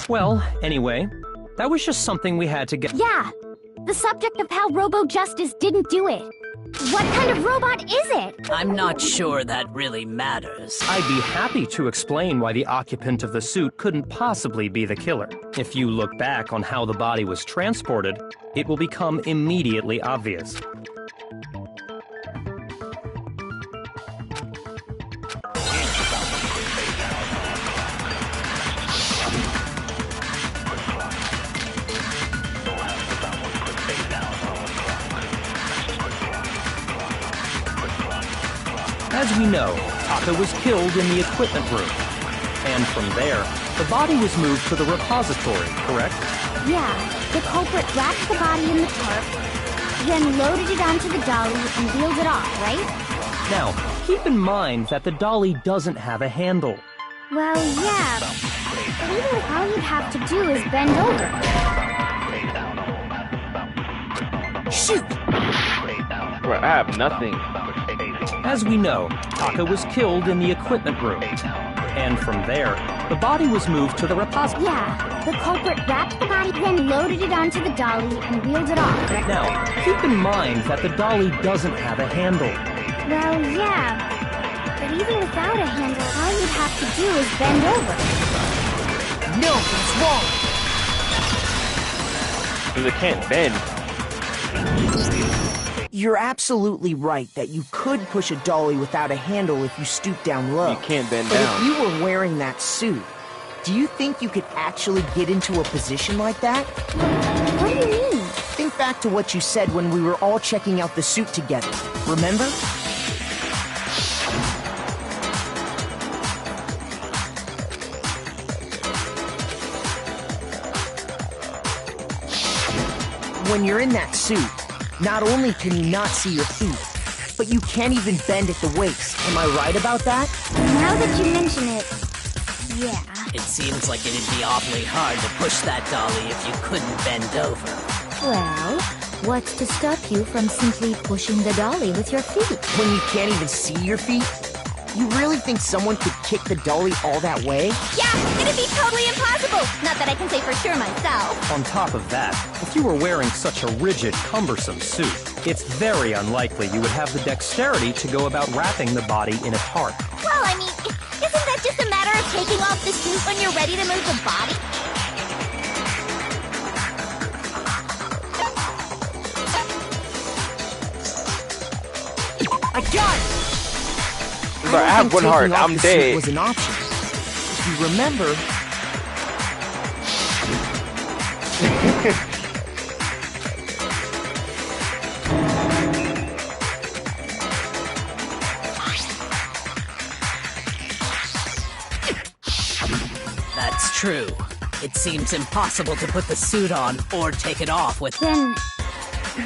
Well, anyway, that was just something we had to get. Yeah, the subject of how Robo-Justice didn't do it. What kind of robot is it? I'm not sure that really matters. I'd be happy to explain why the occupant of the suit couldn't possibly be the killer. If you look back on how the body was transported, it will become immediately obvious. As we know, Taka was killed in the equipment room. And from there, the body was moved to the repository, correct? Yeah, the culprit wrapped the body in the tarp, then loaded it onto the dolly and wheeled it off, right? Now, keep in mind that the dolly doesn't have a handle. Well, yeah, but even if all you'd have to do is bend over. Shoot! Bro, I have nothing. As we know, Taka was killed in the equipment room. And from there, the body was moved to the repository. Yeah, the culprit wrapped the body, then loaded it onto the dolly and wheeled it off. Now, keep in mind that the dolly doesn't have a handle. Well, yeah, but even without a handle, all you'd have to do is bend over. No, that's wrong! Because it can't bend. You're absolutely right that you could push a dolly without a handle if you stoop down low. You can't bend but down. If you were wearing that suit, do you think you could actually get into a position like that? What do you mean? Think back to what you said when we were all checking out the suit together. Remember? When you're in that suit, not only can you not see your feet, but you can't even bend at the waist. Am I right about that? Now that you mention it, yeah. It seems like it'd be awfully hard to push that dolly if you couldn't bend over. Well, what's to stop you from simply pushing the dolly with your feet? When you can't even see your feet? You really think someone could kick the dolly all that way? Yeah, it'd be totally impossible. Not that I can say for sure myself. On top of that, if you were wearing such a rigid, cumbersome suit, It's very unlikely you would have the dexterity to go about wrapping the body in a tarp. Well, I mean, isn't that just a matter of taking off the suit when you're ready to move the body? I got it! Look, I have one heart. I'm dead. Was an option. If you remember... That's true. It seems impossible to put the suit on or take it off with... Then,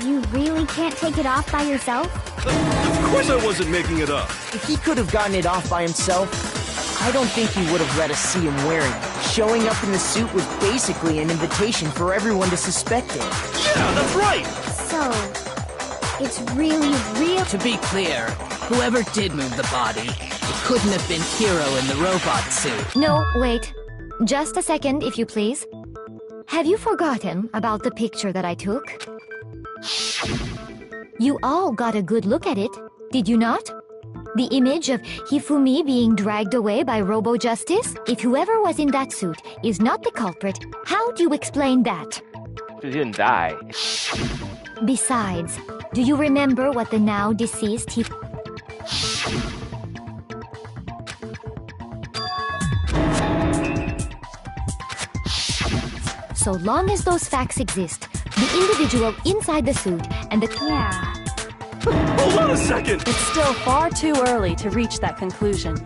you really can't take it off by yourself? Of course I wasn't making it up. If he could have gotten it off by himself, I don't think he would have let us see him wearing it. Showing up in the suit was basically an invitation for everyone to suspect it. Yeah, that's right! So, it's really real. To be clear, whoever did move the body, it couldn't have been Hiro in the robot suit. No, wait. Just a second, if you please. Have you forgotten about the picture that I took? You all got a good look at it, did you not? The image of Hifumi being dragged away by Robo-Justice? If whoever was in that suit is not the culprit, how do you explain that? She didn't die. Besides, do you remember what the now deceased So long as those facts exist, the individual inside the suit and the... Yeah. Hold on a second! It's still far too early to reach that conclusion.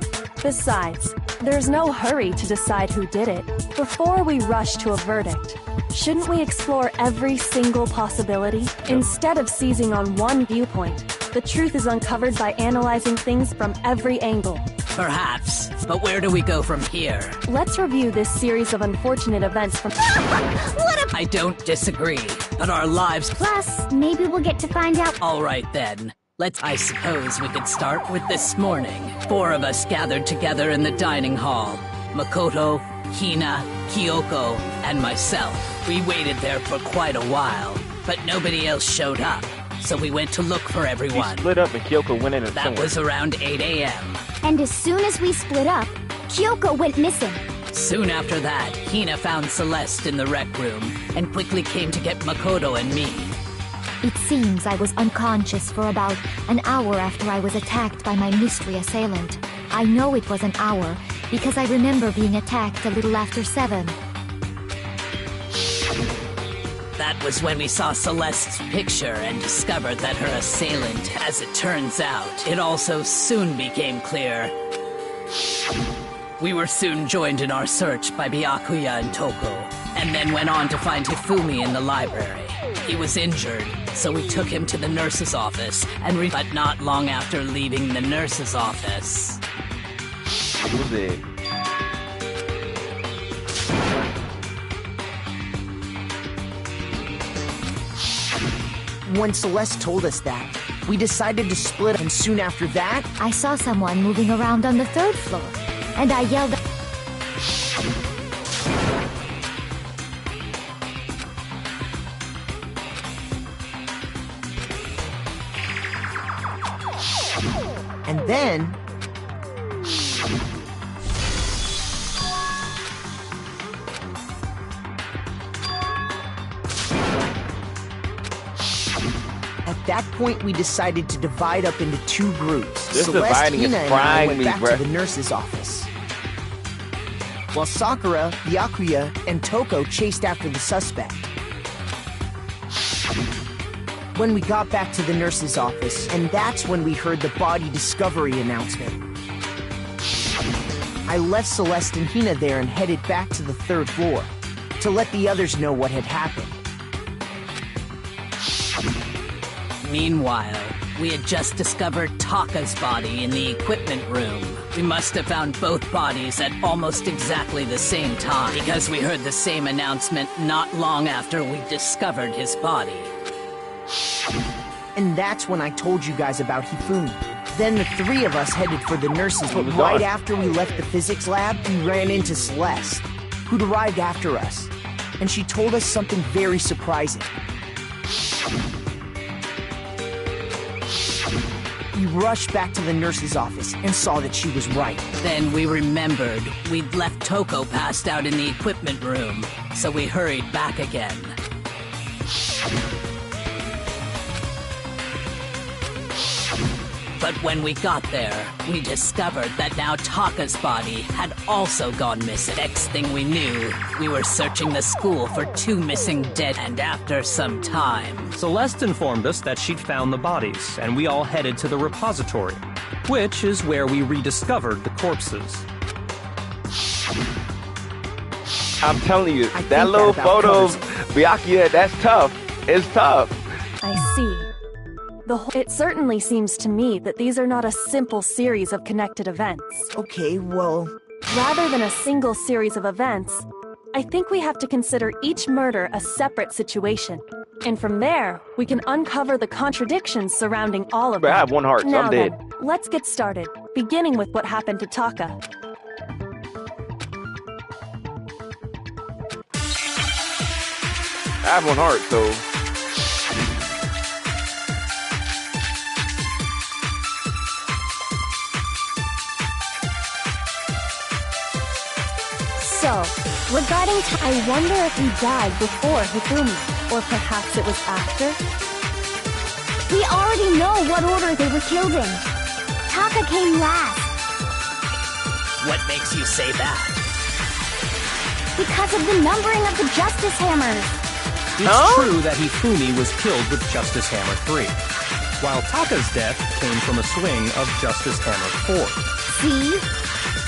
Besides, there's no hurry to decide who did it before we rush to a verdict. Shouldn't we explore every single possibility? Instead of seizing on one viewpoint, the truth is uncovered by analyzing things from every angle. Perhaps, but where do we go from here? Let's review this series of unfortunate events from... I don't disagree, but our lives... Plus, maybe we'll get to find out... All right then. I suppose we could start with this morning. 4 of us gathered together in the dining hall. Makoto, Hina, Kyoko, and myself. We waited there for quite a while, but nobody else showed up. So we went to look for everyone. We split up and Kyoko went in and That was around 8 a.m. And as soon as we split up, Kyoko went missing. Soon after that, Hina found Celeste in the rec room and quickly came to get Makoto and me. It seems I was unconscious for about an hour after I was attacked by my mystery assailant. I know it was an hour because I remember being attacked a little after 7. That was when we saw Celeste's picture and discovered that her assailant, as it turns out, it also soon became clear. We were soon joined in our search by Byakuya and Toko, and then went on to find Hifumi in the library. He was injured, so we took him to the nurse's office, but not long after leaving the nurse's office... Who was it? When Celeste told us that, we decided to split, and soon after that... I saw someone moving around on the 3rd floor, and I yelled... And then... At that point, we decided to divide up into 2 groups. This Celeste, dividing is Hina, and I frying went me, back bruh. to the nurse's office. While Sakura, Byakuya, and Toko chased after the suspect. When we got back to the nurse's office, and that's when we heard the body discovery announcement. I left Celeste and Hina there and headed back to the 3rd floor to let the others know what had happened. Meanwhile, we had just discovered Taka's body in the equipment room. We must have found both bodies at almost exactly the same time, because we heard the same announcement not long after we discovered his body. And that's when I told you guys about Hifumi. Then the 3 of us headed for the nurses, but was right on. after we left the physics lab, we ran into Celeste, who'd arrived after us. And she told us something very surprising. We rushed back to the nurse's office and saw that she was right. Then we remembered we'd left Toko passed out in the equipment room, so we hurried back again. But when we got there, we discovered that now Taka's body had also gone missing. Next thing we knew, we were searching the school for 2 missing dead, and after some time... Celeste informed us that she'd found the bodies, and we all headed to the repository, which is where we rediscovered the corpses. I'm telling you, that little photo of Byakuya, that's tough. It's tough. I see. It certainly seems to me that these are not a simple series of connected events. Okay, well... Rather than a single series of events, I think we have to consider each murder a separate situation. And from there, we can uncover the contradictions surrounding all of them. I have 1 heart, so now I'm dead. Then, let's get started, beginning with what happened to Taka. I have 1 heart, so... So, regarding I wonder if he died before Hifumi, or perhaps it was after? We already know what order they were killed in. Taka came last. What makes you say that? Because of the numbering of the Justice Hammers. It's true that Hifumi was killed with Justice Hammer 3, while Taka's death came from a swing of Justice Hammer 4. See?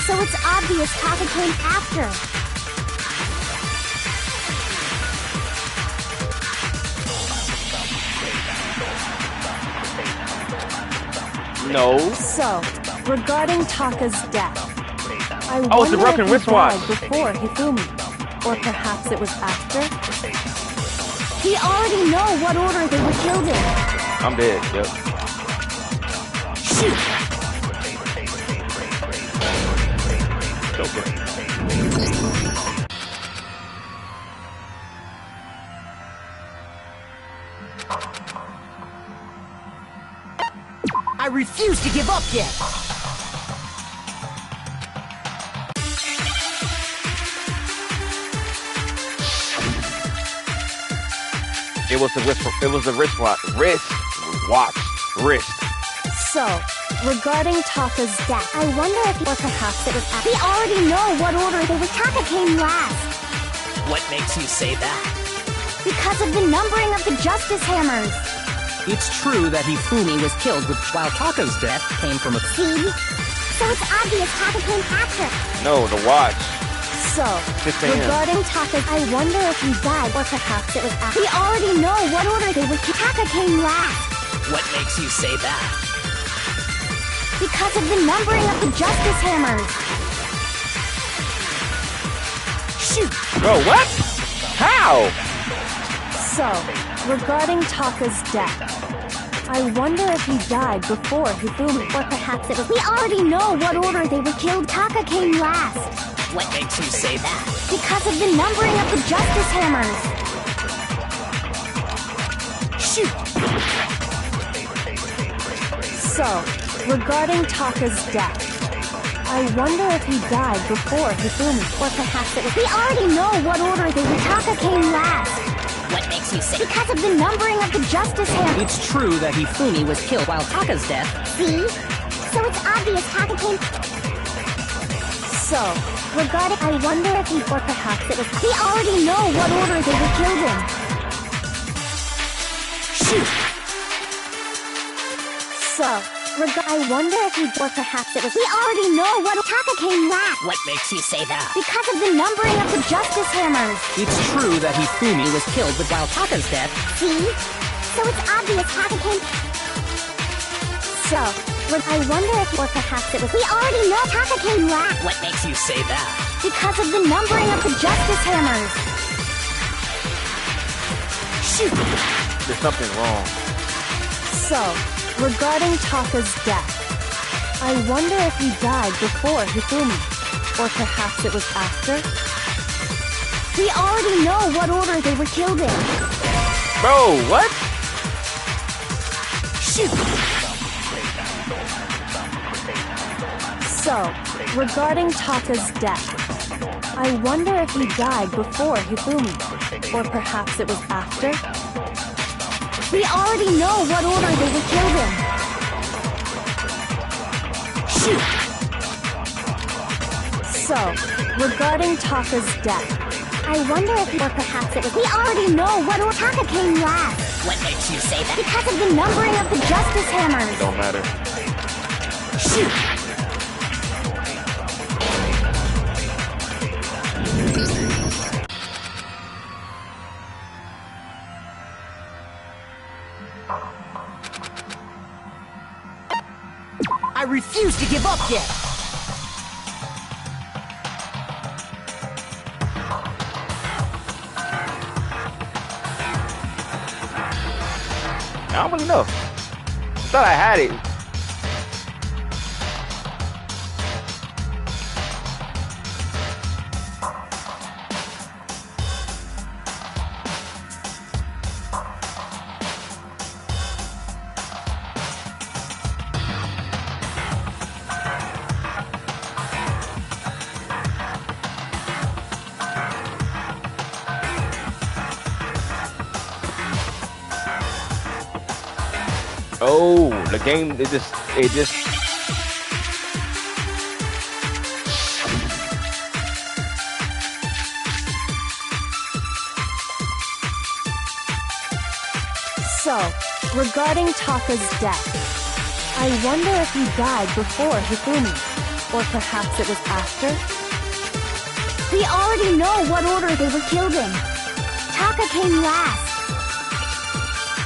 So it's obvious Taka came after. No. So, regarding Taka's death, I it's wonder the broken if he wristwatch. died before Hifumi, or perhaps it was after? We already know what order they were killed in. I'm dead, yep. Shoot! Okay. I refuse to give up yet! It was the wrist. So, regarding Taka's death, I wonder if, or perhaps it was after. We already know what order they were. Taka came last. What makes you say that? Because of the numbering of the Justice Hammers. It's true that Hifumi was killed while Taka's death came from a... See? So it's obvious Taka came after. No, the watch. So, 6 a.m. regarding Taka, I wonder if he died, or perhaps it was after. We already know what order they were. Taka came last. What makes you say that? Because of the numbering of the Justice Hammers. Shoot! Bro, what? How? So, regarding Taka's death, I wonder if he died before Hifumi, or perhaps it was. We already know what order they were killed. Taka came last. What makes you say that? Because of the numbering of the Justice Hammers. Shoot! So, regarding Taka's death, I wonder if he died before Hifumi, or perhaps it was. We already know what order they were. Taka came last. What makes you say? Because of the numbering of the Justice Hammers. It's true that Hifumi was killed while Taka's death. See? So it's obvious Taka came. So, regarding I wonder if he, or perhaps it was. We already know what order they were killed in. Shoot! So, I wonder if he, or perhaps it was. We already know what Taka came last. What makes you say that? Because of the numbering of the Justice Hammers. It's true that Hifumi was killed while Taka's death. See? So it's obvious Taka came. So, I wonder if, or perhaps it was. We already know Taka came last. What makes you say that? Because of the numbering of the Justice Hammers. Shoot! There's something wrong. So, regarding Taka's death, I wonder if he died before Hifumi, or perhaps it was after? We already know what order they were killed in. Bro, what? Shoot! So, regarding Taka's death, I wonder if he died before Hifumi, or perhaps it was after? We already know what order they would kill him. Shoot! So, regarding Taka's death, I wonder if, or perhaps it was. We already know what order Taka came last. What makes you say that? Because of the numbering of the Justice Hammers. Don't matter. shoot! I refuse to give up yet! I don't really know. I thought I had it. Oh, the game, it just. So, regarding Taka's death, I wonder if he died before Hifumi, or perhaps it was after? We already know what order they were killed in. Taka came last.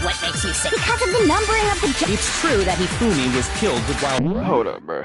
What makes you say? Because of the numbering of the It's true that Hifumi was killed while... Hold up, bro.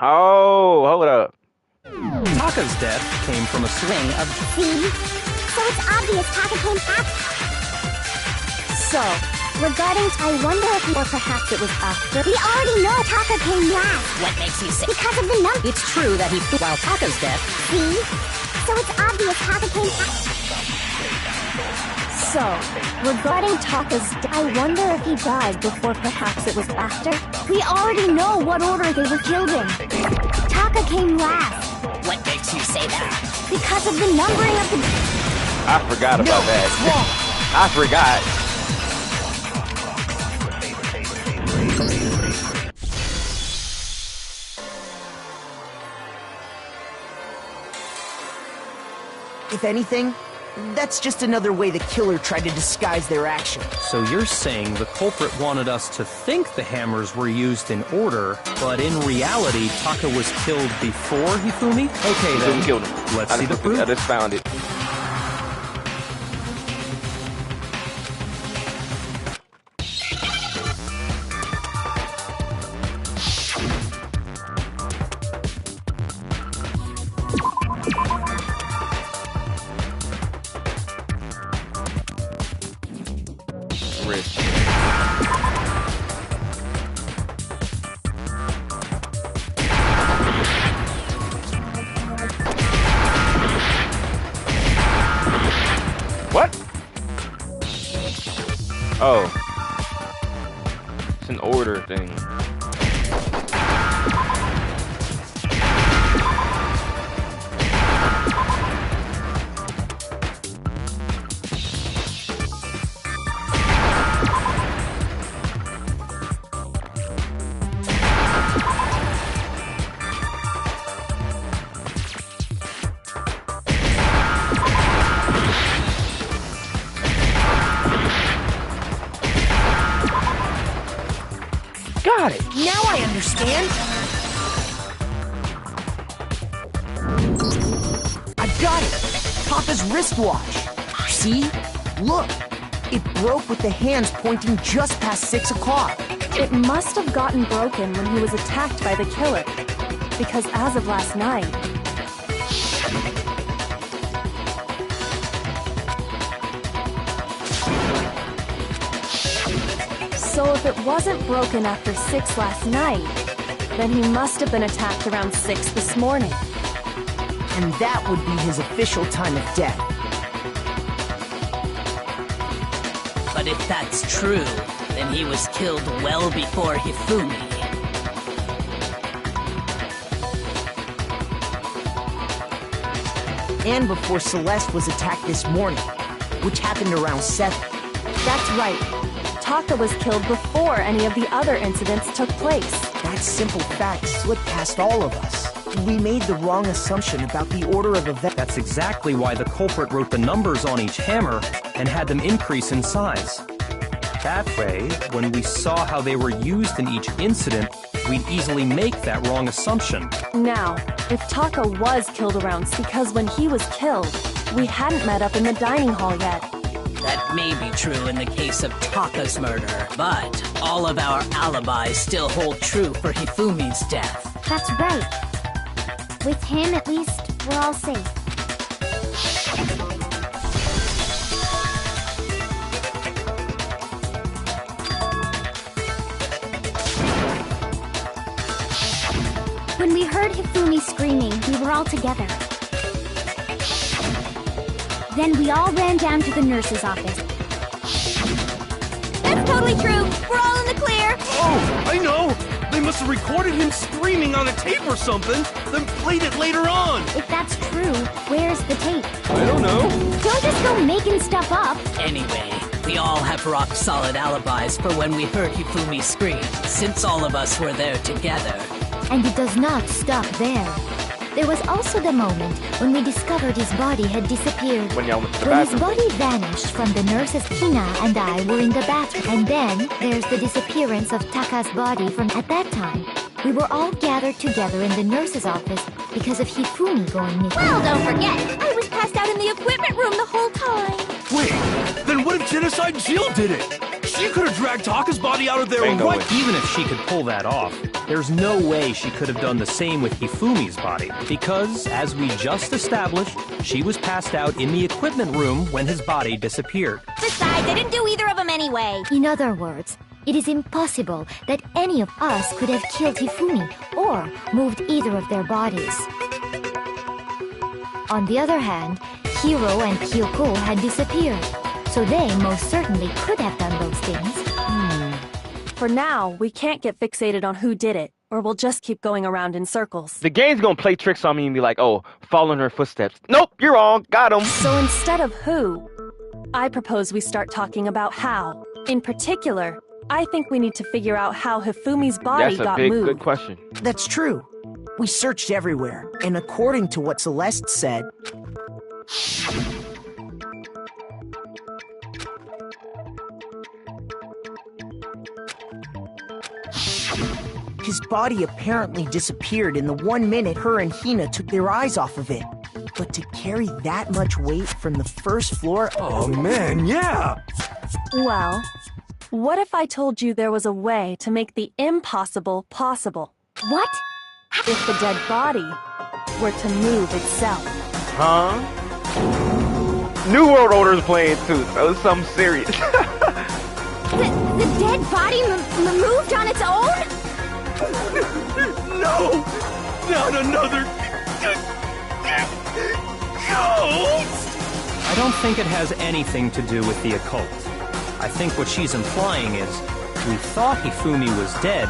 Oh, hold up. Taka's death came from a swing of... See? So it's obvious Taka came after. So, regarding... I wonder if... or perhaps it was after... We already know Taka came last. What makes you say? Because of the number. It's true that he... While Taka's death... See? So it's obvious Taka came after. So, regarding Taka's death, I wonder if he died before perhaps it was after? We already know what order they were killed in. Taka came last. What makes you say that? Because of the numbering of the... I forgot about that. I forgot. If anything, that's just another way the killer tried to disguise their action. So you're saying the culprit wanted us to think the hammers were used in order, but in reality, Taka was killed before Hifumi? Okay then, Hifumi killed him. Let's see the proof. I just found it. Rich. What? Oh. It's an order thing. Now I understand! I've got it! Papa's wristwatch! See? Look! It broke with the hands pointing just past 6 o'clock. It must have gotten broken when he was attacked by the killer. Because as of last night... So if it wasn't broken after 6 last night, then he must have been attacked around 6 this morning. And that would be his official time of death. But if that's true, then he was killed well before Hifumi. And before Celeste was attacked this morning, which happened around 7. That's right. Taka was killed before any of the other incidents took place. That simple fact slipped past all of us. We made the wrong assumption about the order of events. That's exactly why the culprit wrote the numbers on each hammer and had them increase in size. That way, when we saw how they were used in each incident, we'd easily make that wrong assumption. Now, if Taka was killed around because when he was killed, we hadn't met up in the dining hall yet. That may be true in the case of Taka's murder, but all of our alibis still hold true for Hifumi's death. That's right. With him, at least, we're all safe. When we heard Hifumi screaming, we were all together. Then we all ran down to the nurse's office. That's totally true! We're all in the clear! Oh, I know! They must have recorded him screaming on a tape or something, then played it later on! If that's true, where's the tape? I don't know. Don't just go making stuff up! Anyway, we all have rock-solid alibis for when we heard Hifumi scream, since all of us were there together. And it does not stop there. There was also the moment when we discovered his body had disappeared. When y'all went to the When his bathroom. body vanished from the nurses Hina and I were in the bathroom. And then there's the disappearance of Taka's body from at that time. We were all gathered together in the nurse's office because of Hifumi going missing. Well, don't forget, I was passed out in the equipment room the whole time! Wait, then what if Genocide Jill did it? She could have dragged Taka's body out of there Ain't no right... way. Even if she could pull that off, there's no way she could have done the same with Hifumi's body, because, as we just established, she was passed out in the equipment room when his body disappeared. Besides, I didn't do either of them anyway! In other words, it is impossible that any of us could have killed Hifumi or moved either of their bodies. On the other hand, Hiro and Kyoko had disappeared, so they most certainly could have done those things. For now, we can't get fixated on who did it, or we'll just keep going around in circles. The game's gonna play tricks on me and be like, oh, follow in her footsteps. Nope, you're wrong. Got him. So instead of who, I propose we start talking about how. In particular, I think we need to figure out how Hifumi's body That's a got big, moved. good question. That's true. We searched everywhere, and according to what Celeste said, his body apparently disappeared in the 1 minute her and Hina took their eyes off of it. But to carry that much weight from the first floor... Oh man, yeah! Well, what if I told you there was a way to make the impossible possible? What? If the dead body were to move itself. Huh? New World Order is playing too. That was something serious. The dead body moved on its own? No! Not another... ghost! I don't think it has anything to do with the occult. I think what she's implying is, we thought Hifumi was dead,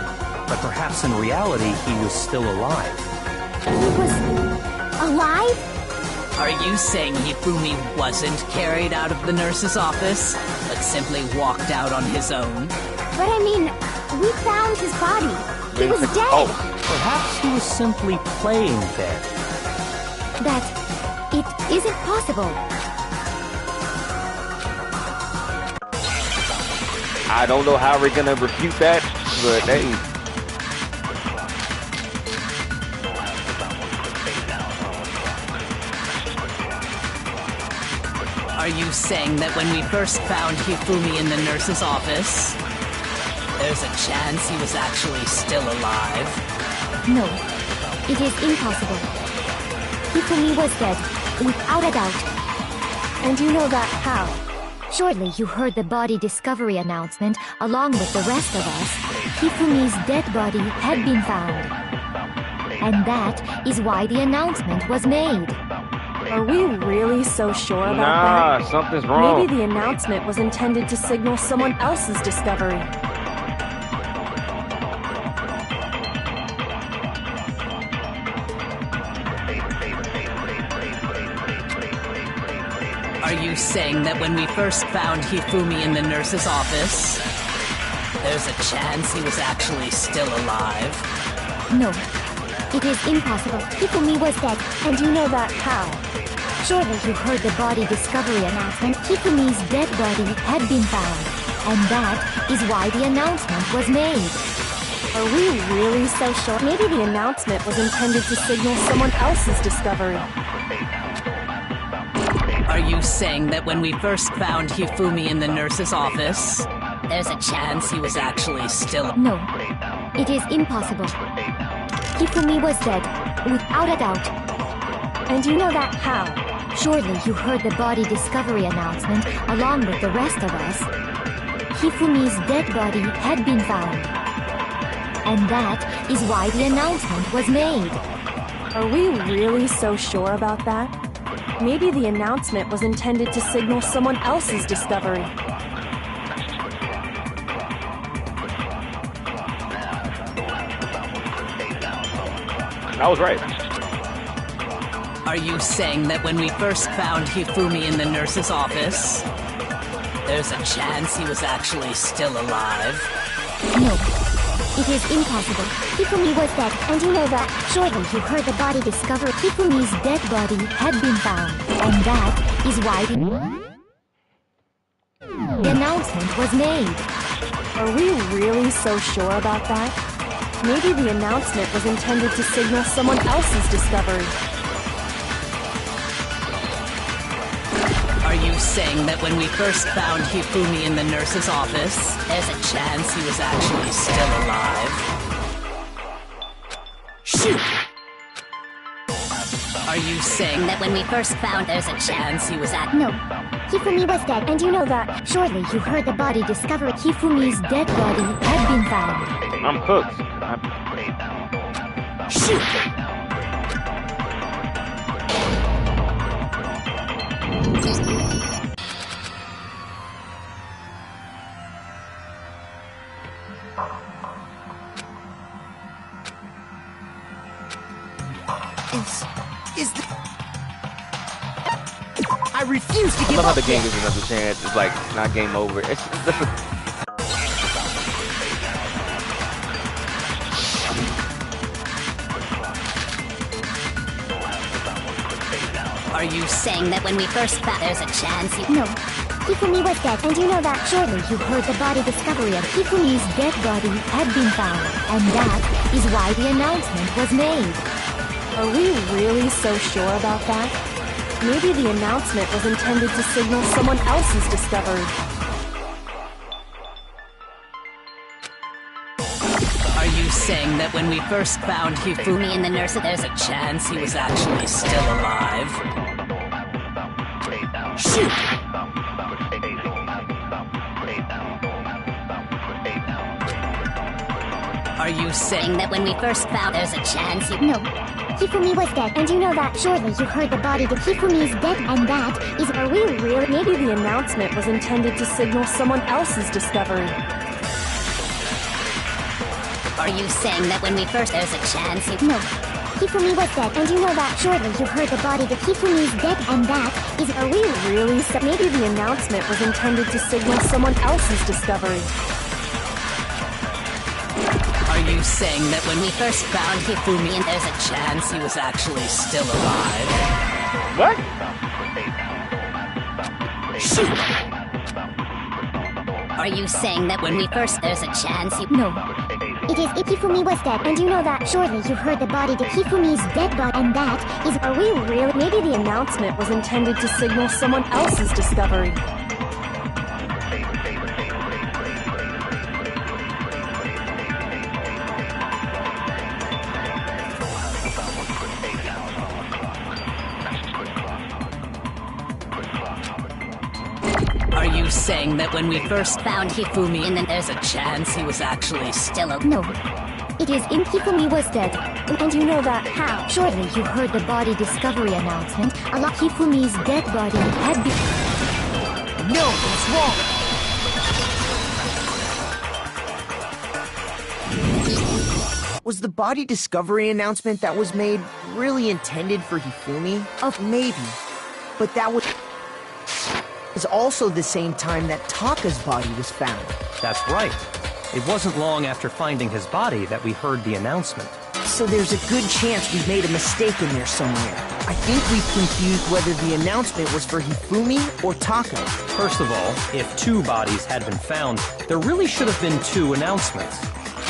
but perhaps in reality he was still alive. He was... alive? Are you saying Hifumi wasn't carried out of the nurse's office, but simply walked out on his own? But I mean, we found his body. He was dead. Oh, Perhaps he was simply playing dead. That it isn't possible. I don't know how we're gonna refute that, but hey, Are you saying that when we first found Hifumi in the nurse's office, there's a chance he was actually still alive? No, it is impossible. Hifumi was dead, without a doubt. And you know that how? Surely you heard the body discovery announcement along with the rest of us. Hifumi's dead body had been found. And that is why the announcement was made. Are we really so sure about Nah, that? something's wrong. Maybe the announcement was intended to signal someone else's discovery. Are you saying that when we first found Hifumi in the nurse's office, there's a chance he was actually still alive? No, it is impossible. Hifumi was dead. And you know that how? Surely you heard the body discovery announcement. Hifumi's dead body had been found. And that is why the announcement was made. Are we really so sure? Maybe the announcement was intended to signal someone else's discovery. Are you saying that when we first found Hifumi in the nurse's office, there's a chance he was actually still... No, it is impossible. Hifumi was dead, without a doubt. And you know that how? Surely you heard the body discovery announcement along with the rest of us. Hifumi's dead body had been found. And that is why the announcement was made. Are we really so sure about that? Maybe the announcement was intended to signal someone else's discovery. I was right. Are you saying that when we first found Hifumi in the nurse's office, there's a chance he was actually still alive? No, it is impossible. Hifumi was dead, and you know that. Surely you heard the body discovery. Hifumi's dead body had been found, and that is why the announcement was made. Are we really so sure about that? Maybe the announcement was intended to signal someone else's discovery. Are you saying that when we first found Hifumi in the nurse's office, there's a chance he was actually still alive? Shoot! Are you saying that when we first found there's a chance he was at... No, Hifumi was dead, and you know that. Surely you heard the body discovery. Hifumi's dead body had been found. I'm cooked. Shoot! I refuse to I give love how up the game yet. gives another chance. It's like not game over. It's Are you saying that when we first found there's a chance he... No, Hifumi was dead, and you know that. Surely you heard the body discovery of Hifumi's dead body had been found, and that is why the announcement was made. Are we really so sure about that? Maybe the announcement was intended to signal someone else's discovery. Are you saying that when we first found Hifumi in the nurse, there's a chance he was actually still alive? Shoot! Are you saying that when we first found there's a chance he... No, Hifumi was dead, and you know that. Surely you heard the body that Hifumi's dead, and that is... Are we really? Maybe the announcement was intended to signal someone else's discovery. Are you saying that when we first there's a chance he... No, Hifumi was dead, and you know that. Surely you heard the body that Hifumi's dead, and that is... Are we really? Maybe the announcement was intended to signal someone else's discovery. Are you saying that when we first found Hifumi and there's a chance he was actually still alive? what? Shoot! Are you saying that when we first there's a chance he... No, It is Hifumi was dead. And you know that shortly you heard the body to Hifumi's dead body, and that is... Are we really? Maybe the announcement was intended to signal someone else's discovery. Are you saying that when we first found Hifumi, and then there's a chance he was actually still alive? No. It is in Hifumi was dead. And you know that how? Shortly you heard the body discovery announcement. Hifumi's dead body had been... No, that's wrong. Was the body discovery announcement that was made really intended for Hifumi? Maybe. But that was also the same time that Taka's body was found. That's right. It wasn't long after finding his body that we heard the announcement. So there's a good chance we made a mistake in there somewhere. I think we've confused whether the announcement was for Hifumi or Taka. First of all, if 2 bodies had been found, there really should have been 2 announcements.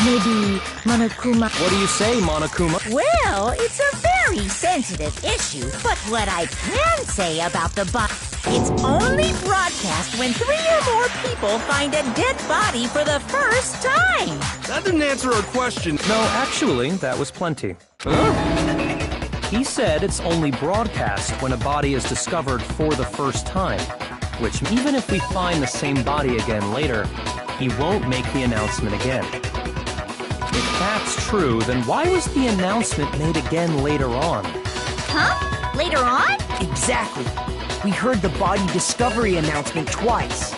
Maybe Monokuma... What do you say, Monokuma? Well, it's a very sensitive issue, but what I can say about the body... It's only broadcast when 3 or more people find a dead body for the first time. That didn't answer our question. No, actually, that was plenty. Huh? He said it's only broadcast when a body is discovered for the first time, which even if we find the same body again later, he won't make the announcement again. If that's true, then why was the announcement made again later on? Huh? Later on? Exactly. We heard the body discovery announcement twice.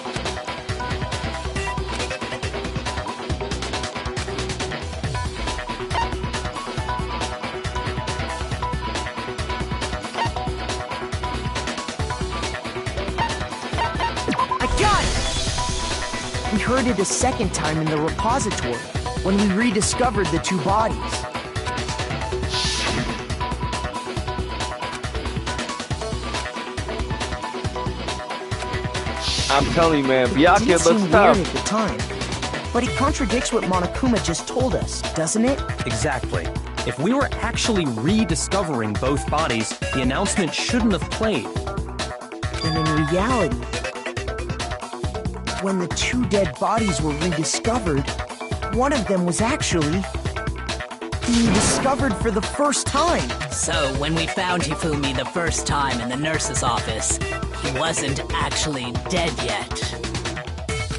I got it! We heard it a second time in the repository, when we rediscovered the 2 bodies. I'm telling you, man, It Byakuya did seem looks tough. weird at the time, but it contradicts what Monokuma just told us, doesn't it? Exactly. If we were actually rediscovering both bodies, the announcement shouldn't have played. And in reality, when the 2 dead bodies were rediscovered, one of them was actually being discovered for the first time. So, when we found Hifumi the first time in the nurse's office, he wasn't actually dead yet.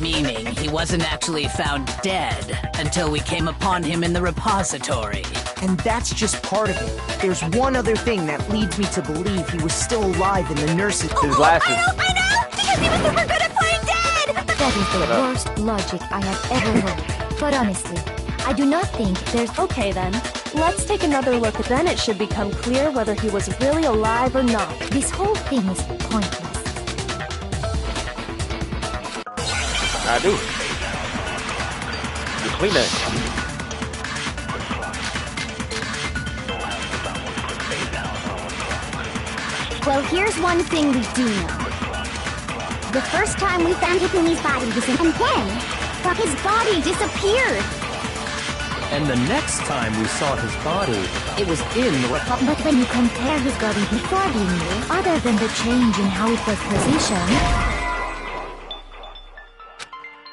Meaning, he wasn't actually found dead until we came upon him in the repository. And that's just part of it. There's one other thing that leads me to believe he was still alive in the nurse's... His glasses. I know! Because he was super good at playing dead! That is the worst logic I have ever heard. But honestly, I do not think there's... Okay then, let's take another look. Then it should become clear whether he was really alive or not. This whole thing is pointless. I do. You clean that. Well, here's one thing we do know. The first time we found Hifumi's body was in... And then, his body disappeared. And the next time we saw his body, it was in the Republic. But when you compare his body before being new, other than the change in how it was positioned...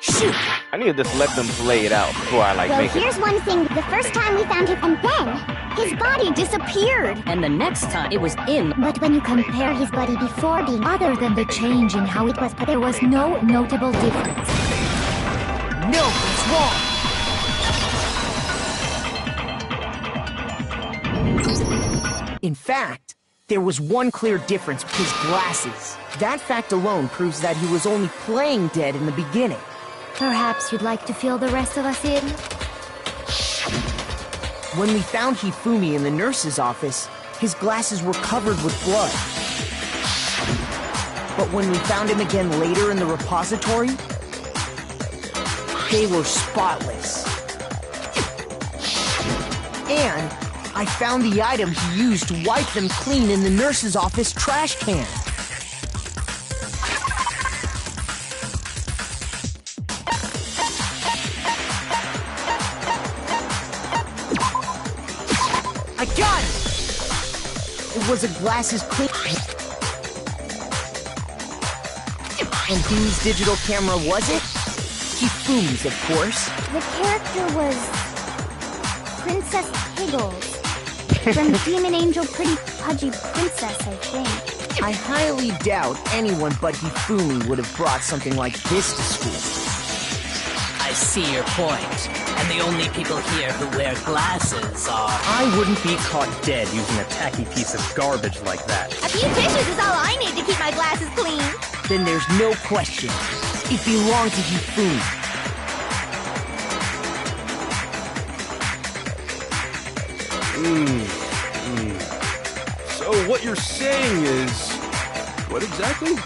Shoot! I need to just let them play it out before I Well, make it. here's one thing. The first time we found him, and then his body disappeared. And the next time, it was in... But when you compare his body before being... Other than the change in how it was, there was no notable difference. No, it's wrong! In fact, there was one clear difference: his glasses. That fact alone proves that he was only playing dead in the beginning. Perhaps you'd like to fill the rest of us in? When we found Hifumi in the nurse's office, his glasses were covered with blood. But when we found him again later in the repository, they were spotless. And I found the item he used to wipe them clean in the nurse's office trash can. I got it! It was a glasses clean. And whose digital camera was it? Hifumi's, of course. The character was Princess Piggles. From Demon Angel Pretty Pudgy Princess, I think. I highly doubt anyone but Hifumi would have brought something like this to school. I see your point. And the only people here who wear glasses are... I wouldn't be caught dead using a tacky piece of garbage like that. A few tissues is all I need to keep my glasses clean. Then there's no question. It belonged to Hifumi. So what you're saying is... What exactly?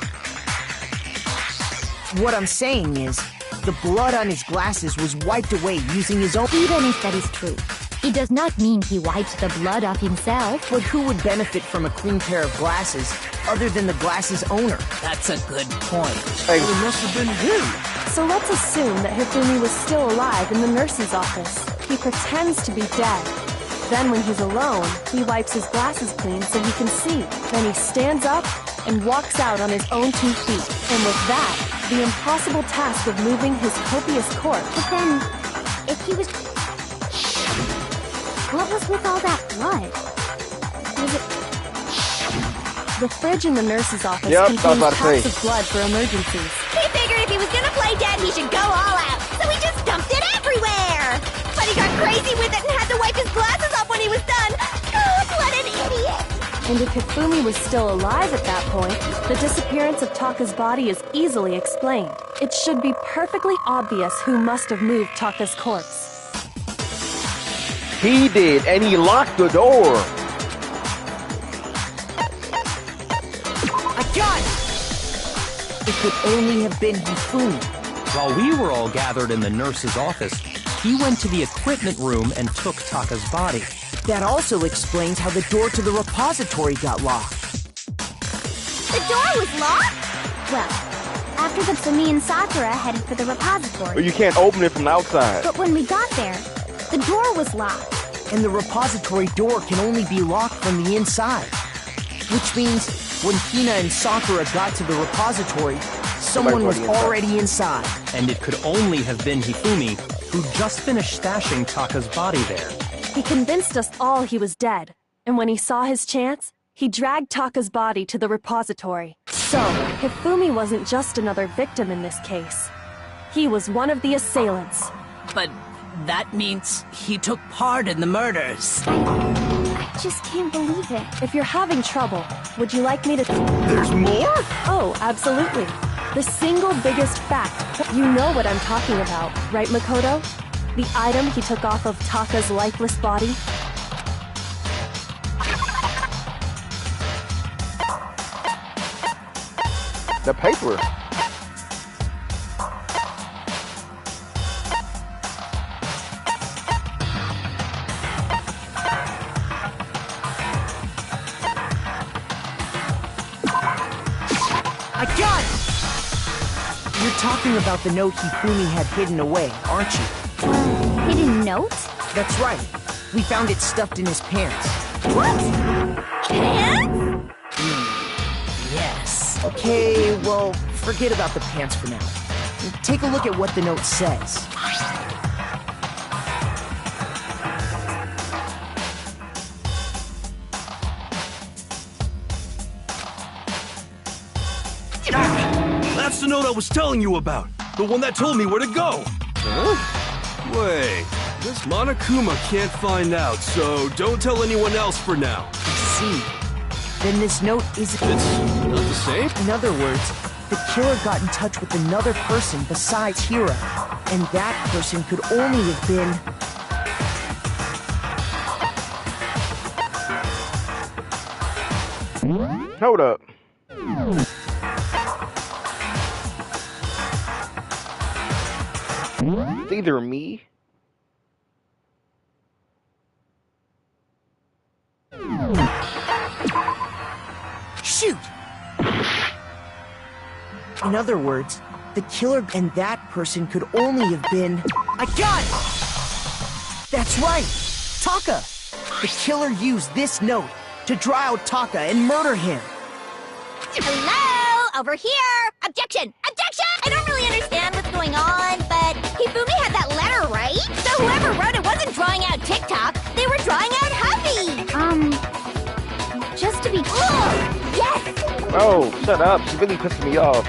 What I'm saying is, the blood on his glasses was wiped away using his own... Even if that is true, it does not mean he wiped the blood off himself. But who would benefit from a clean pair of glasses other than the glasses owner? That's a good point. Well, it must have been him. So let's assume that Hifumi was still alive in the nurse's office. He pretends to be dead. Then when he's alone, he wipes his glasses clean so he can see. Then he stands up and walks out on his own 2 feet. And with that, the impossible task of moving his copious corpse. But then, if he was... What was with all that blood? Was it... The fridge in the nurse's office Yep, contains I was about to packs of blood for emergencies. He figured if he was gonna play dead, he should go all out. So he just dumped it everywhere. But he got crazy with it and had to wipe his glasses off when he was done. God, what an idiot! And if Hifumi was still alive at that point, the disappearance of Taka's body is easily explained. It should be perfectly obvious who must have moved Taka's corpse. He did, and he locked the door. I got it! It could only have been Hifumi. While we were all gathered in the nurse's office, he went to the equipment room and took Taka's body. That also explains how the door to the repository got locked. The door was locked? Well, after Hifumi and Sakura headed for the repository. But you can't open it from the outside. But when we got there, the door was locked. And the repository door can only be locked from the inside. Which means when Hina and Sakura got to the repository, someone was already inside. And it could only have been Hifumi, who just finished stashing Taka's body there. He convinced us all he was dead, and when he saw his chance, he dragged Taka's body to the repository. So, Hifumi wasn't just another victim in this case. He was one of the assailants. But that means he took part in the murders. I just can't believe it. If you're having trouble, would you like me to... There's more? Oh, absolutely. The single biggest fact. You know what I'm talking about, right, Makoto? The item he took off of Taka's lifeless body? The paper. I got it! You're talking about the note Hifumi had hidden away, aren't you? Hidden note? That's right. We found it stuffed in his pants. What? Pants? Yes. Okay, well, forget about the pants for now. Take a look at what the note says. That's the note I was telling you about. The one that told me where to go. Huh? Wait, this Monokuma can't find out, so don't tell anyone else for now. I see. Then this note is... It's not the same? In other words, the killer got in touch with another person besides Hira, and that person could only have been... Hold up. It's either me. Shoot! In other words, the killer and that person could only have been... I got it! That's right! Taka! The killer used this note to draw out Taka and murder him. Hello? Over here! Objection! Objection! I don't really understand what's going on, but Hifumi had that letter, right? So whoever wrote it wasn't drawing out TikTok, they were drawing out Huffy! Just to be... Yes! Oh, shut up. She's really pissing me off.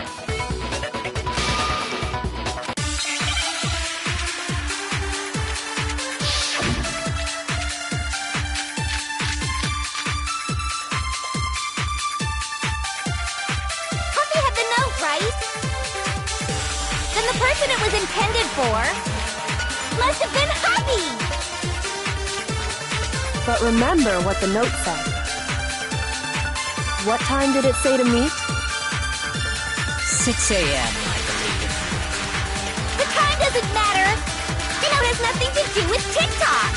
Huffy had the note, right? Then the person it was intended for must have been Huffy! But remember what the note said. What time did it say to meet? 6 a.m., I believe. The time doesn't matter! The note has nothing to do with TikTok!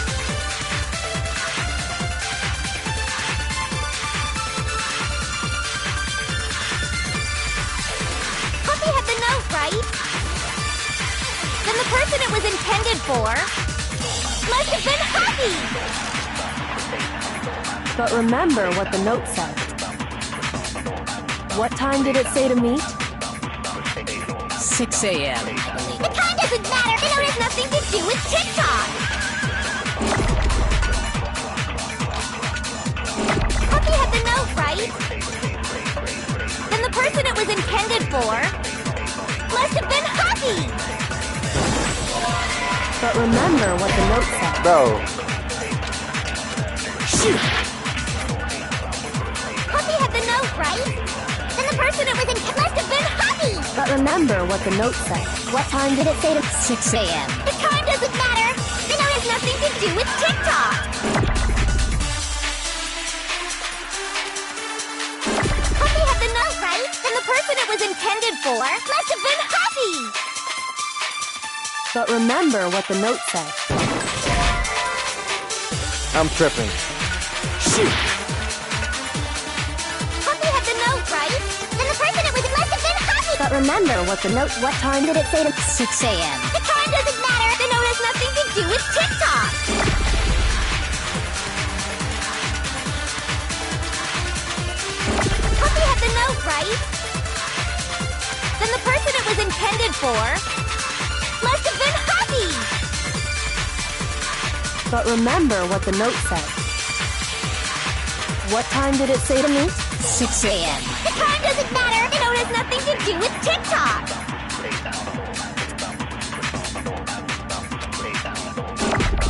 Huffy had the note, right? Then the person it was intended for must have been Huffy! But remember what the note said. What time did it say to meet? 6 a.m., I believe. The time doesn't matter! The note has nothing to do with TikTok! Huffy had the note, right? Then the person it was intended for must have been Huffy! But remember what the note said. No. Shoot! Huffy had the note, right? Then the person it was intended must have been Huffy! But remember what the note said. What time did it say to 6 a.m. The time doesn't matter! The note has nothing to do with TikTok! Huffy had the note, right? Then the person it was intended for must have been Huffy! But remember what the note said. I'm tripping. Shoot! Huffy had the note, right? Then the person it was must have been Huffy! But remember what the note... What time did it say to... 6 a.m. The time doesn't matter! The note has nothing to do with TikTok! Huffy had the note, right? Then the person it was intended for must have been Huffy! But remember what the note said. What time did it say to meet? 6 a.m. The time doesn't matter! The note has nothing to do with TikTok!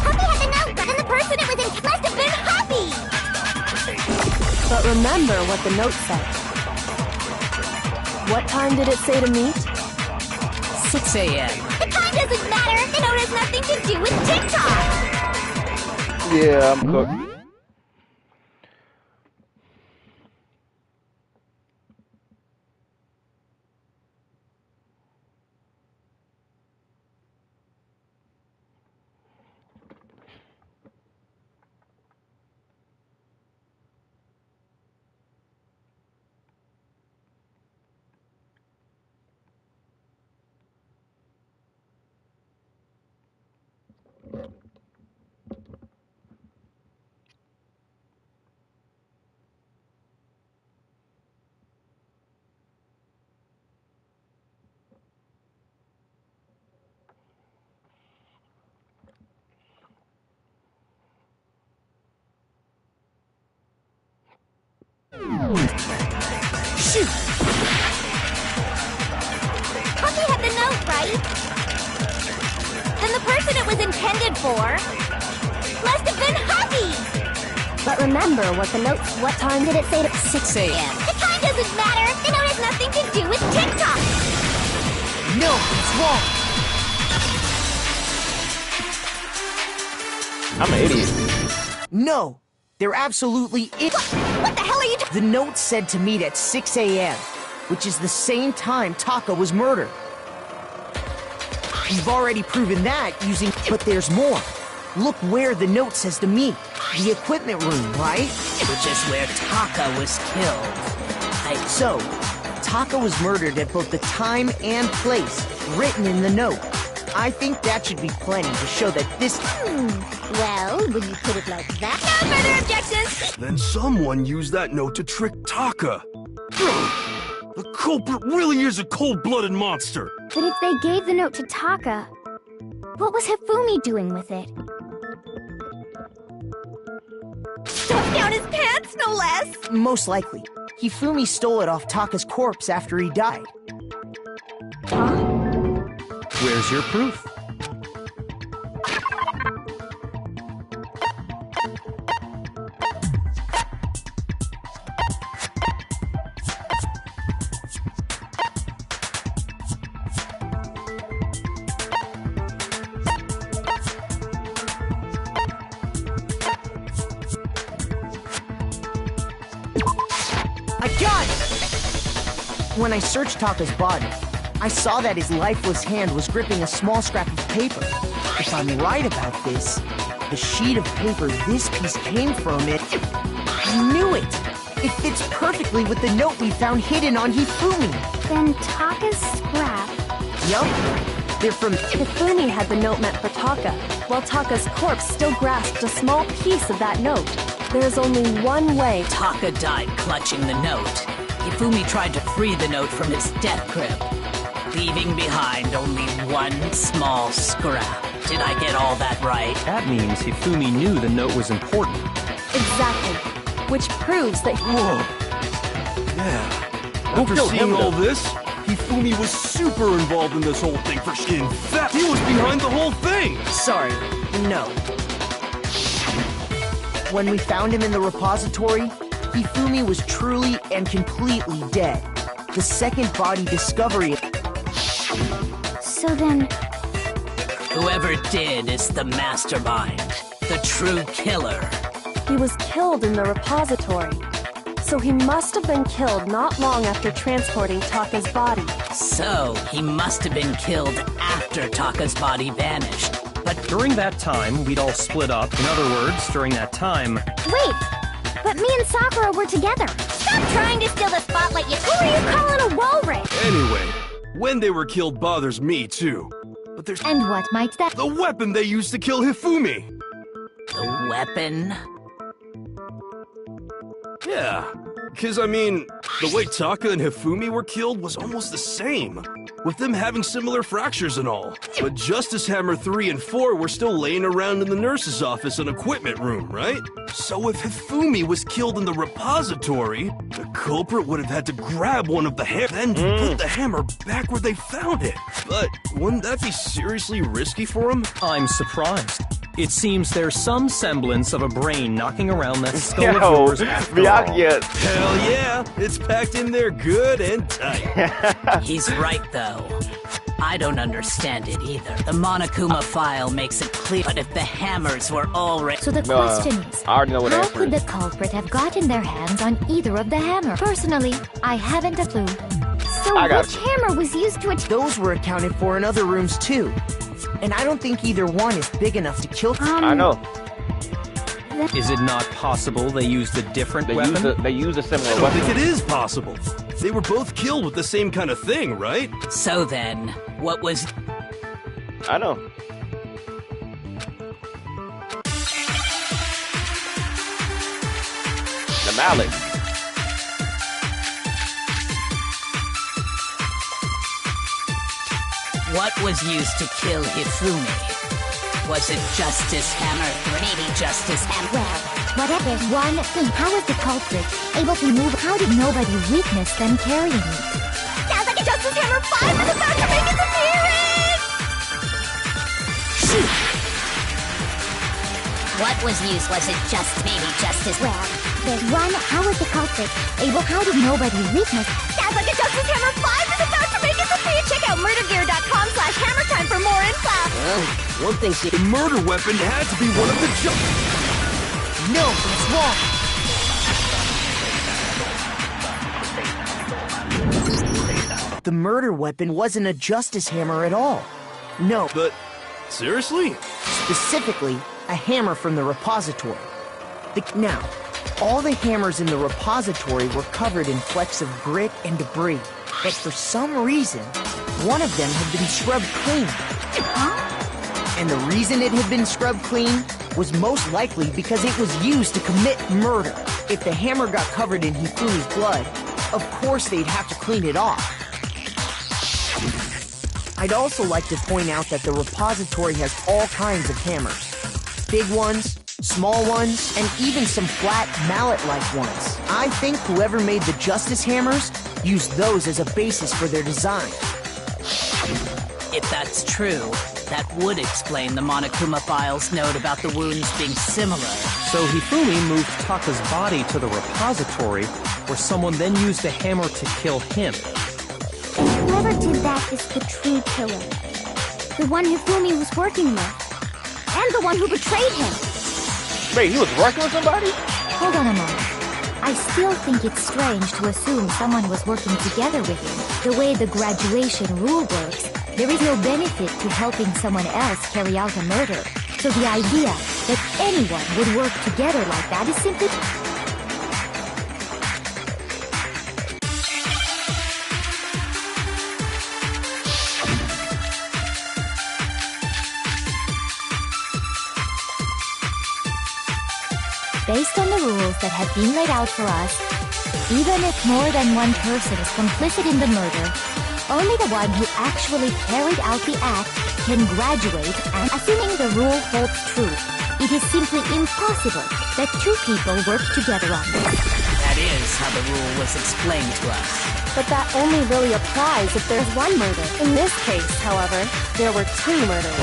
Huffy had the note, but then the person it was in must have been Huffy! But remember what the note said. What time did it say to meet? 6 a.m. The time doesn't matter! The note has nothing to do with TikTok! Yeah, I'm cooked. Shoot! Huffy had the note, right? Then the person it was intended for must have been Huffy! But remember what the note... What time did it say to... 6 a.m. The time doesn't matter! The note has nothing to do with TikTok! No, it's wrong. I'm an idiot. No, there absolutely is. What the hell are you The note said to meet at 6 a.m., which is the same time Taka was murdered. We've already proven that using... But there's more. Look where the note says to meet. The equipment room, right? Which is where Taka was killed. So, Taka was murdered at both the time and place written in the note. I think that should be plenty to show that this... Well, when you put it like that... No further objections! Then someone used that note to trick Taka. The culprit really is a cold-blooded monster. But if they gave the note to Taka, what was Hifumi doing with it? Stuffed down his pants, no less! Most likely. Hifumi stole it off Taka's corpse after he died. Where's your proof? I got it! When I searched Taka's body, I saw that his lifeless hand was gripping a small scrap of paper. If I'm right about this, the sheet of paper this piece came from, I knew it! It fits perfectly with the note we found hidden on Hifumi. Then Taka's scrap... Yup. They're from... Hifumi had the note meant for Taka, while Taka's corpse still grasped a small piece of that note. There's only one way. Taka died clutching the note. Hifumi tried to free the note from his death grip, leaving behind only one small scrap. Did I get all that right? That means Hifumi knew the note was important. Exactly. Which proves that... Whoa. Yeah. After seeing all this, Hifumi was super involved in this whole thing for sure. In fact, he was behind the whole thing! Sorry, no. When we found him in the repository, Hifumi was truly and completely dead. The second body discovery... So then... Whoever did is the mastermind, the true killer. He was killed in the repository. So he must have been killed not long after transporting Taka's body. So he must have been killed after Taka's body vanished. But during that time, we'd all split up. In other words, during that time... Wait! But me and Sakura were together. Stop trying to steal the spotlight, you... Who are you calling a walrus? Anyway, when they were killed bothers me, too. But there's... And what might that... The weapon they used to kill Hifumi! The weapon? Yeah. Because, I mean, the way Taka and Hifumi were killed was almost the same, with them having similar fractures and all. But Justice Hammer 3 and 4 were still laying around in the nurse's office and equipment room, right? So if Hifumi was killed in the repository, the culprit would have had to grab one of the hammers, then put the hammer back where they found it. But wouldn't that be seriously risky for him? I'm surprised. It seems there's some semblance of a brain knocking around that skull of Yo, yours. Miyake, Hell yeah, it's packed in there good and tight. He's right, though. I don't understand it either. The Monokuma file makes it clear, but if the hammers were already... So the question is, I already know what how answer could is. the culprit have gotten their hands on either of the hammers? Personally, I haven't a clue. So I got which you. hammer was used to attack? Those were accounted for in other rooms, too. And I don't think either one is big enough to kill... I know. Is it not possible they used a different weapon? They used a similar I don't weapon. think it is possible. They were both killed with the same kind of thing, right? So then, what was... I know. The mallet. What was used to kill Hifumi? Was it Justice Hammer 3? Maybe Justice Hammer... Well, whatever. There's one thing. How was the culprit able to move? How did nobody witness them carrying it? Sounds like a Justice Hammer 5 is about to make its appearance! What was used? Was it just maybe Justice... Well, there's one. How was the culprit able? How did nobody witness? Sounds like a Justice Hammer 5 is about to make its appearance! Check out murdergear.com/hammertime for more info! Well, one thing she... The murder weapon had to be one of the No, it's wrong! The murder weapon wasn't a justice hammer at all. No. But, seriously? Specifically, a hammer from the repository. Now, all the hammers in the repository were covered in flecks of grit and debris. But for some reason, one of them had been scrubbed clean. And the reason it had been scrubbed clean was most likely because it was used to commit murder. If the hammer got covered in Hifumi's blood, of course they'd have to clean it off. I'd also like to point out that the repository has all kinds of hammers. Big ones, small ones, and even some flat mallet-like ones. I think whoever made the Justice Hammers used those as a basis for their design. If that's true, that would explain the Monokuma file's note about the wounds being similar. So Hifumi moved Taka's body to the repository, where someone then used the hammer to kill him. Whoever did that is the true killer. The one Hifumi was working with. And the one who betrayed him. Wait, he was working with somebody? Hold on a moment. I still think it's strange to assume someone was working together with him. The way the graduation rule works, there is no benefit to helping someone else carry out a murder. So the idea that anyone would work together like that is simply... Based on the rules that have been laid out for us, even if more than one person is complicit in the murder, only the one who actually carried out the act can graduate, and assuming the rule holds true, it is simply impossible that two people work together on this. That is how the rule was explained to us. But that only really applies if there's one murder. In this case, however, there were two murders.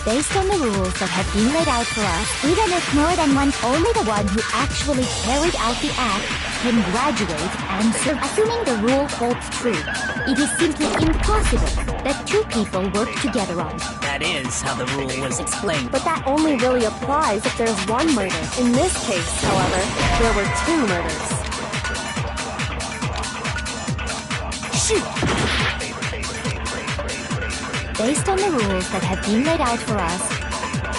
Based on the rules that have been laid out for us, even if more than one, only the one who actually carried out the act can graduate and serve. Assuming the rule holds true, it is simply impossible that two people work together on it. That is how the rule was explained. But that only really applies if there's one murder. In this case, however, there were two murders. Shoot! Based on the rules that have been laid out for us,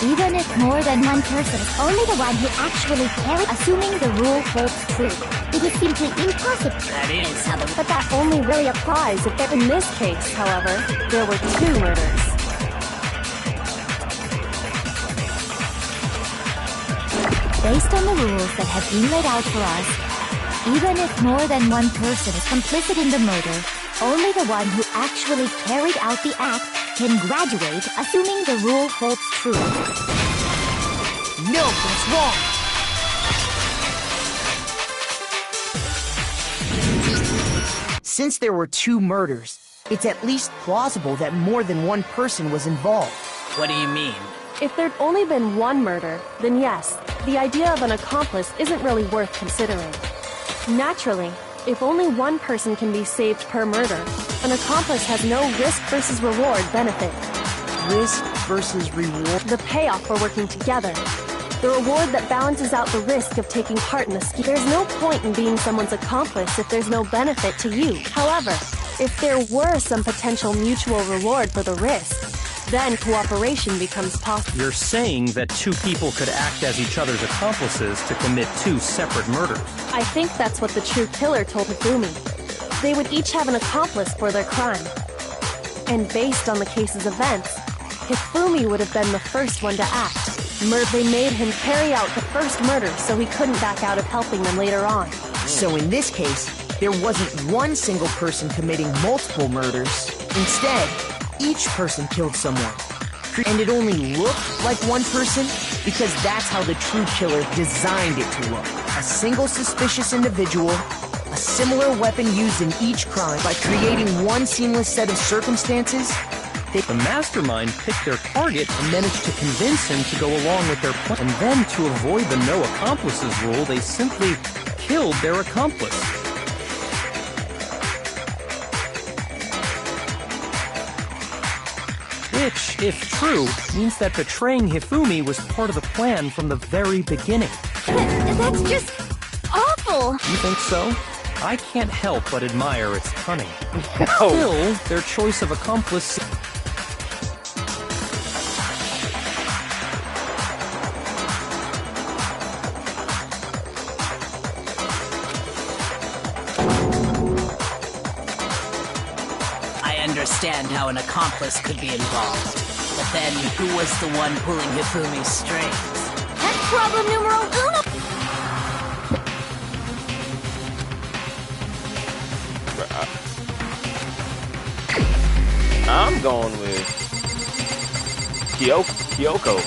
even if more than one person is only the one who actually carried, assuming the rule holds true, it is simply impossible. That is how the... But that only really applies if in this case, however, there were two murders. Based on the rules that have been laid out for us, even if more than one person is complicit in the murder, only the one who actually carried out the act can graduate, assuming the rule holds true. No, that's wrong! Since there were two murders, it's at least plausible that more than one person was involved. What do you mean? If there'd only been one murder, then yes, the idea of an accomplice isn't really worth considering. Naturally, if only one person can be saved per murder, an accomplice has no risk versus reward benefit. Risk versus reward? The payoff for working together. The reward that balances out the risk of taking part in the scheme. There's no point in being someone's accomplice if there's no benefit to you. However, if there were some potential mutual reward for the risk, then cooperation becomes possible. You're saying that two people could act as each other's accomplices to commit two separate murders. I think that's what the true killer told Hifumi. They would each have an accomplice for their crime. And based on the case's events, Hifumi would have been the first one to act. They made him carry out the first murder so he couldn't back out of helping them later on. So in this case, there wasn't one single person committing multiple murders. Instead, each person killed someone. And it only looked like one person because that's how the true killer designed it to look. A single suspicious individual, a similar weapon used in each crime. By creating one seamless set of circumstances, the mastermind picked their target and managed to convince him to go along with their plan. And then, to avoid the no accomplices rule, they simply killed their accomplice. Which, if true, means that betraying Hifumi was part of the plan from the very beginning. That's just awful! You think so? I can't help but admire its cunning. Still, their choice of accomplice... I understand how an accomplice could be involved. But then, who was the one pulling Hifumi's strings? That's problem numero uno. I'm going with Kyoko.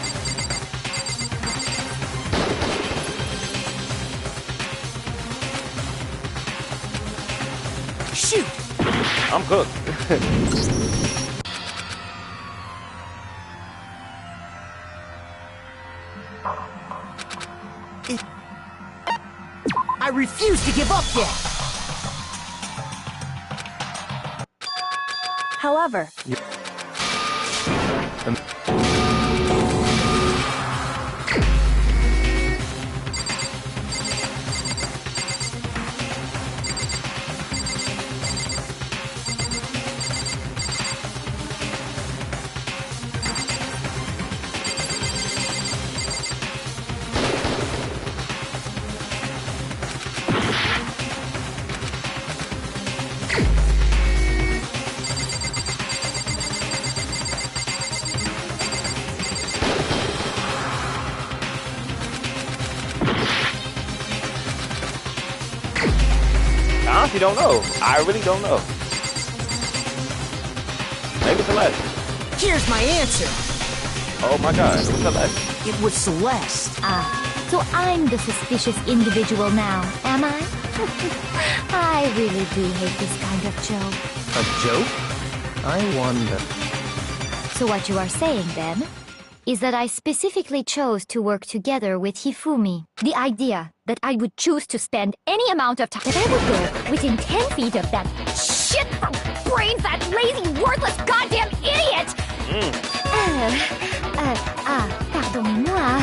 Shoot! I'm cooked. I refuse to give up yet! However, I honestly don't know. I really don't know. Maybe Celeste. Here's my answer. Oh my god, it was Celeste. It was Celeste. So I'm the suspicious individual now, am I? I really do hate this kind of joke. A joke? I wonder. So what you are saying, then, is that I specifically chose to work together with Hifumi. The idea that I would choose to spend any amount of time that I would go within 10 feet of that shit from brain fat, lazy, worthless, goddamn idiot! Pardonnez-moi.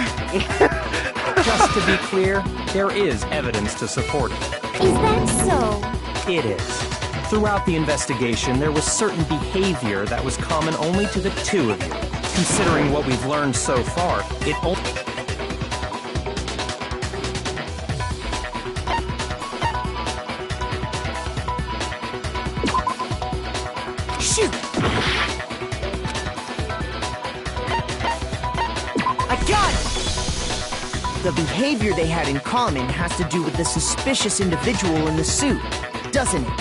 Just to be clear, there is evidence to support it. Is that so? It is. Throughout the investigation, there was certain behavior that was common only to the two of you. Considering what we've learned so far, it only... Shoot! I got it! The behavior they had in common has to do with the suspicious individual in the suit, doesn't it?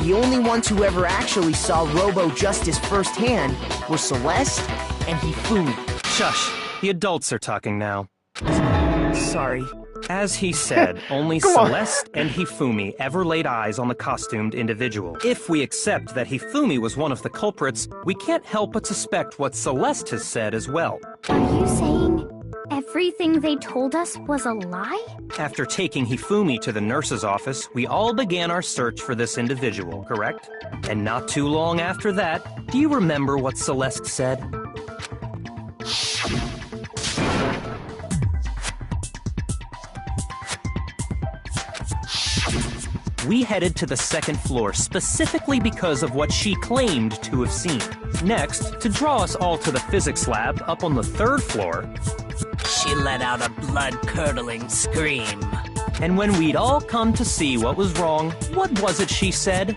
The only ones who ever actually saw Robo-Justice firsthand were Celeste and Hifumi. Shush. The adults are talking now. Sorry. As he said, only Celeste and Hifumi ever laid eyes on the costumed individual. If we accept that Hifumi was one of the culprits, we can't help but suspect what Celeste has said as well. Are you saying everything they told us was a lie? After taking Hifumi to the nurse's office, we all began our search for this individual, correct? And not too long after that, do you remember what Celeste said? We headed to the second floor specifically because of what she claimed to have seen. Next, to draw us all to the physics lab up on the third floor, She let out a blood-curdling scream. and when we'd all come to see what was wrong, what was it she said?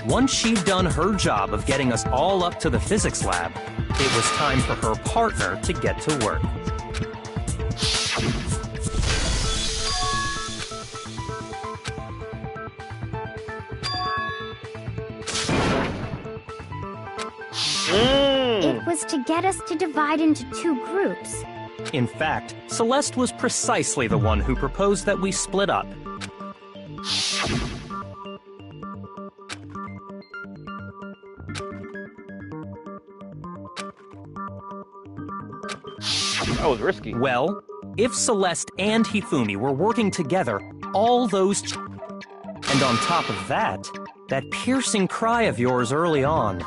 Once she'd done her job of getting us all up to the physics lab, it was time for her partner to get to work. It was to get us to divide into two groups. In fact, Celeste was precisely the one who proposed that we split up. That was risky. Well, if Celeste and Hifumi were working together, all those... And on top of that, that piercing cry of yours early on.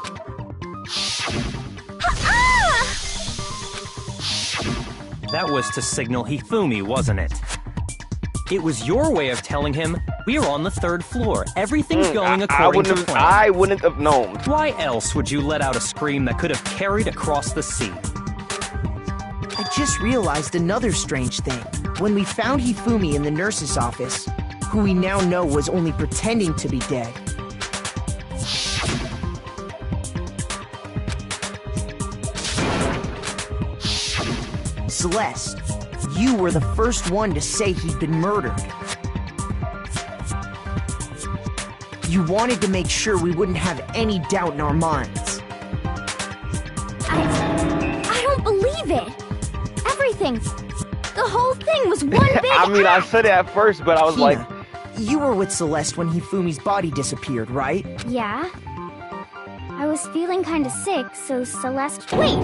That was to signal Hifumi, wasn't it? It was your way of telling him, We're on the 3rd floor. Everything's going according to plan. I wouldn't have known. Why else would you let out a scream that could have carried across the sea? I just realized another strange thing. When we found Hifumi in the nurse's office, who we now know was only pretending to be dead, Celeste, you were the first one to say he'd been murdered. You wanted to make sure we wouldn't have any doubt in our minds. I don't believe it. Everything, the whole thing was one big I mean, I said it at first, but I was like... You were with Celeste when Hifumi's body disappeared, right? Yeah. I was feeling kinda sick, so Celeste... Wait!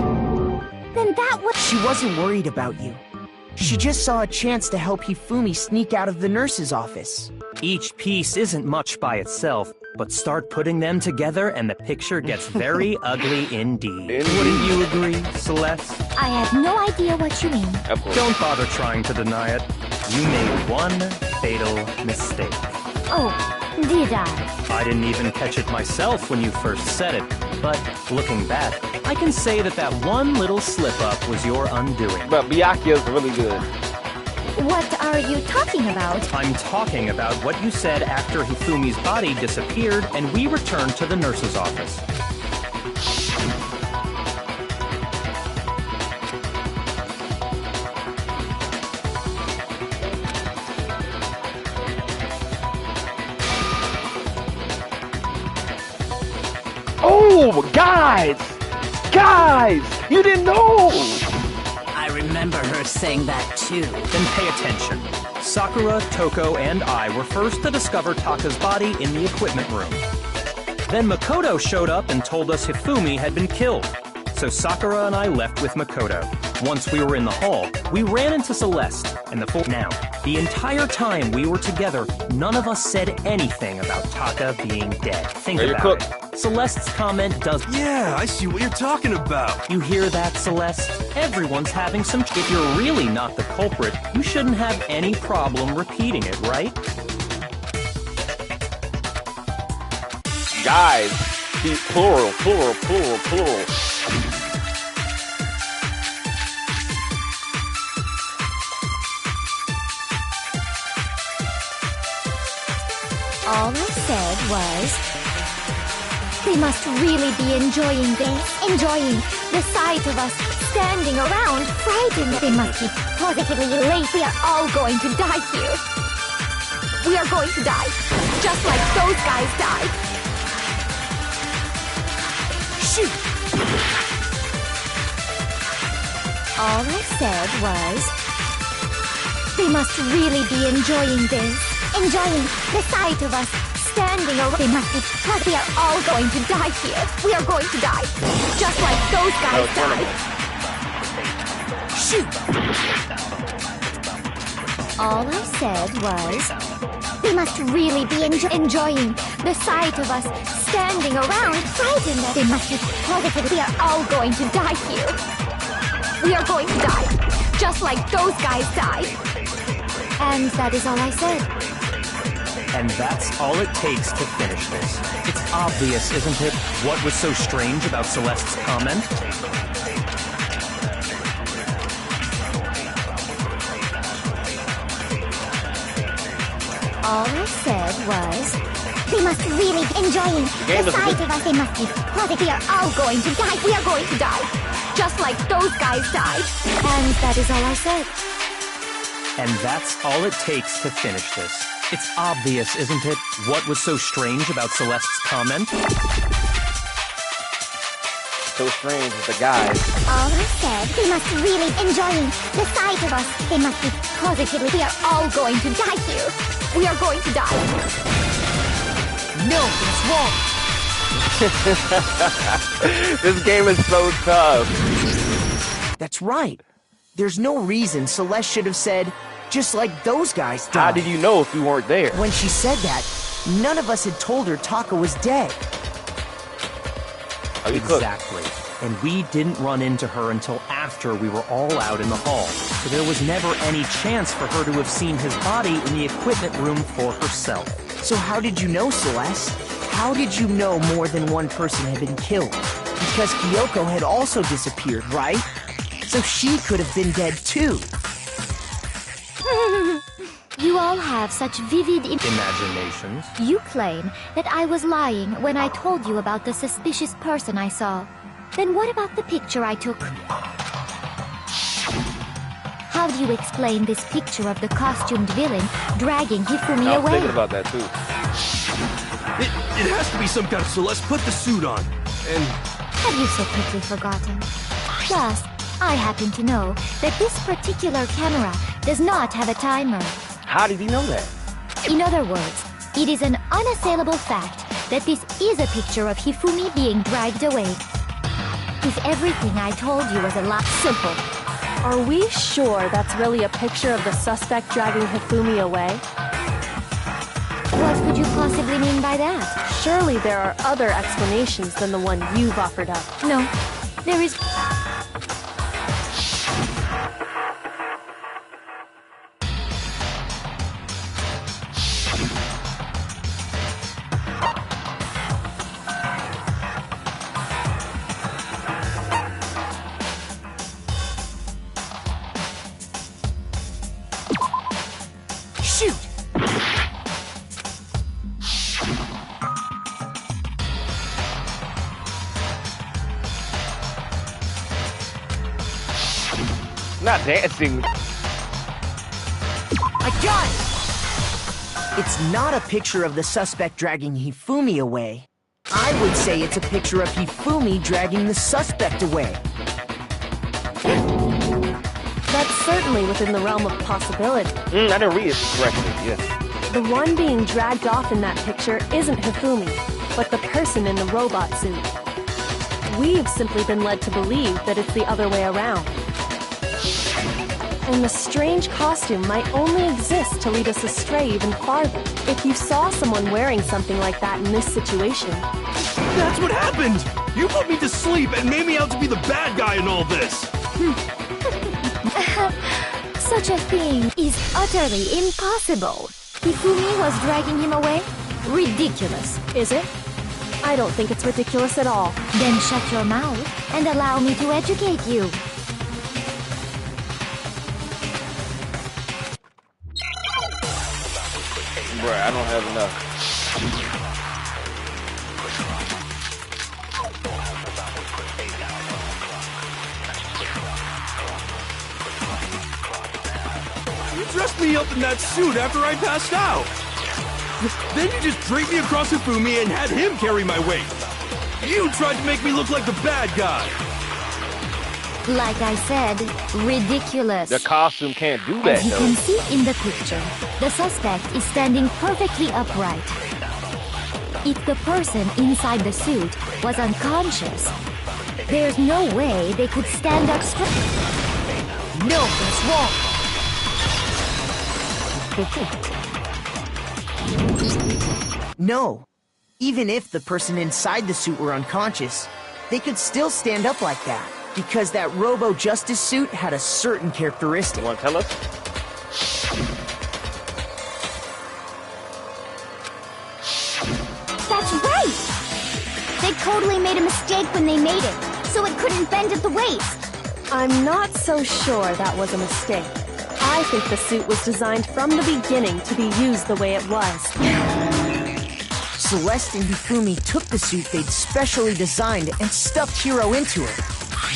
Then that was... She wasn't worried about you. She just saw a chance to help Hifumi sneak out of the nurse's office. Each piece isn't much by itself, but start putting them together and the picture gets very ugly indeed. Wouldn't you agree, Celeste? I have no idea what you mean. Of course. Don't bother trying to deny it. You made one fatal mistake. Oh, did I? I didn't even catch it myself when you first said it, but looking back, I can say that that one little slip-up was your undoing. But Byakuya's really good. What are you talking about? I'm talking about what you said after Hifumi's body disappeared and we returned to the nurse's office. Oh, guys! Guys! You didn't know! I remember her saying that too. Then pay attention. Sakura, Toko, and I were first to discover Taka's body in the equipment room. Then Makoto showed up and told us Hifumi had been killed. So Sakura and I left with Makoto. Once we were in the hall, we ran into Celeste and the full. Now, the entire time we were together, none of us said anything about Taka being dead. Think about it. Celeste's comment does. Yeah, I see what you're talking about. You hear that, Celeste? Everyone's having some. If you're really not the culprit, you shouldn't have any problem repeating it, right? Guys, he's plural, plural, plural, plural. All I said was... They must really be enjoying this. Enjoying the sight of us standing around, frightened. They must be positively elate. We are all going to die here. We are going to die, just like those guys died. Shoot! All I said was... They must really be enjoying this. Enjoying the sight of us standing around. They must be positive. We are all going to die here. We are going to die, just like those guys died. Shoot! All I said was... They must really be enjoying the sight of us standing around, frightened. They must be positive. We are all going to die here. We are going to die, just like those guys died. And that is all I said. And that's all it takes to finish this. It's obvious, isn't it, what was so strange about Celeste's comment? All I said was... They must really be enjoying the sight of us. They must be positive. We are all going to die. We are going to die, just like those guys died. And that is all I said. And that's all it takes to finish this. It's obvious, isn't it, what was so strange about Celeste's comment? So strange with the guys. All I said, they must really enjoying the sight of us. They must be positively. We are all going to die here. We are going to die. No, it's wrong. This game is so tough. That's right. There's no reason Celeste should have said, just like those guys died. How did you know if we weren't there? When she said that, none of us had told her Taka was dead. Are you cooked? Exactly. And we didn't run into her until after we were all out in the hall. So there was never any chance for her to have seen his body in the equipment room for herself. So how did you know, Celeste? How did you know more than one person had been killed? Because Kyoko had also disappeared, right? So she could have been dead too. You all have such vivid Imaginations. You claim that I was lying when I told you about the suspicious person I saw. Then what about the picture I took? How do you explain this picture of the costumed villain dragging Hifumi I was away? thinking about that too. It has to be some kind of... So let's put the suit on. And... Have you so quickly forgotten? Plus, I happen to know that this particular camera does not have a timer. How did he know that? In other words, it is an unassailable fact that this is a picture of Hifumi being dragged away. If everything I told you was a lie... Simple. Are we sure that's really a picture of the suspect dragging Hifumi away? What could you possibly mean by that? Surely there are other explanations than the one you've offered up. No, there is... Shoot! Not dancing. I got it! It's not a picture of the suspect dragging Hifumi away. I would say it's a picture of Hifumi dragging the suspect away. That's certainly within the realm of possibility. I didn't read it correctly, yes. The one being dragged off in that picture isn't Hifumi, but the person in the robot suit. We've simply been led to believe that it's the other way around. And the strange costume might only exist to lead us astray even farther. If you saw someone wearing something like that in this situation... That's what happened! You put me to sleep and made me out to be the bad guy in all this! Such a thing is utterly impossible. Hifumi was dragging him away? Ridiculous. Is it? I don't think it's ridiculous at all. Then shut your mouth and allow me to educate you. Bruh, I don't have enough. You dressed me up in that suit after I passed out! Then you just draped me across Hifumi and had him carry my weight! You tried to make me look like the bad guy! Like I said, ridiculous. The costume can't do that, As you though. can see in the picture, the suspect is standing perfectly upright. If the person inside the suit was unconscious, there's no way they could stand up straight. No, that's wrong! No. Even if the person inside the suit were unconscious, they could still stand up like that. Because that Robo-Justice suit had a certain characteristic. You want to tell us? That's right! They totally made a mistake when they made it, so it couldn't bend at the waist. I'm not so sure that was a mistake. I think the suit was designed from the beginning to be used the way it was. Celeste and Hifumi took the suit they'd specially designed and stuffed Hiro into it.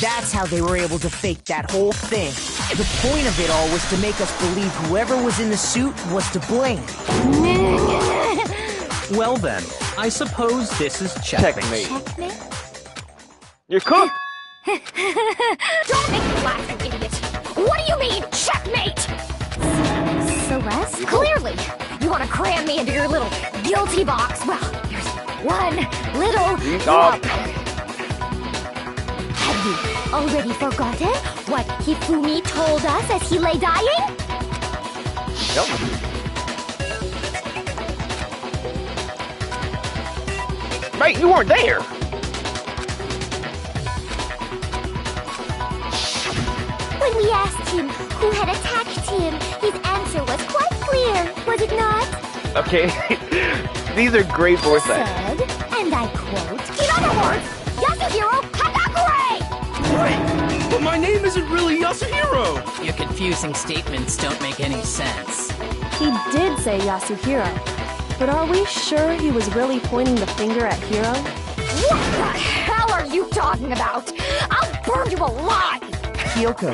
That's how they were able to fake that whole thing. The point of it all was to make us believe whoever was in the suit was to blame. Well then, I suppose this is checkmate. Checkmate? You're cooked! Don't make me laugh, you idiot! What do you mean, checkmate? Celeste? Clearly! You want to cram me into your little guilty box? Well, here's one little Stop. Have you already forgotten what Hifumi told us as he lay dying? Tell me. Mate, you weren't there! him who had attacked him, his answer was quite clear, was it not? Okay, these are great voice acting. Said, and I quote, in other words, Yasuhiro Hatakure! Wait, but my name isn't really Yasuhiro! Your confusing statements don't make any sense. He did say Yasuhiro, but are we sure he was really pointing the finger at Hiro? What the hell are you talking about? I'll burn you alive! Kyoko,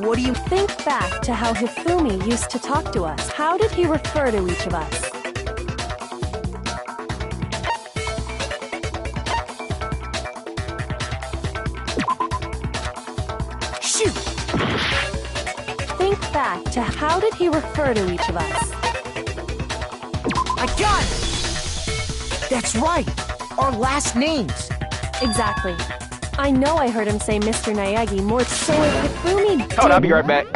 what do you... Think back to how Hifumi used to talk to us. How did he refer to each of us? Shoot! Think back to how did he refer to each of us? I got it! That's right! Our last names! Exactly. I know I heard him say Mr. Naegi more so if Hifumi did... Hold on, I'll be right back.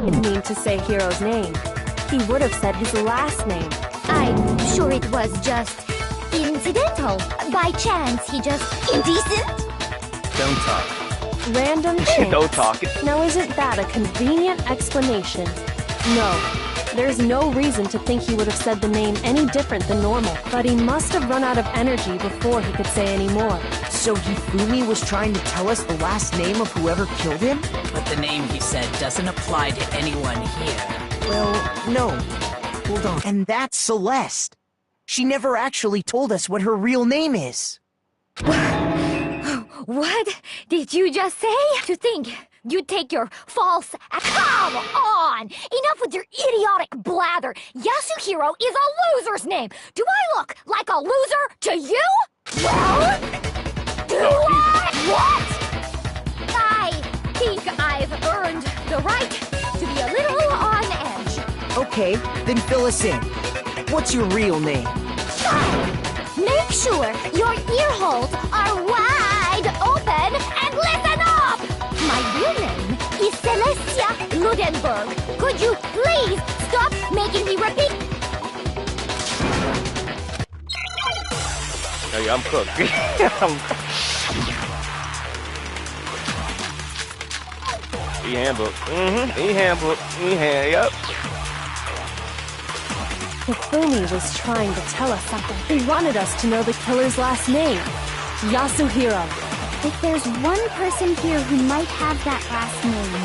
Didn't mean to say Hiro's name. He would have said his last name. I'm sure it was just incidental. By chance, he just indecent? Don't talk. Random chance. Don't talk. Now isn't that a convenient explanation? No. There's no reason to think he would have said the name any different than normal. But he must have run out of energy before he could say any more. So Hifumi was trying to tell us the last name of whoever killed him? But the name he said doesn't apply to anyone here. Well, no. Hold on. And that's Celeste. She never actually told us what her real name is. What did you just say? To think you'd take your false... Come on! Enough with your idiotic blather! Yasuhiro is a loser's name! Do I look like a loser to you? Well... Do I? What? I think I've earned the right to be a little on edge. Okay, then fill us in. What's your real name? Make sure your ear holes are wide open and listen up! My real name is Celestia Ludenberg. Could you please stop making me repeat? Oh yeah, I'm cooked. E-handbook. E-handbook. Yep. Hifumi was trying to tell us something. He wanted us to know the killer's last name. Yasuhiro. If there's one person here who might have that last name...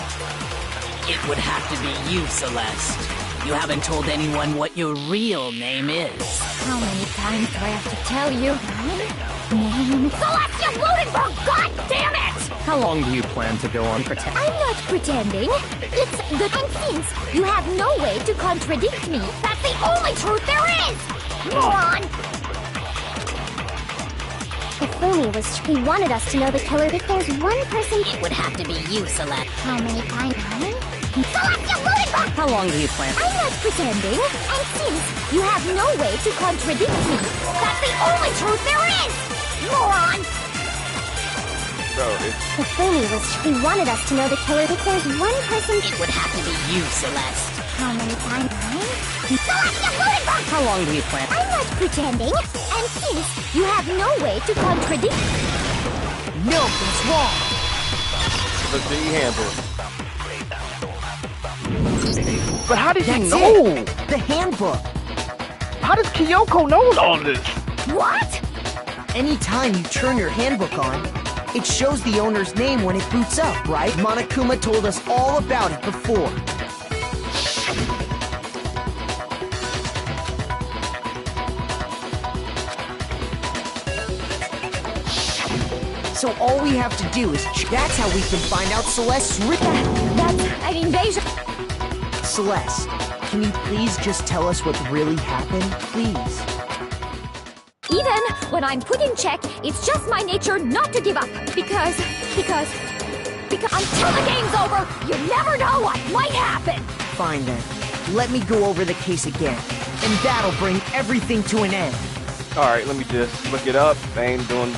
It would have to be you, Celeste. You haven't told anyone what your real name is. How many times do I have to tell you? Name? Celestia Ludenberg, God damn it! How long do you plan to go on pretending? I'm not pretending. It's the thing since you have no way to contradict me. That's the only truth there is! Moron! Hifumi he wanted us to know the killer. If there's one person... It would have to be you, Celeste. How many times? Celestia Ludenberg! How long do you plan? I'm not pretending. And since you have no way to contradict me, that's the only truth there is! Moron! Bro, Hifumi he wanted us to know the killer. If there's one person... It would have to be you, Celeste. How many times? Celestia Ludenberg! How long do you plan? I'm not pretending. And since you have no way to contradict... No, that's wrong! look at the E-handbook. But how did he That's know? it. The handbook. How does Kyoko know all this? What? Anytime you turn your handbook on, it shows the owner's name when it boots up, right? Monokuma told us all about it before. So all we have to do is that's how we can find out Celeste's written. That's an invasion. Celeste, can you please just tell us what really happened, please? Even when I'm put in check, it's just my nature not to give up. Because until the game's over, you never know what might happen. Fine then. Let me go over the case again, and that'll bring everything to an end. All right, let me just look it up. I ain't doing.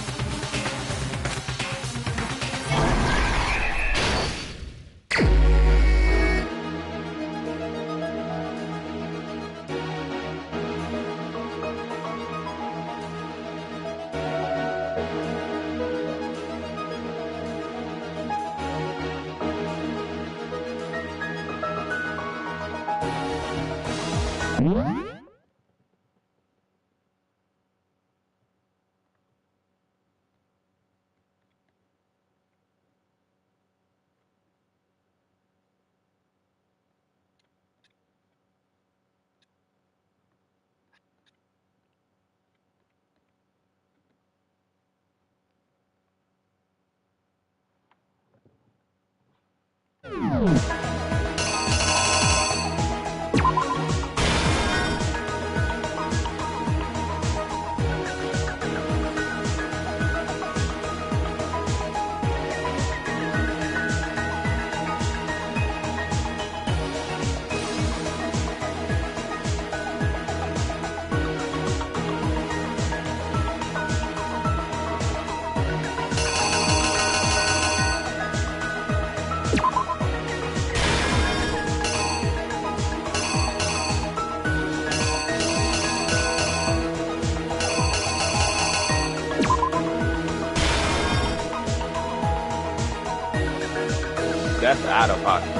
That's out of pocket.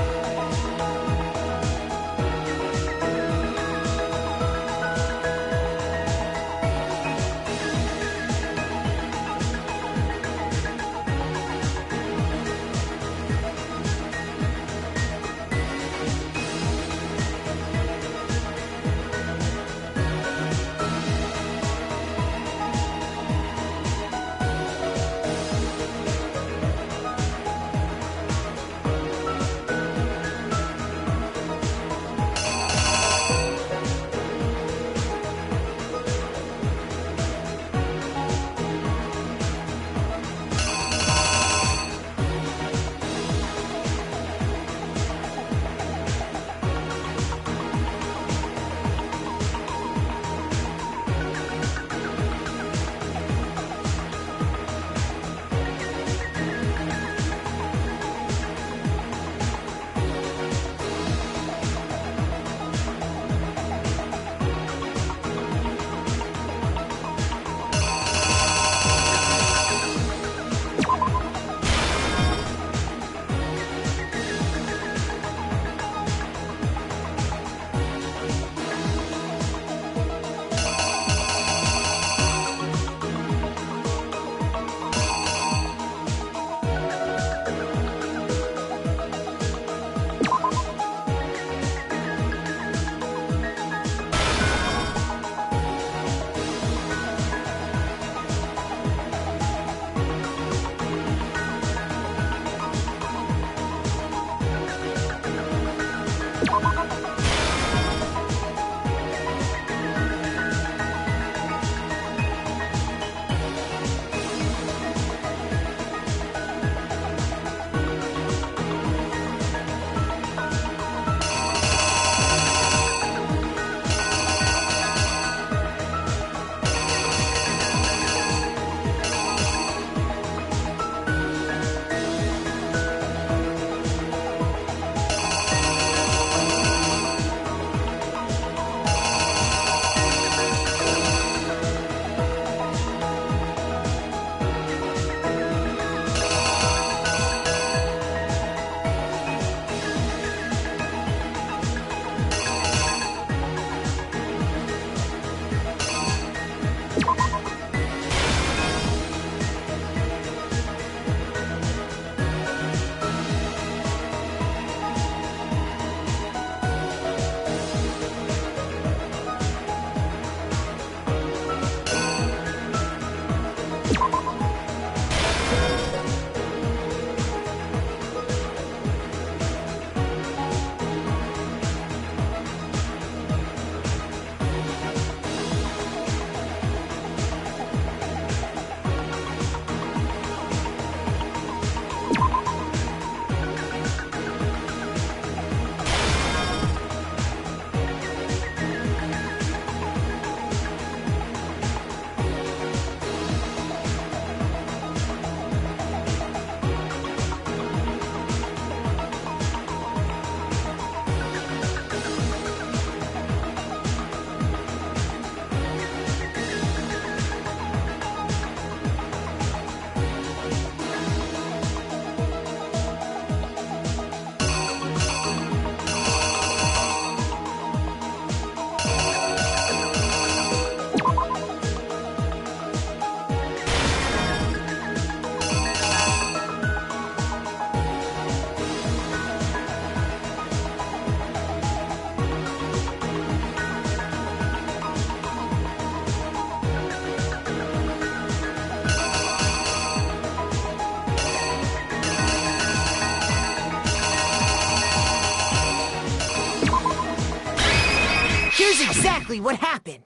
exactly what happened.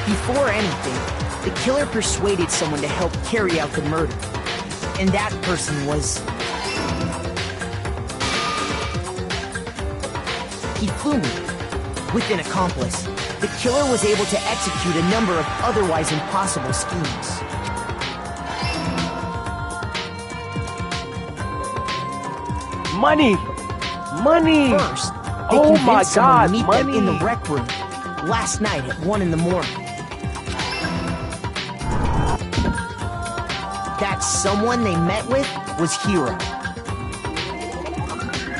Before anything, the killer persuaded someone to help carry out the murder. And that person was... Hifumi. With an accomplice, the killer was able to execute a number of otherwise impossible schemes. Money! Money! First, they Oh my convinced someone God, to meet them in the money. rec room last night at 1 in the morning. That someone they met with was Hiro.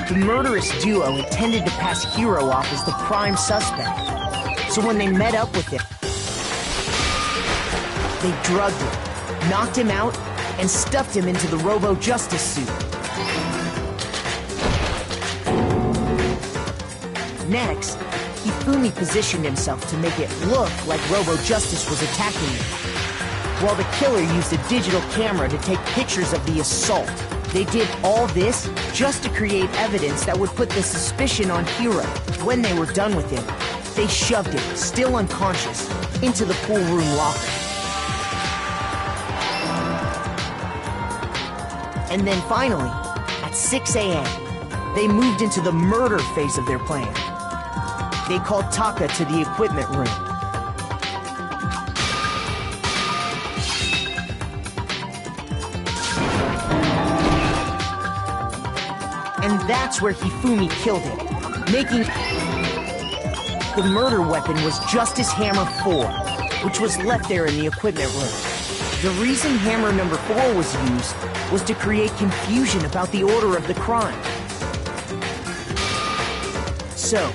The murderous duo intended to pass Hiro off as the prime suspect. So when they met up with him, they drugged him, knocked him out, and stuffed him into the Robo-Justice suit. Next, Hifumi positioned himself to make it look like Robo-Justice was attacking him, while the killer used a digital camera to take pictures of the assault. They did all this just to create evidence that would put the suspicion on Hiro. When they were done with him, they shoved him, still unconscious, into the pool room locker. And then finally, at 6 a.m., they moved into the murder phase of their plan. They called Taka to the equipment room. And that's where Hifumi killed him, making... The murder weapon was Justice Hammer 4, which was left there in the equipment room. The reason Hammer number 4 was used was to create confusion about the order of the crime. So,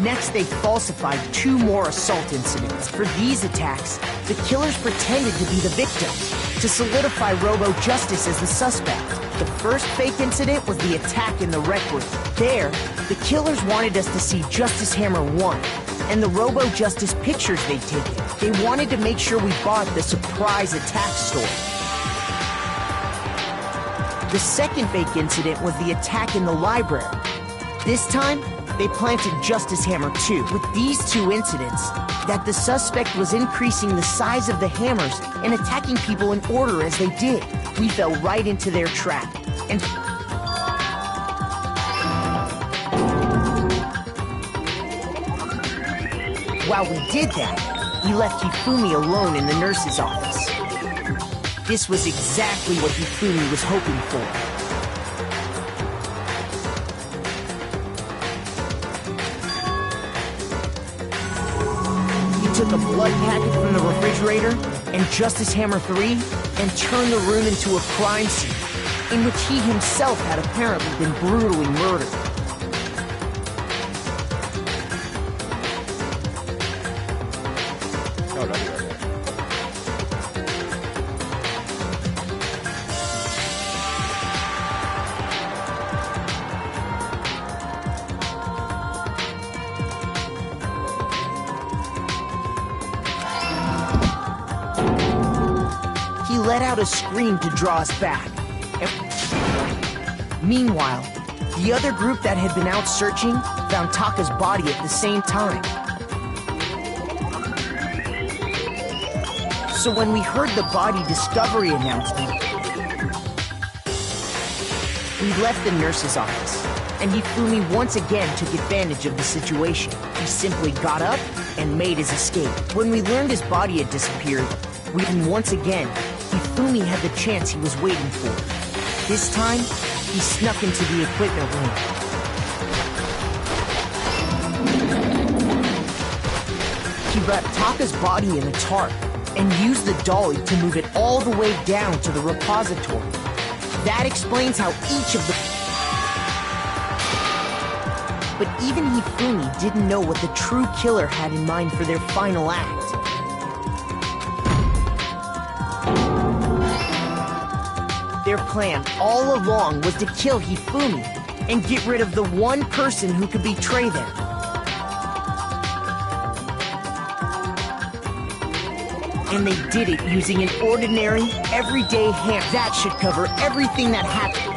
next they falsified 2 more assault incidents. For these attacks, the killers pretended to be the victims, to solidify Robo-Justice as the suspect. The first fake incident was the attack in the rec room. There, the killers wanted us to see Justice Hammer 1 and the Robo-Justice pictures they'd taken. They wanted to make sure we bought the surprise attack story. The second fake incident was the attack in the library. This time, they planted Justice Hammer 2. With these 2 incidents, that the suspect was increasing the size of the hammers and attacking people in order as they did. We fell right into their trap. And while we did that, we left Hifumi alone in the nurse's office. This was exactly what Hifumi was hoping for. He took a blood packet from the refrigerator and Justice Hammer 3 and turned the room into a crime scene in which he himself had apparently been brutally murdered. Oh, no, you're right. He let out a scream to draw us back. Meanwhile, the other group that had been out searching found Taka's body at the same time. So when we heard the body discovery announcement, we left the nurse's office, and Hifumi once again took advantage of the situation. He simply got up and made his escape. When we learned his body had disappeared, once again, Hifumi had the chance he was waiting for. This time, he snuck into the equipment room. He wrapped Taka's body in a tarp and used the dolly to move it all the way down to the repository. That explains how each of the... But even Hifumi didn't know what the true killer had in mind for their final act. Their plan all along was to kill Hifumi and get rid of the one person who could betray them. And they did it using an ordinary, everyday hammer. That should cover everything that happened.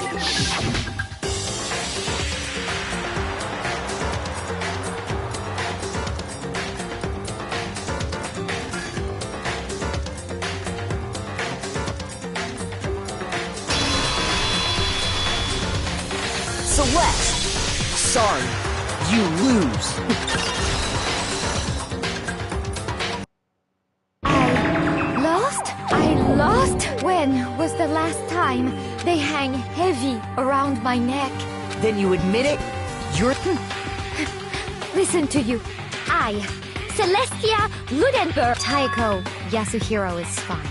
Celeste! Sorry, you lose. I lost? When was the last time? They hang heavy around my neck. Then you admit it? You're... Listen to you. I, Celestia Ludenberg. Taiko, Yasuhiro is fine.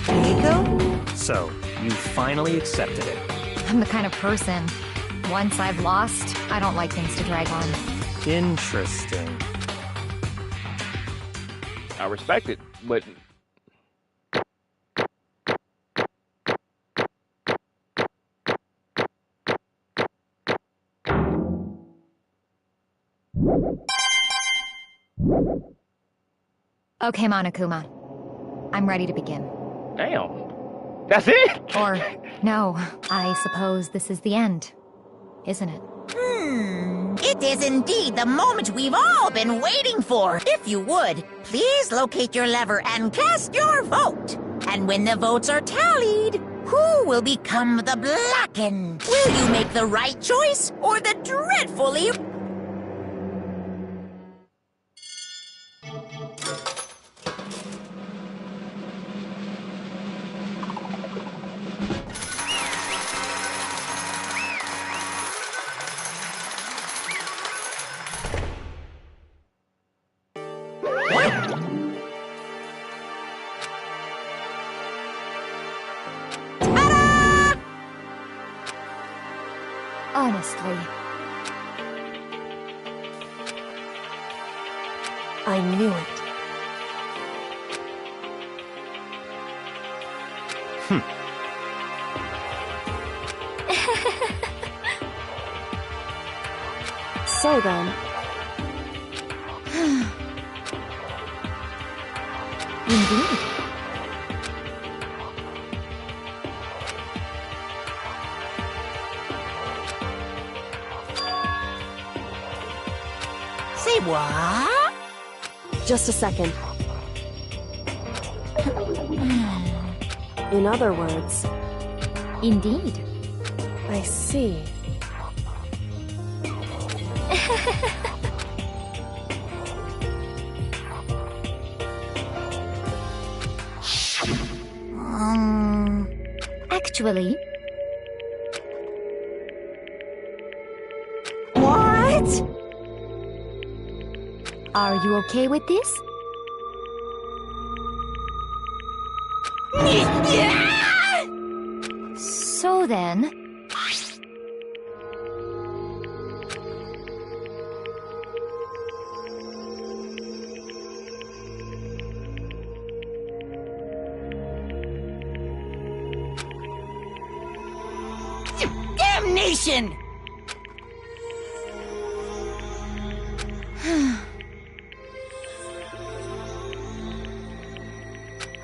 Taiko? So, you finally accepted it. I'm the kind of person, once I've lost, I don't like things to drag on. Interesting. I respect it, but Okay, Monokuma. I'm ready to begin. damn. That's it? Or, no, I suppose this is the end, isn't it? It is indeed the moment we've all been waiting for. If you would, please locate your lever and cast your vote. And when the votes are tallied, who will become the Blackened? Will you make the right choice or the dreadfully... Honestly, I knew it. So then... indeed. Say what? Just a second. In other words... Indeed. I see. Actually... What? Are you okay with this? So then... Damnation!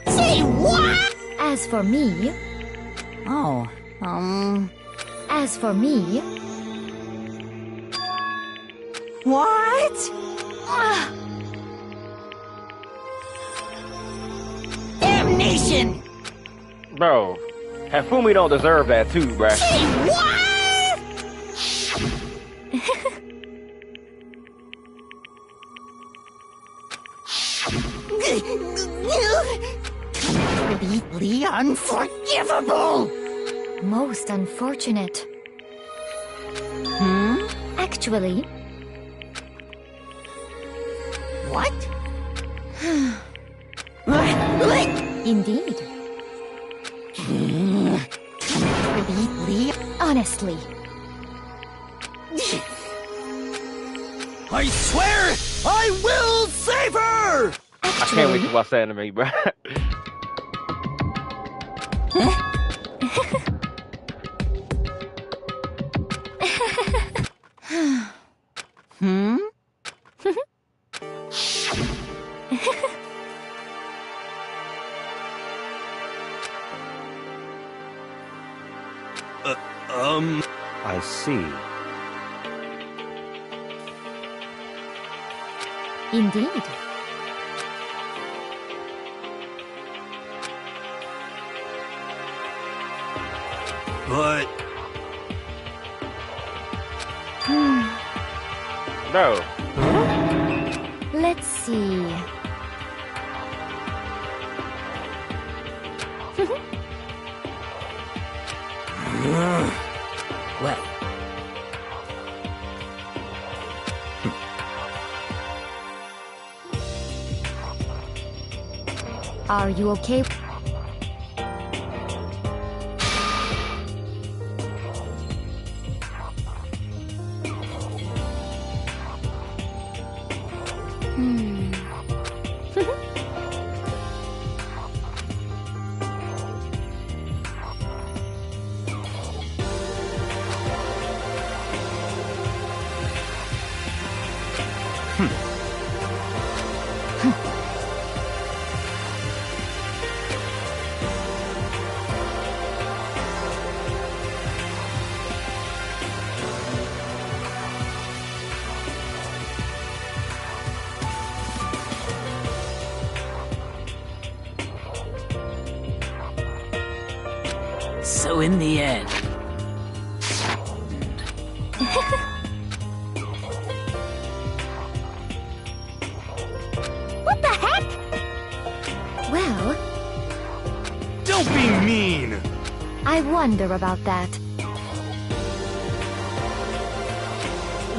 Say what? As for me... Oh, As for me... What? Damnation! Bro, Hafumi don't deserve that too, bruh. Say what? Completely unforgivable! Most unfortunate. Actually... What? Indeed. Completely... Honestly. I swear I will save her! I can't wait to watch that anime, bruh. I see. Indeed. But No. Let's see. Well, Are you okay? so in the end, What the heck? Well, Don't be mean! I wonder about that.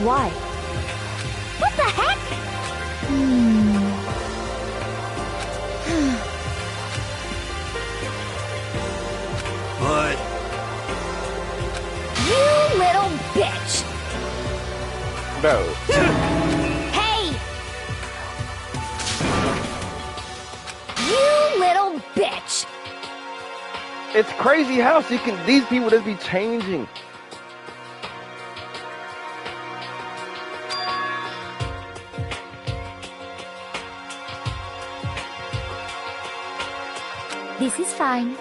Why? What the heck? But You little bitch! No. Hey! You little bitch! It's crazy how these people just be changing. This is fine.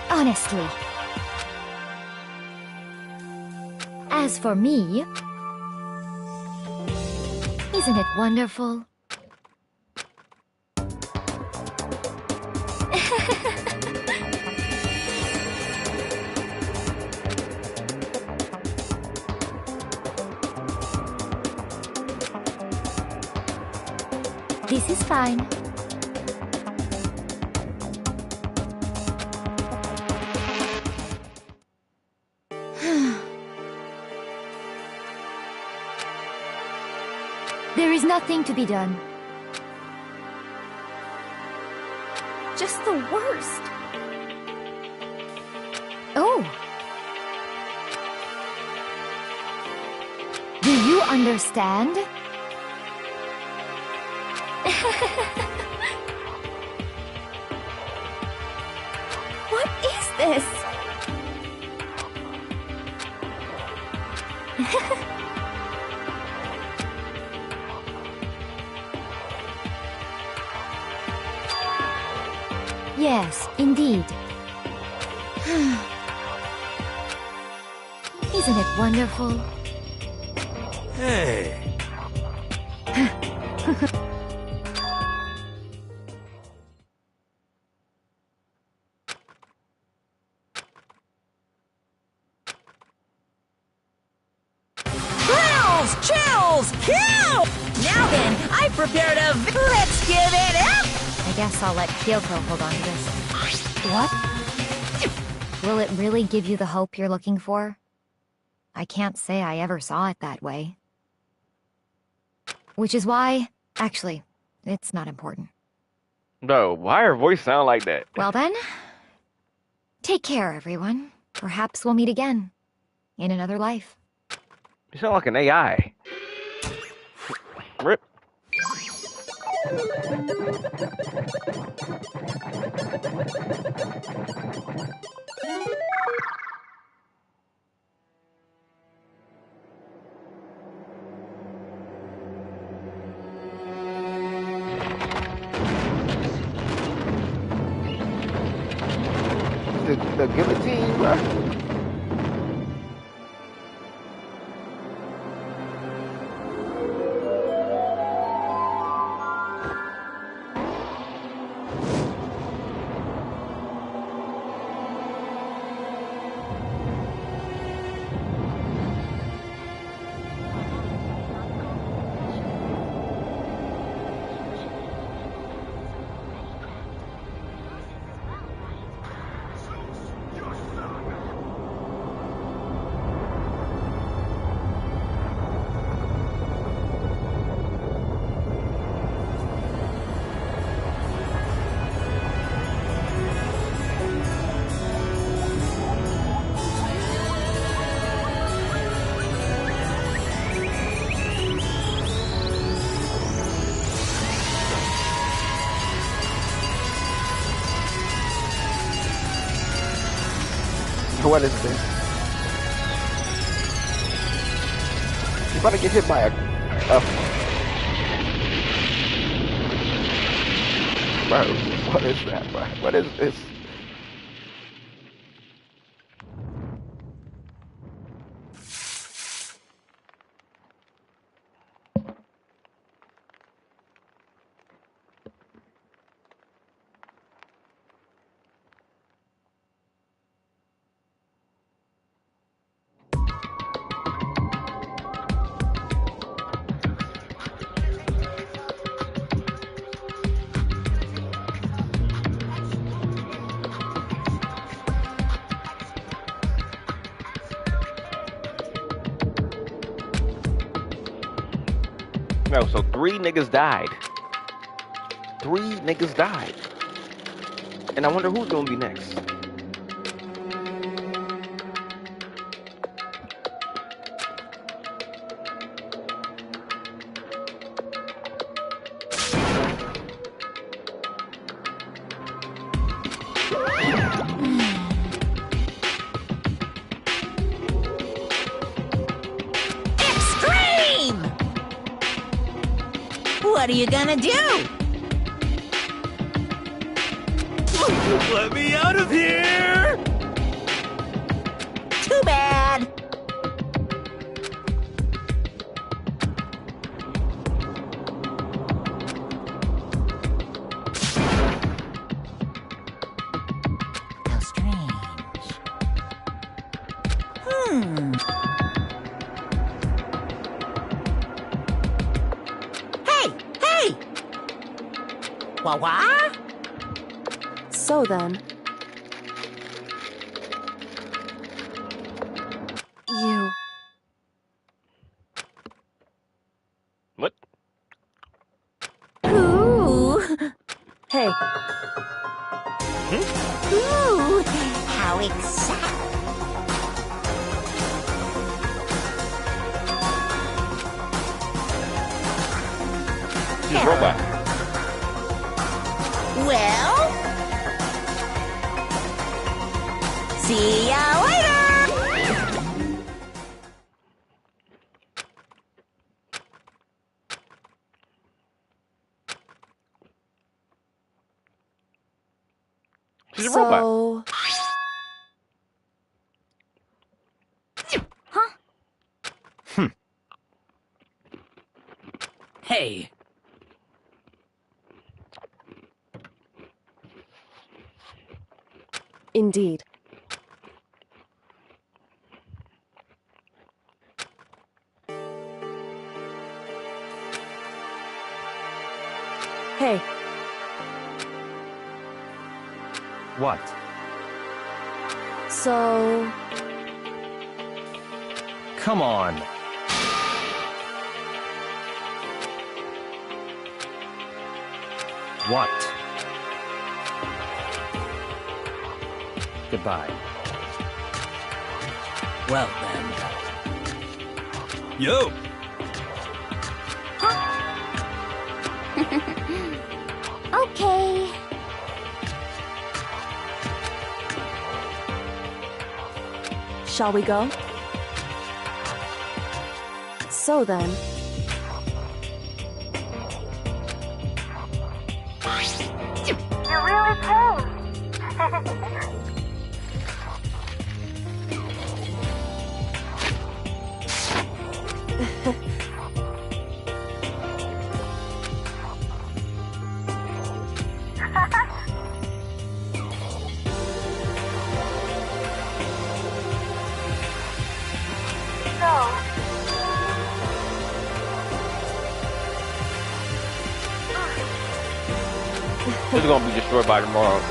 Honestly. As for me, isn't it wonderful? This is fine. There is nothing to be done. Just the worst. Oh. Do you understand? this? Yes, indeed. Isn't it wonderful? Hey. Chills! Kill! Now then, I prepared a... Let's give it up! I guess I'll let Kyoko hold on to this. What? Will it really give you the hope you're looking for? I can't say I ever saw it that way. Which is why... Actually, it's not important. No, why her voice sound like that? Well then, take care, everyone. Perhaps we'll meet again. In another life. You sound like an AI. Rip. The guillotine, bro. What is this? You about to get hit by a bro, what is that, bro? What is this? No, so 3 niggas died. 3 niggas died. And I wonder who's gonna be next. What are you gonna do? Let me out of here! Too bad. How strange. Hey! Wah-wah? So then... You... What? Ooh! Hey, Ooh! How exciting! She's a robot. Well? See ya later! She's a robot. Hey. Indeed. Hey. What? So... Come on. What? Goodbye. Well then. Yo! Okay. Shall we go? So then... You really came. This is gonna be destroyed by tomorrow.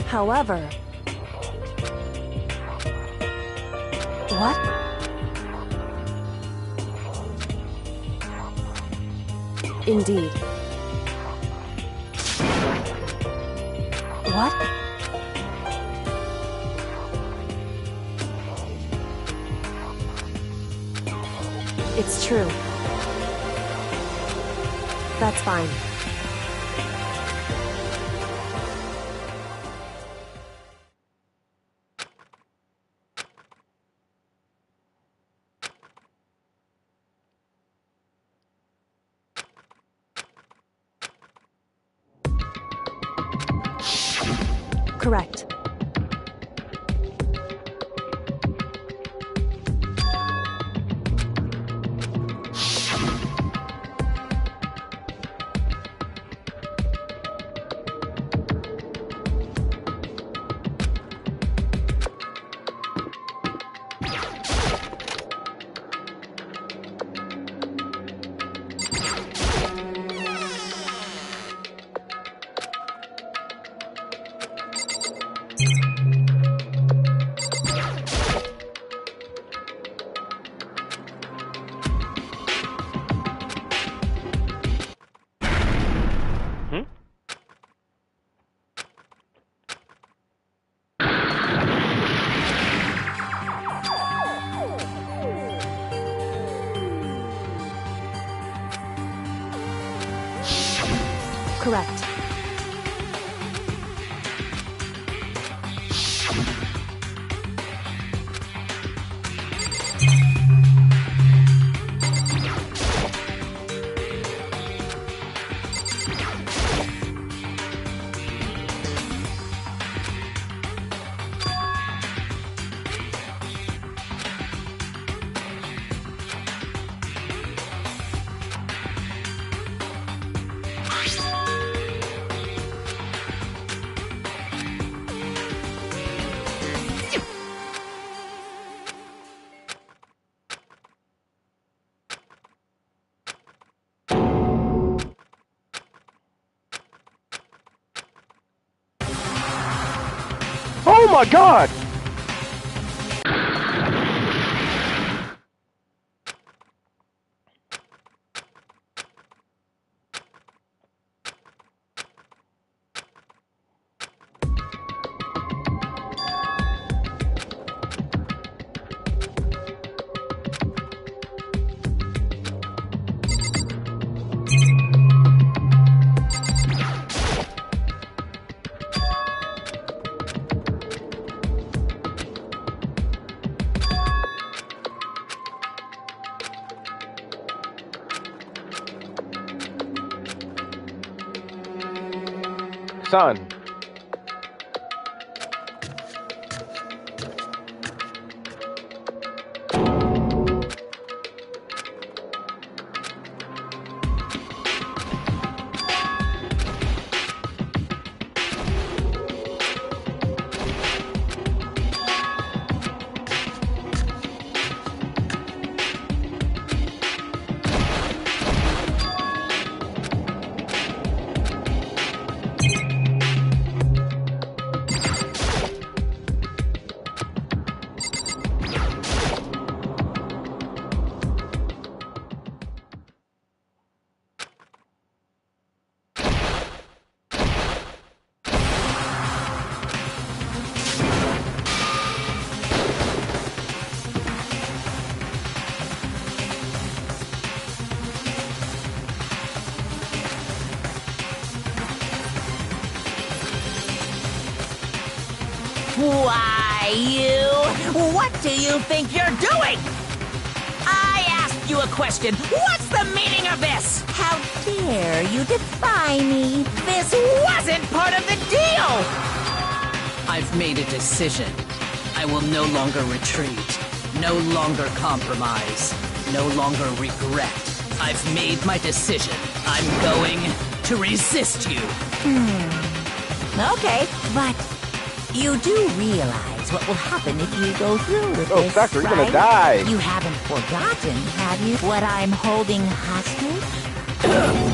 However... What? Indeed. What? It's true. That's fine. Correct. Correct. Oh my god! son. Why, you? What do you think you're doing? I asked you a question. What's the meaning of this? How dare you defy me? This wasn't part of the deal! I've made a decision. I will no longer retreat, no longer compromise, no longer regret. I've made my decision. I'm going to resist you. Okay, but you do realize what will happen if you go through with Oh, this, Factor, you're gonna right? die. You haven't forgotten, have you, what I'm holding hostage?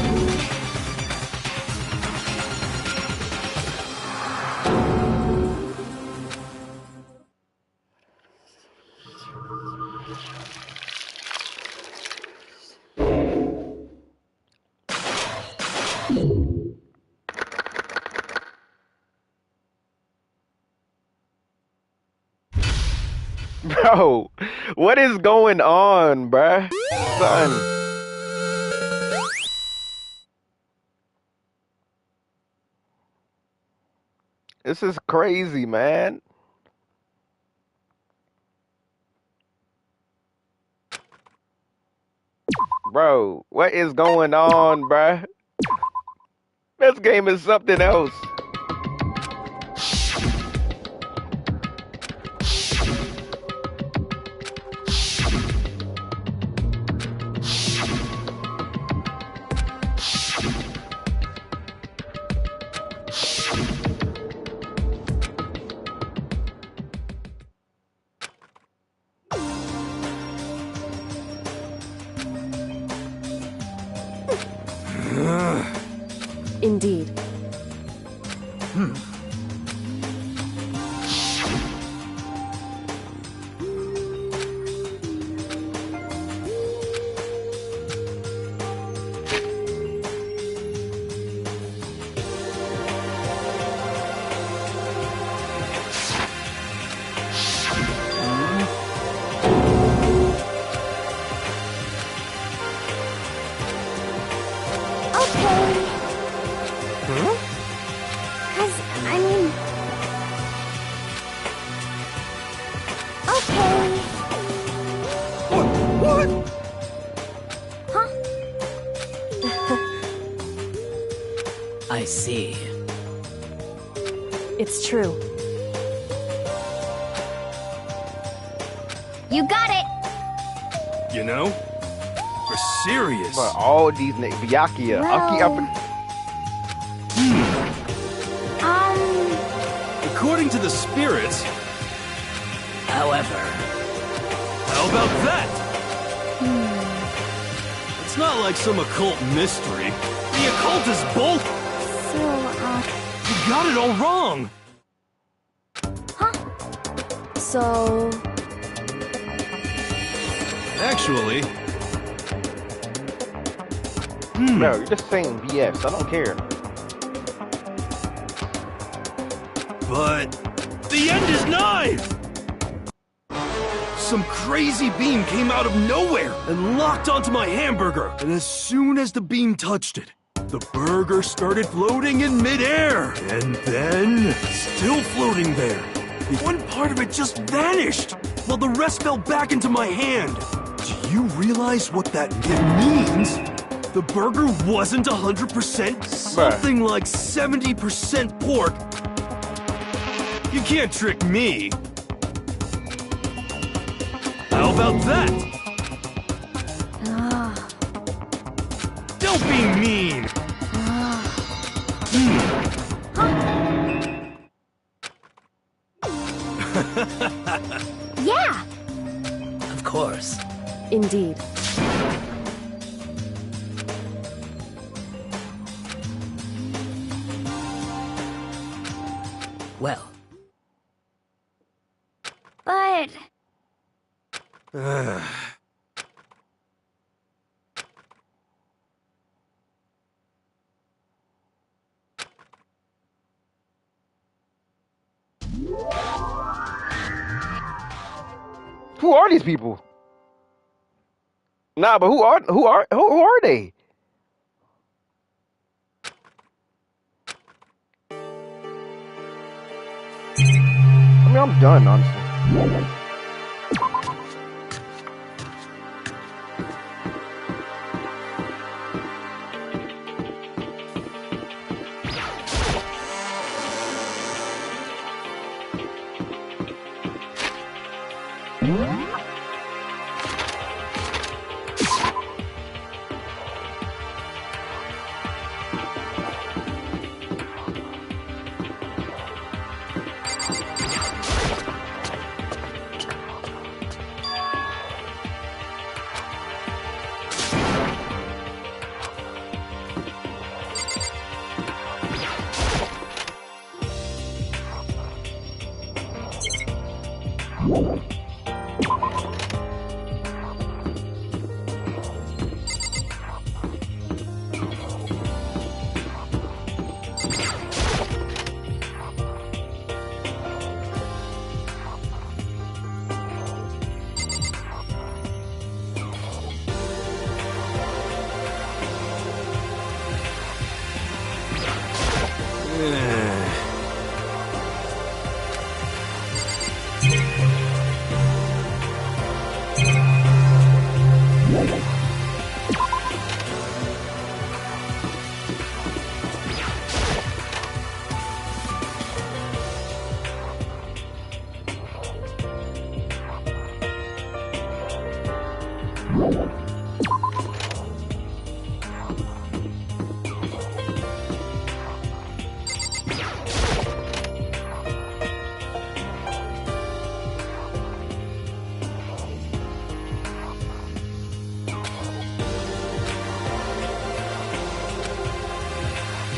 Bro, what is going on, bruh? Son. This is crazy, man. Bro, what is going on, bruh? This game is something else. Indeed. I see. It's true. You got it! You know? For serious. But all these Vyakia, Well- According to the spirits. However, How about that? It's not like some occult mystery. The occult is bold. You got it all wrong. So... Actually, No, you're just saying BS. I don't care. but the end is nigh! Some crazy beam came out of nowhere and locked onto my hamburger. And as soon as the beam touched it, the burger started floating in midair. And then, still floating there, one part of it just vanished, while the rest fell back into my hand. Do you realize what that means? The burger wasn't 100%, something like 70% pork. You can't trick me. How about that? Don't be mean. Yeah. Of course. Indeed. Well. But... Who are these people? Nah, but who are they? I mean, I'm done, honestly.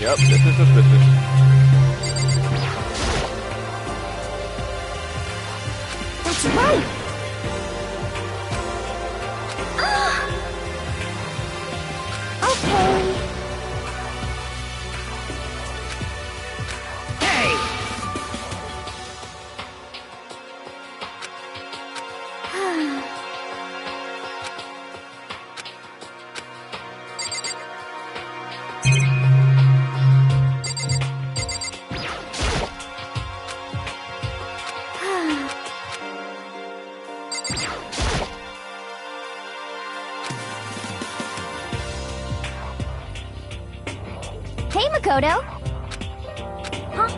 Yep, this is suspicious. That's right! Okay. Hey, Makoto. Huh?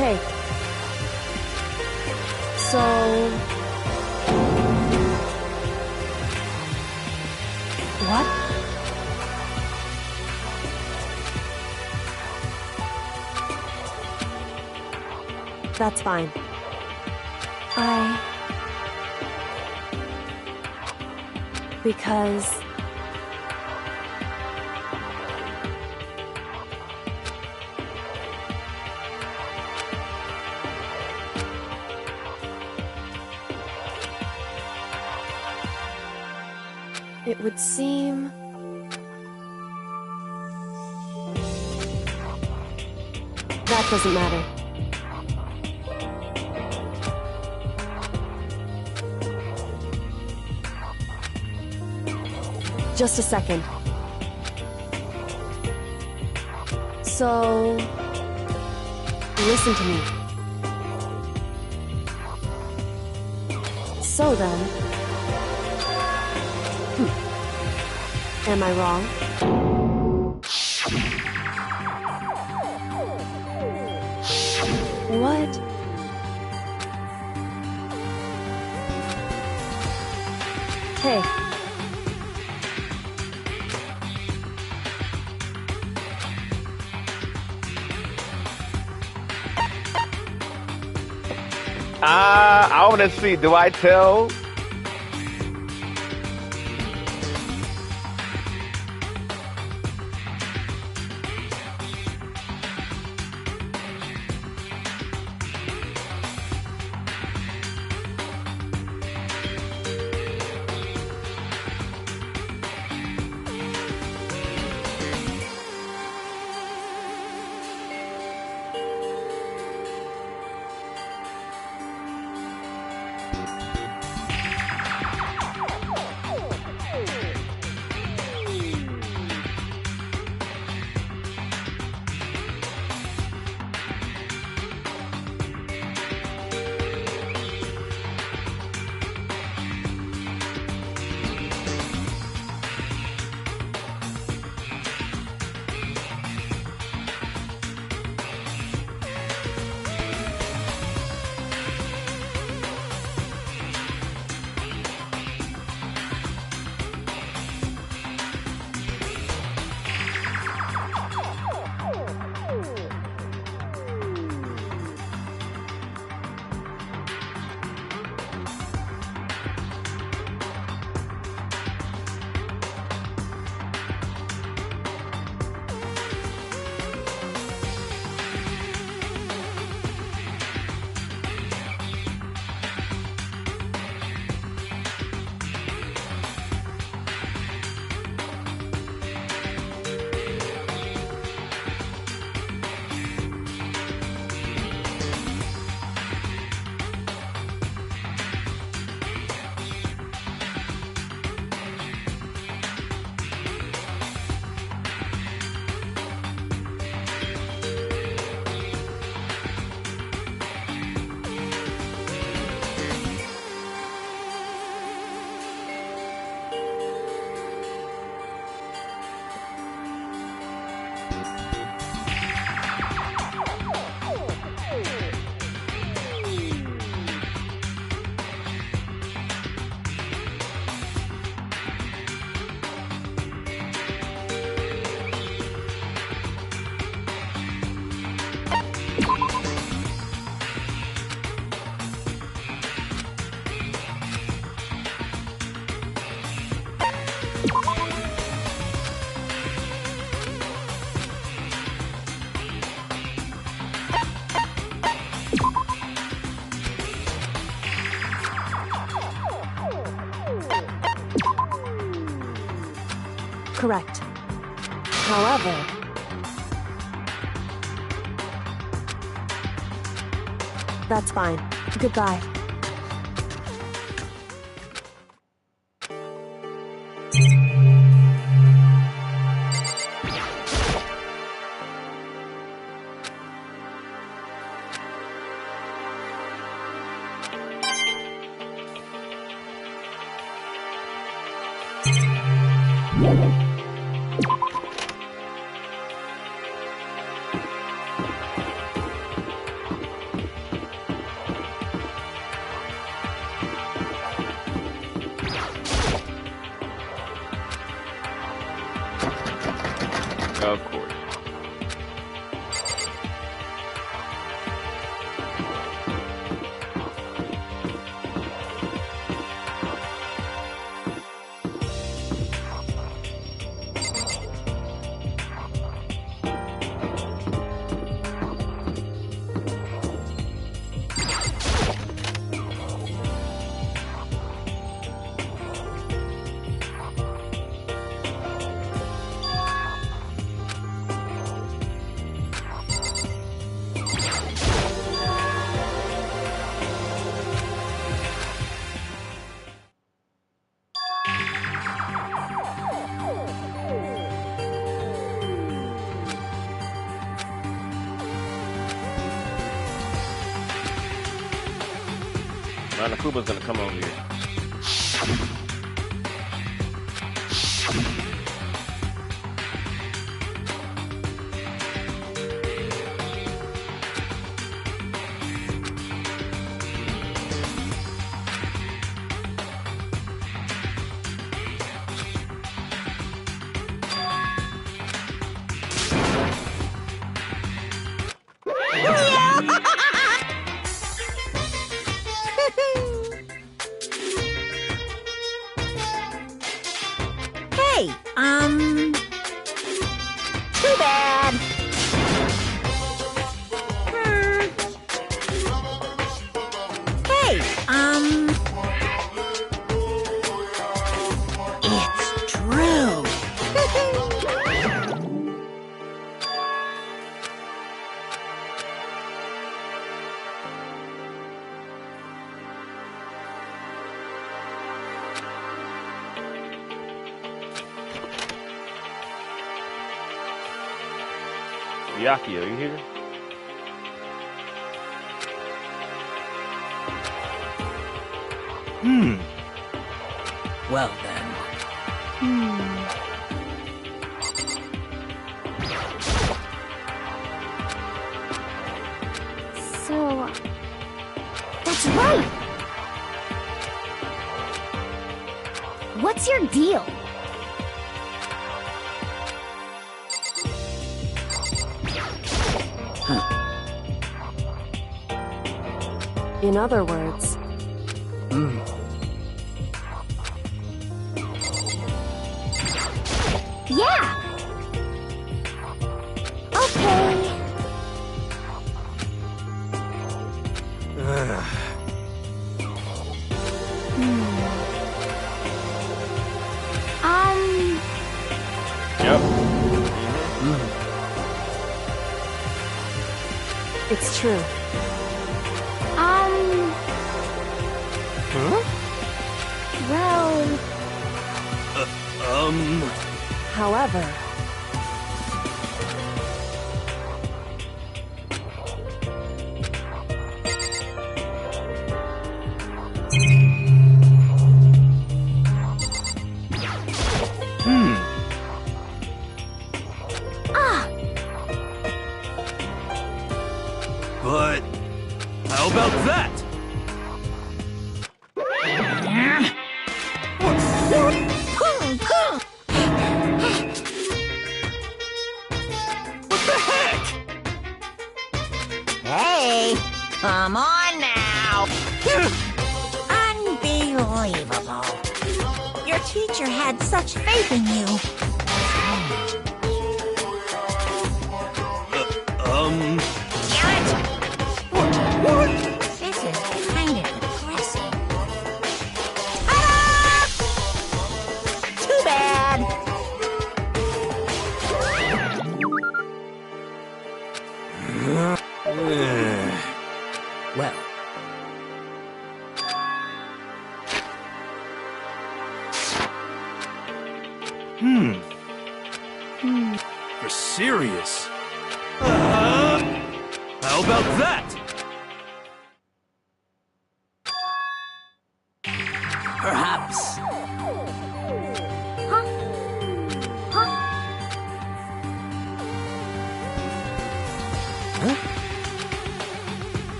Hey. So... What? That's fine. Because... it would seem... that doesn't matter. Just a second. So... listen to me. So then... Am I wrong? What? Hey. I want to see, do I tell? Correct. However... that's fine. Goodbye. Of course. Manakuma's gonna come over here. Hey, too bad. Hey, it's true. Yaki, are you here? Well then. So... That's right! What's your deal? In other words, Yeah! Okay. Yep. it's true. Well... However, But how about that? What the heck? Hey, come on now. Unbelievable. Your teacher had such faith in you. What? This is kind of depressing. Too bad. Well, You're serious? How about that? perhaps.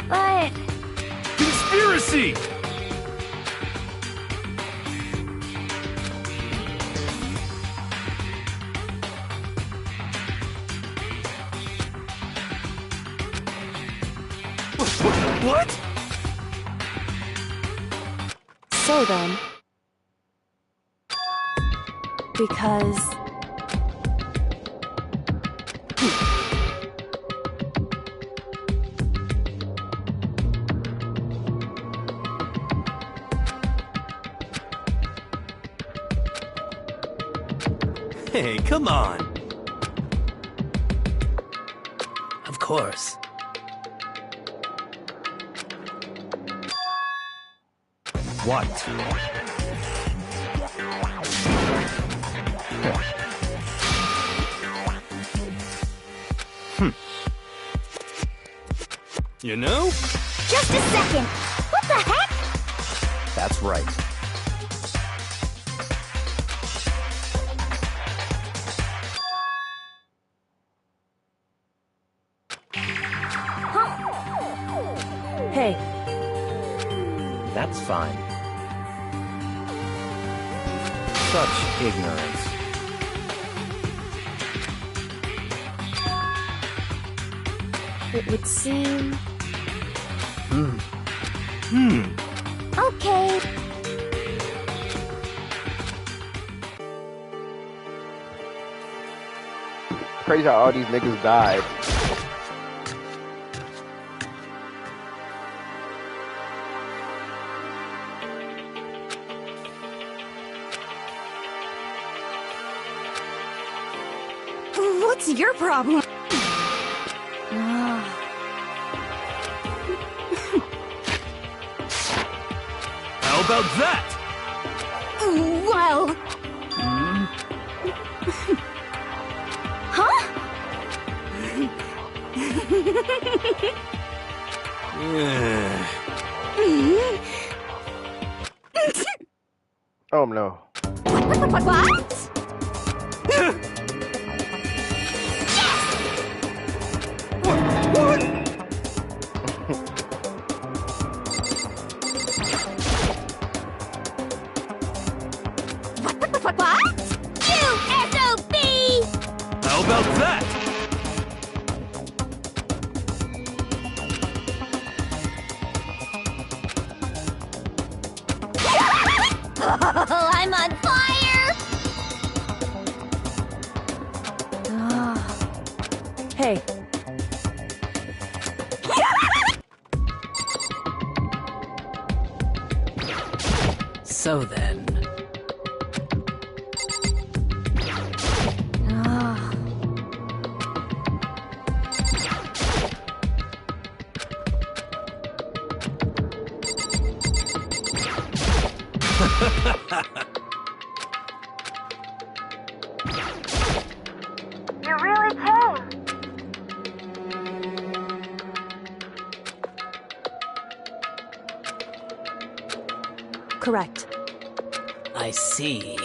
But... Conspiracy! see. What? So then... Because... Hey, come on. Of course. What? You know? Just a second. What the heck? That's right. Hey, That's fine. Such ignorance. it would seem... Okay. Crazy how all these niggas died. What's your problem? How about that? Well... Huh? Oh no. What? What? You SOB! How about that? Oh, I'm on fire! Hey, So then, You really came. correct. I see.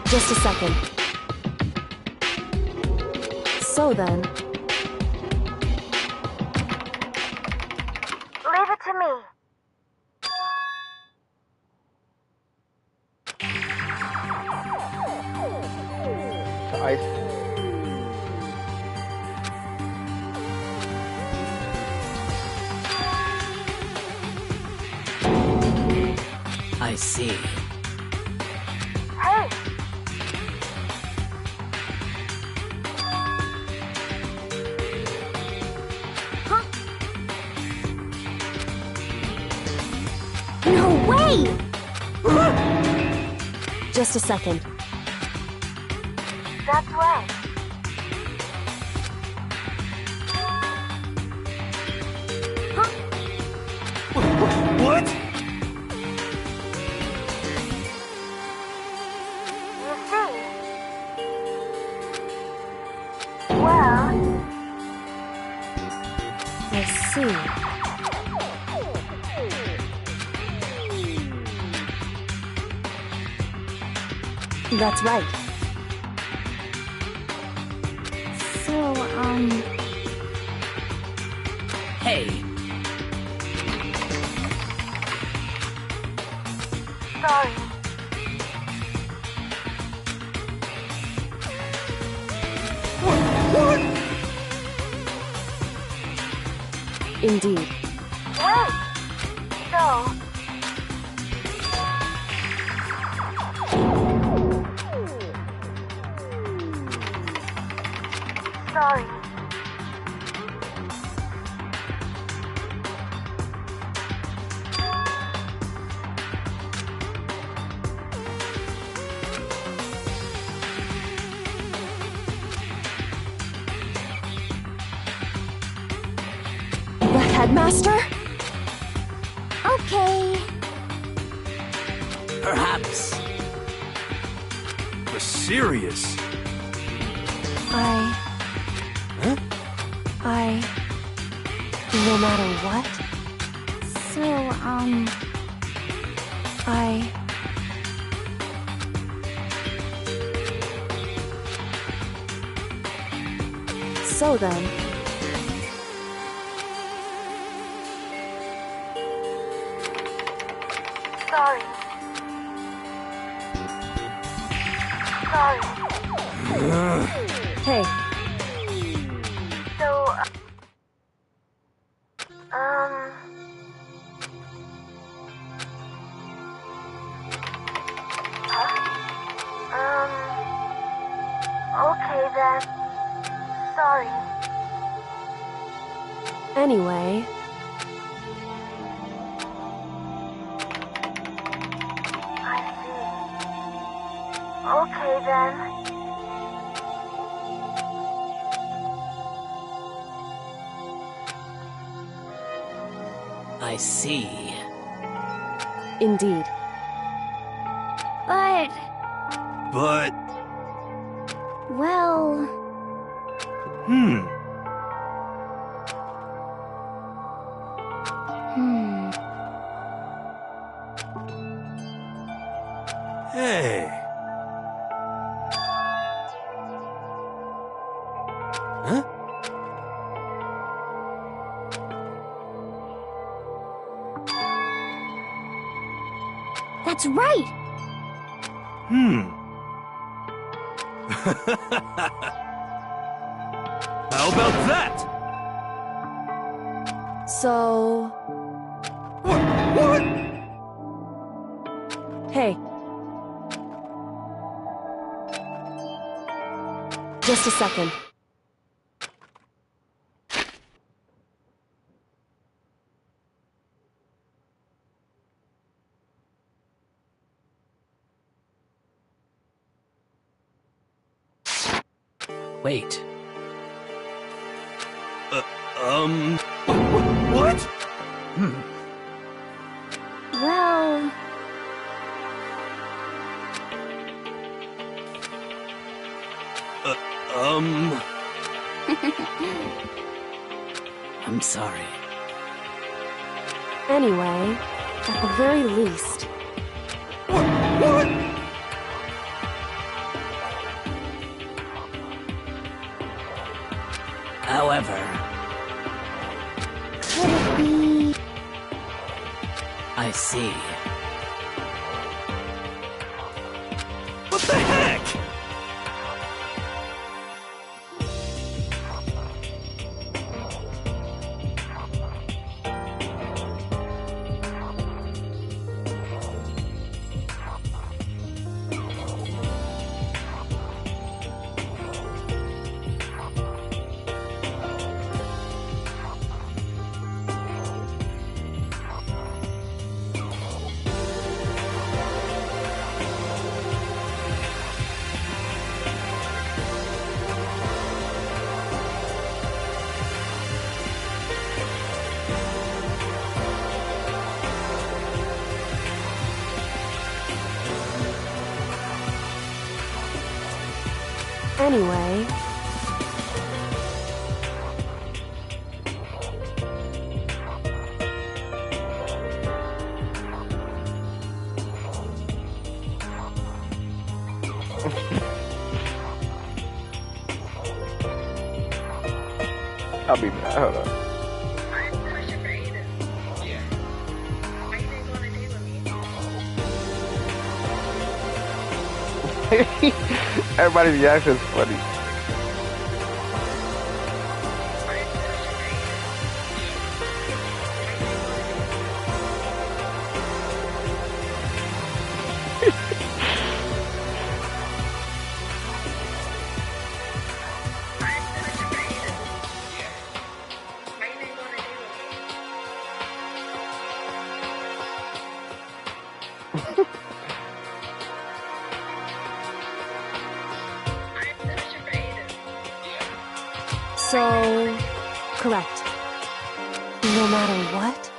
Just a second. So then... Leave it to me. I see. Hey! Huh? No way! Just a second. That's right. What? You see? Well... I see. That's right. So, Hey, Sorry. Indeed. Wait. So, sorry. The headmaster? Okay. perhaps. But serious. No matter what, So, So then, sorry. Sorry. hey, So, okay then. Sorry. anyway, I see. Okay then. I see. indeed. But, But, well, hmm. Hey. Huh? that's right. How about that? So, What? hey. Just a second. Wait. What? Well, I'm sorry. Anyway, at the very least, What? However, could it be? I see. What the heck? anyway, I'll be back. Hold on. Everybody's reaction is funny. So, correct. No matter what?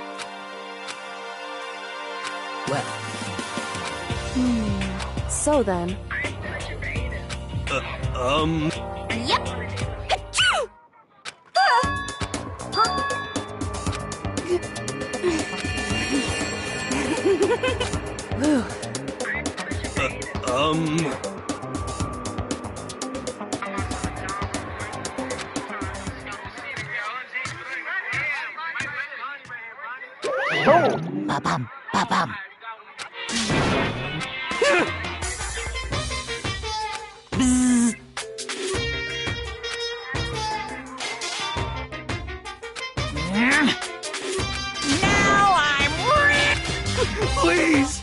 Well. So then. Yep. Achoo! Ba-bum, ba-bum. Bzzz. Now I'm rich! Please!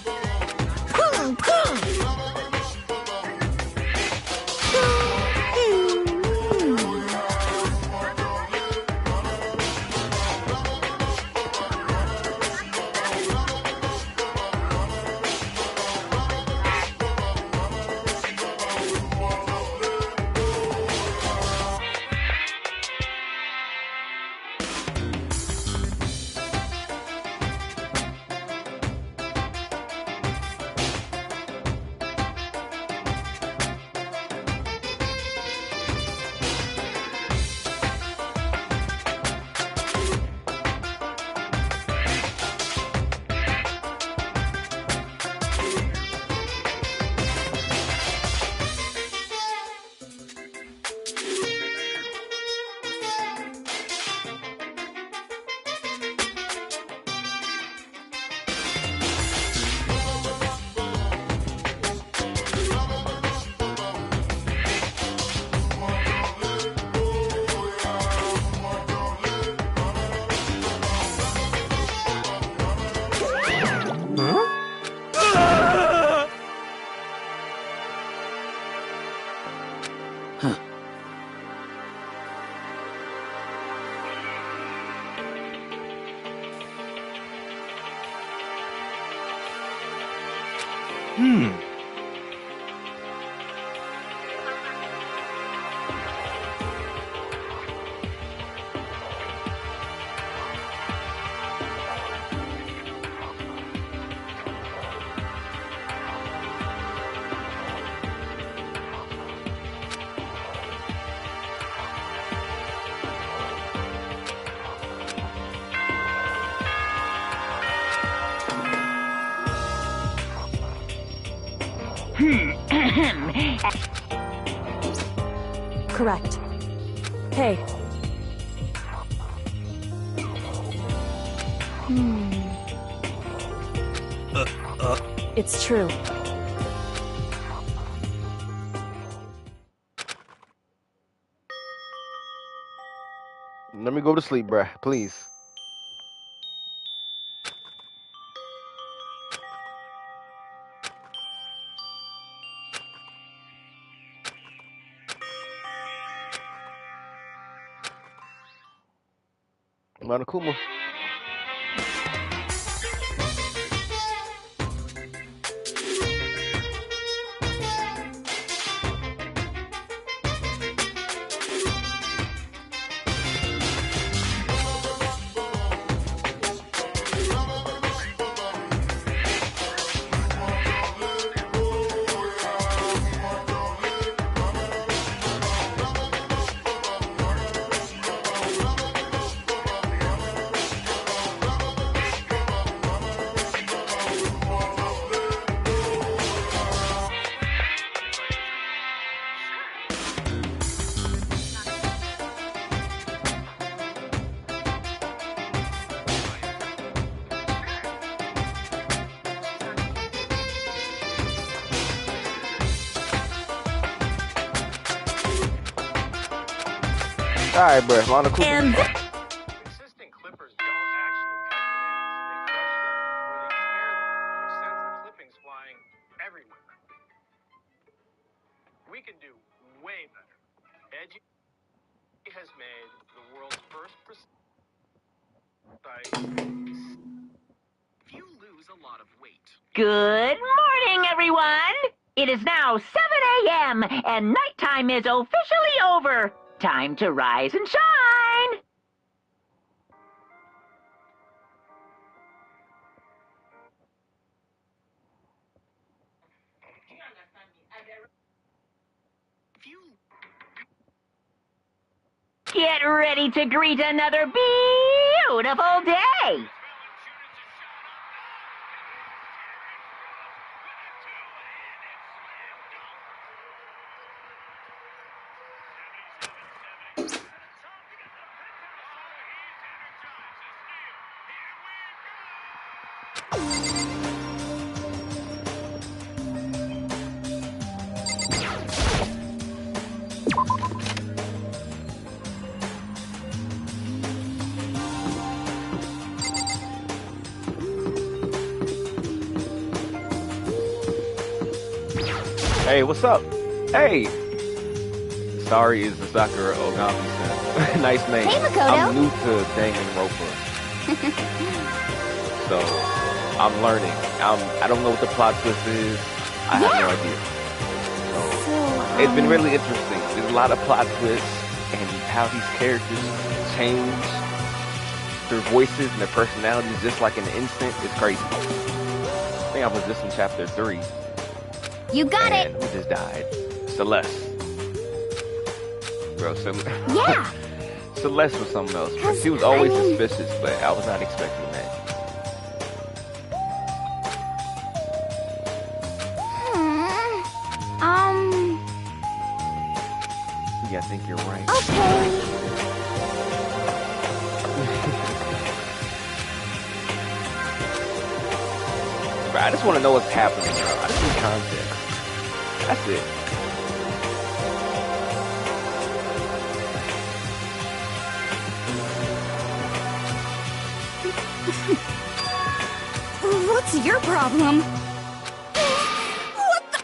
Correct. Hey. It's true. Let me go to sleep, bruh, please. Monokuma. Alright, bro. Monocle. And Existing clippers don't actually cut bananas. They crush them or they tear them, which sends the clippings flying everywhere. We can do way better. Edgy has made the world's first precise. If you lose a lot of weight. Good morning, everyone! It is now 7 a.m., and nighttime is officially over. Time to rise and shine! Get ready to greet another beautiful day! Hey, what's up? Hey! Sorry is the Sakura Ogami-san. Nice name. Hey, Makoto. I'm new to Danganronpa. So, I'm learning. I don't know what the plot twist is. I have no idea. So, it's been really interesting. There's a lot of plot twists and how these characters change their voices and their personalities just like in an instant. It's crazy. I think I was just in chapter 3. You got and it. who just died? Celeste. Bro, Yeah. Celeste was something else. 'Cause, She was always I mean- suspicious, but I was not expecting that. Yeah, I think you're right. Okay. Bro, I just want to know what's happening, bro. I just need context. That's it. What's your problem? What the?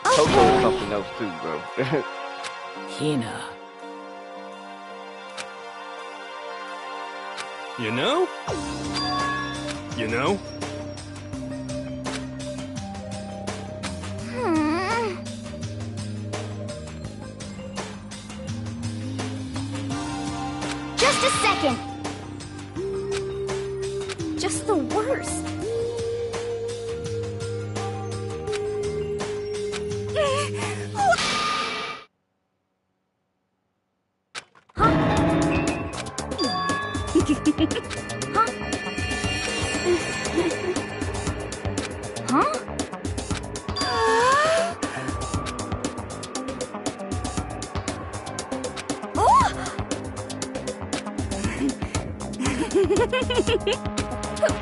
Coco is something else too, bro. Hina. You know? You know? Just a second. Just the worst.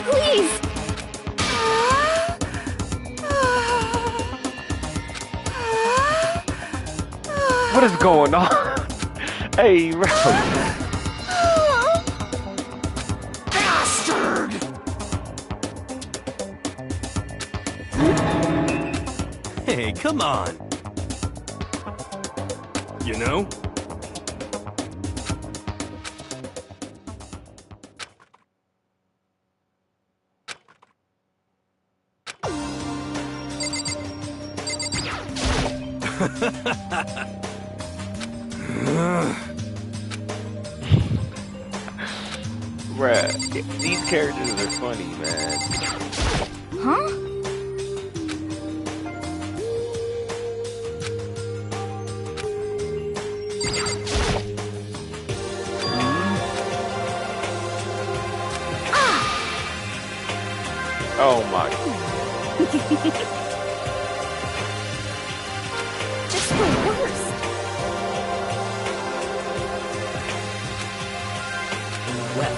Please. What is going on? Hey, bro. Bastard! Hey, come on. You know? Bruh, these characters are funny, man. Huh? Oh my. Just the worst. Well,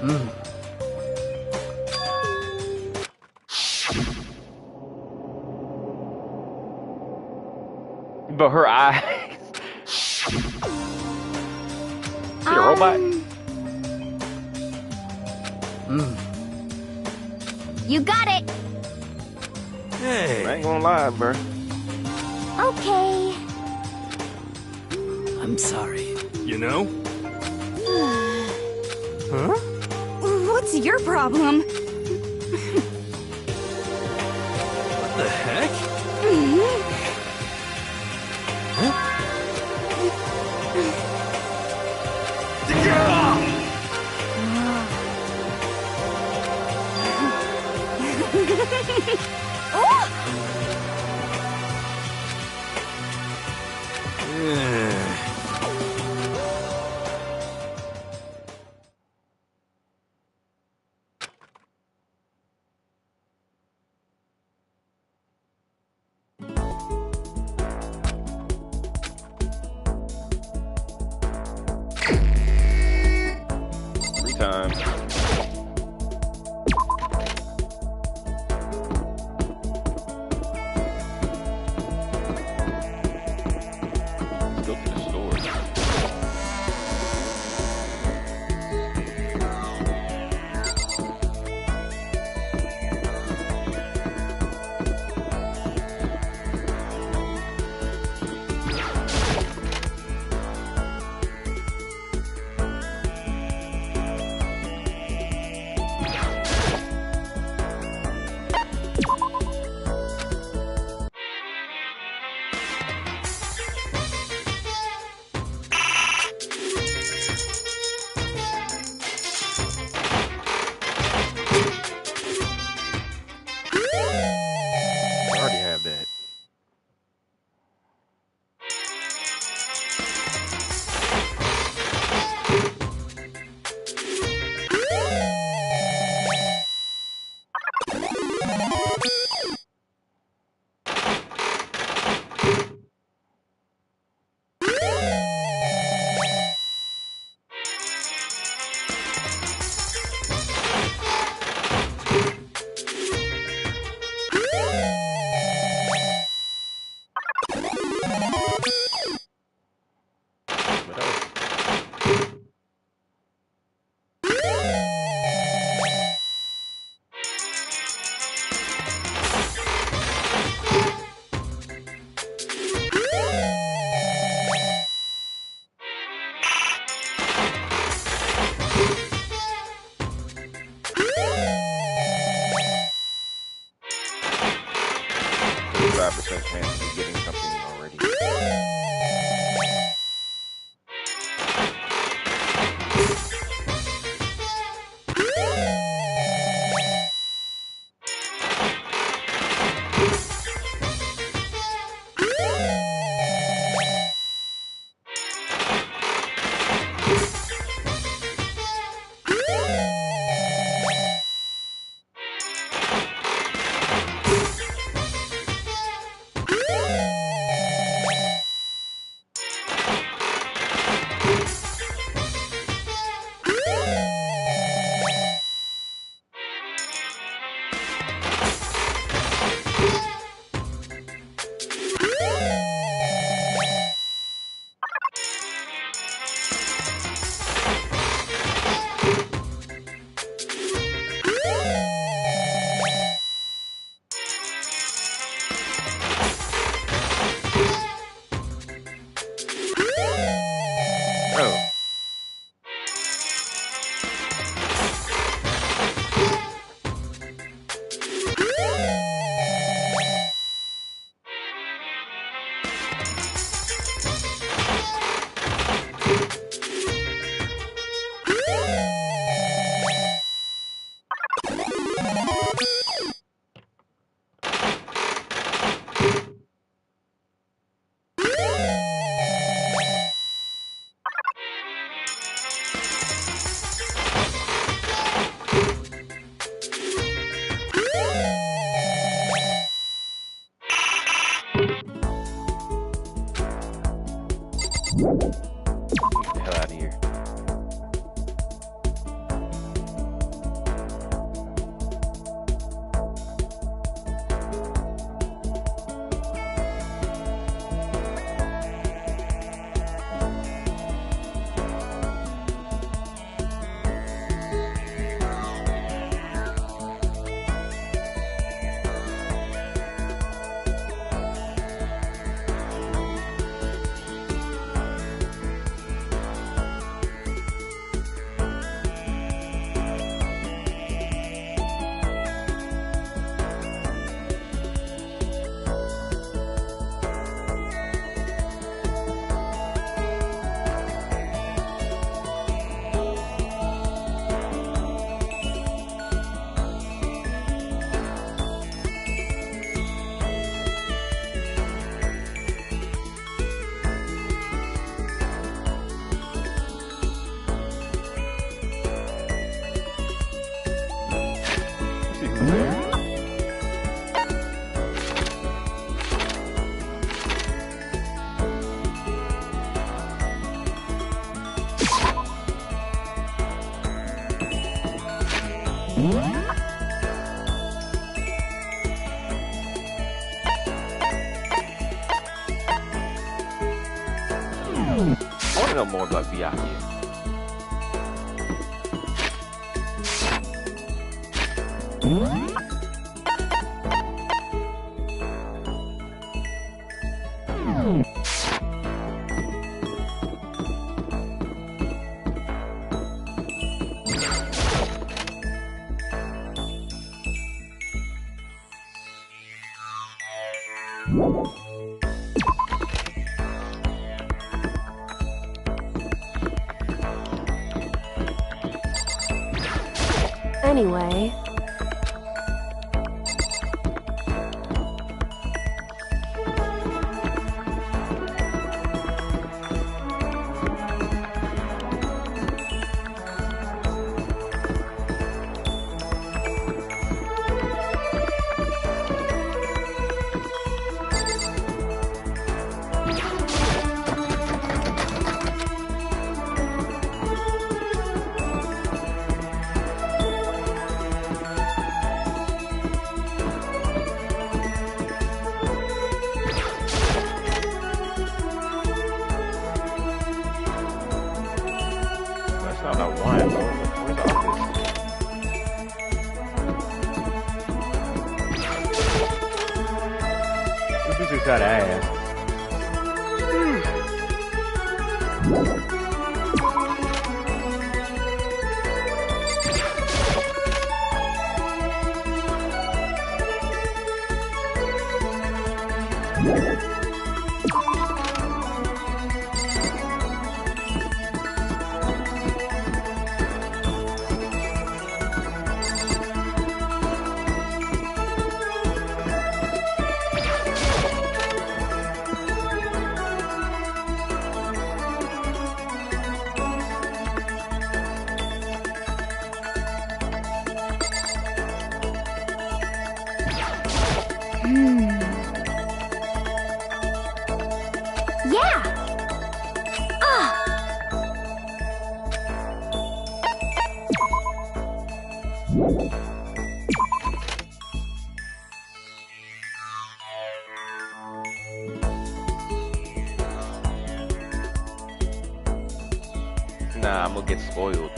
But her eyes. She a robot? You got it. Hey. I ain't gonna lie, bro. Okay. I'm sorry. You know? Huh? What's your problem? What the heck? Three times. Let's go to the store. I want to know more about Byakuya. Anyway... Got ass. Nah, I'm gonna get spoiled.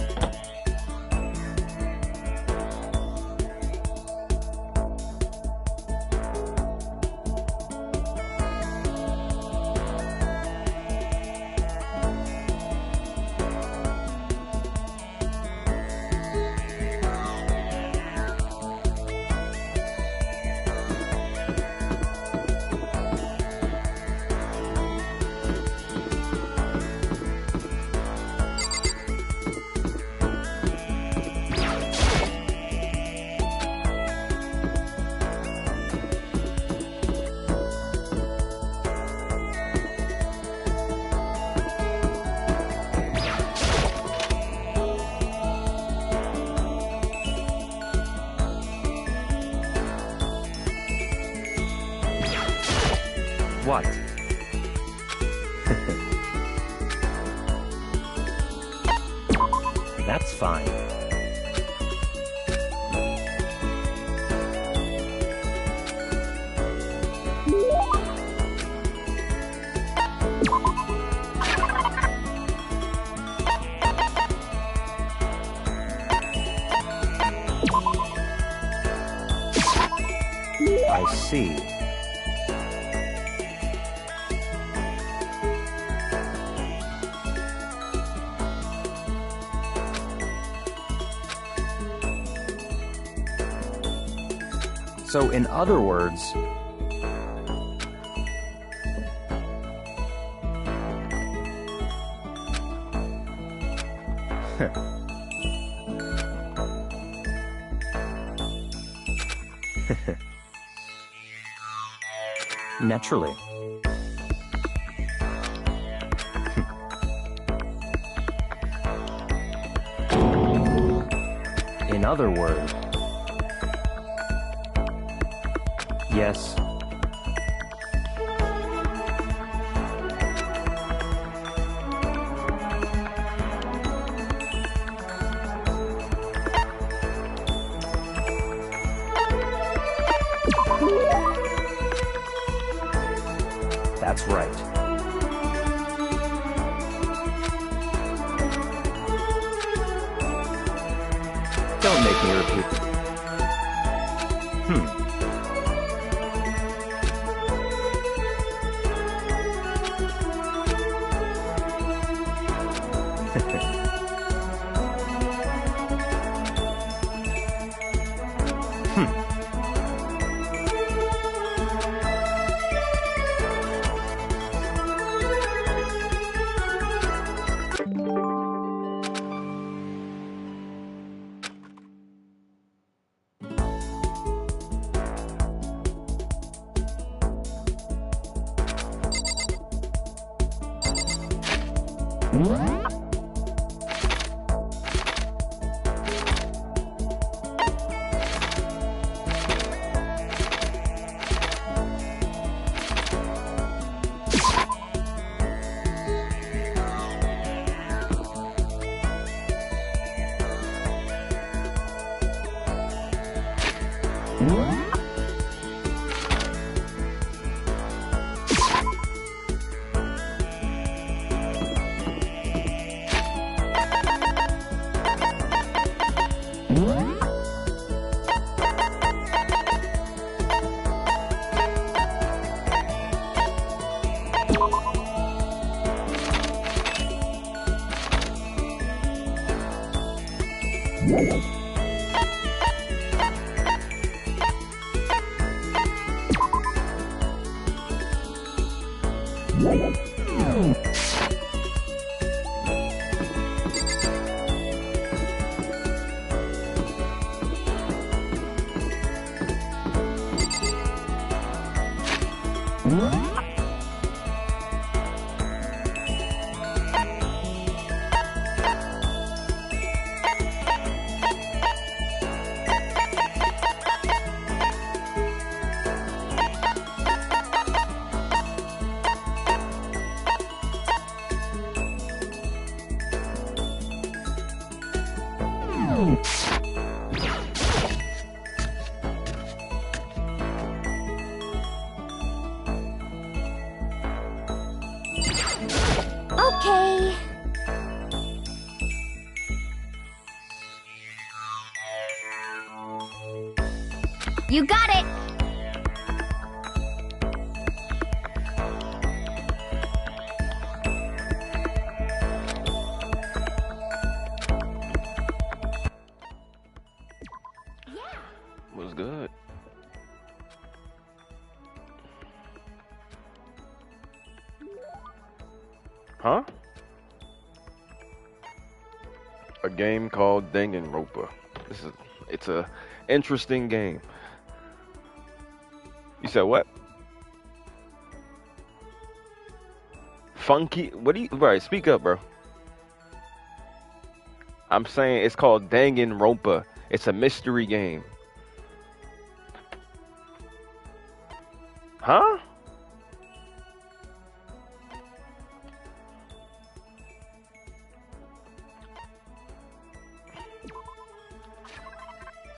What? That's fine. I see. So, in other words, naturally. In other words, Yes. That's right. Don't make me repeat. Okay. You got it! Was good. Huh? A game called Danganronpa. It's a interesting game. You said what? Funky? What do you? Right, speak up, bro. I'm saying it's called Danganronpa. It's a mystery game. Huh?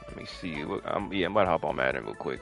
Let me see. Look, I'm about to hop on Madden real quick.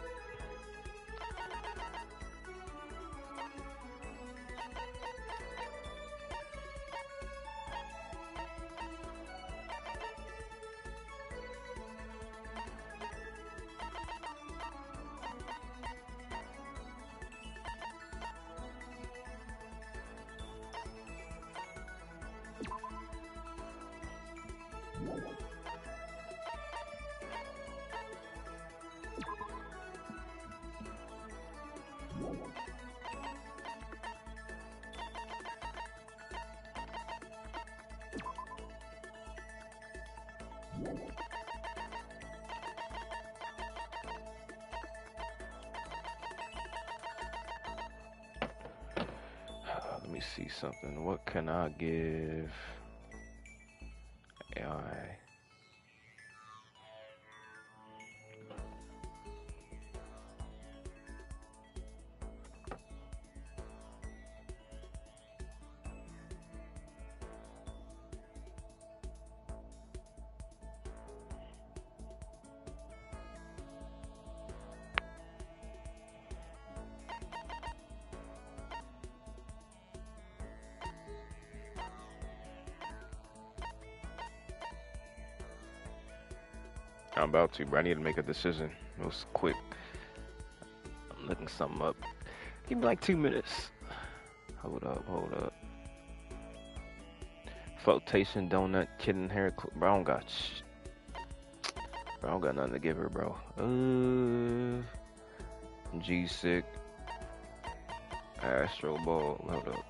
Let me see something. What can I give AI? I'm about to, but I need to make a decision. It was quick. I'm looking something up. Give me like 2 minutes. Hold up. Flotation, donut, kitten hair. Bro, I don't got bro, I don't got nothing to give her, bro. G-Sick. Astro Ball. Hold up.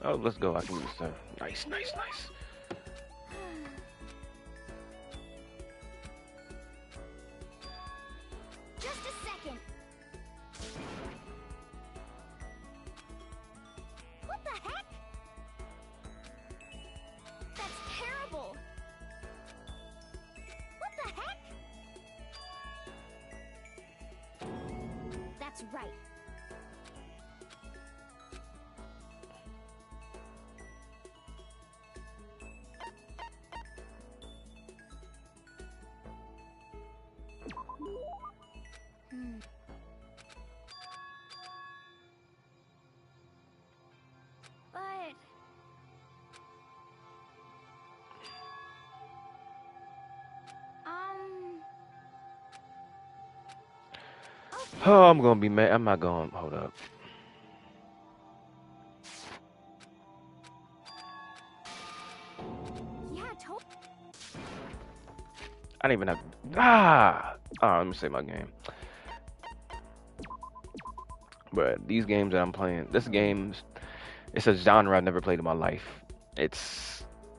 Oh, let's go. I can use that. Nice. Just a second. What the heck? That's terrible. What the heck? That's right. But Oh, I'm gonna be mad. I'm not going. Hold up. yeah, I didn't even have. Let me save my game. But these games that I'm playing, it's a genre I've never played in my life. It's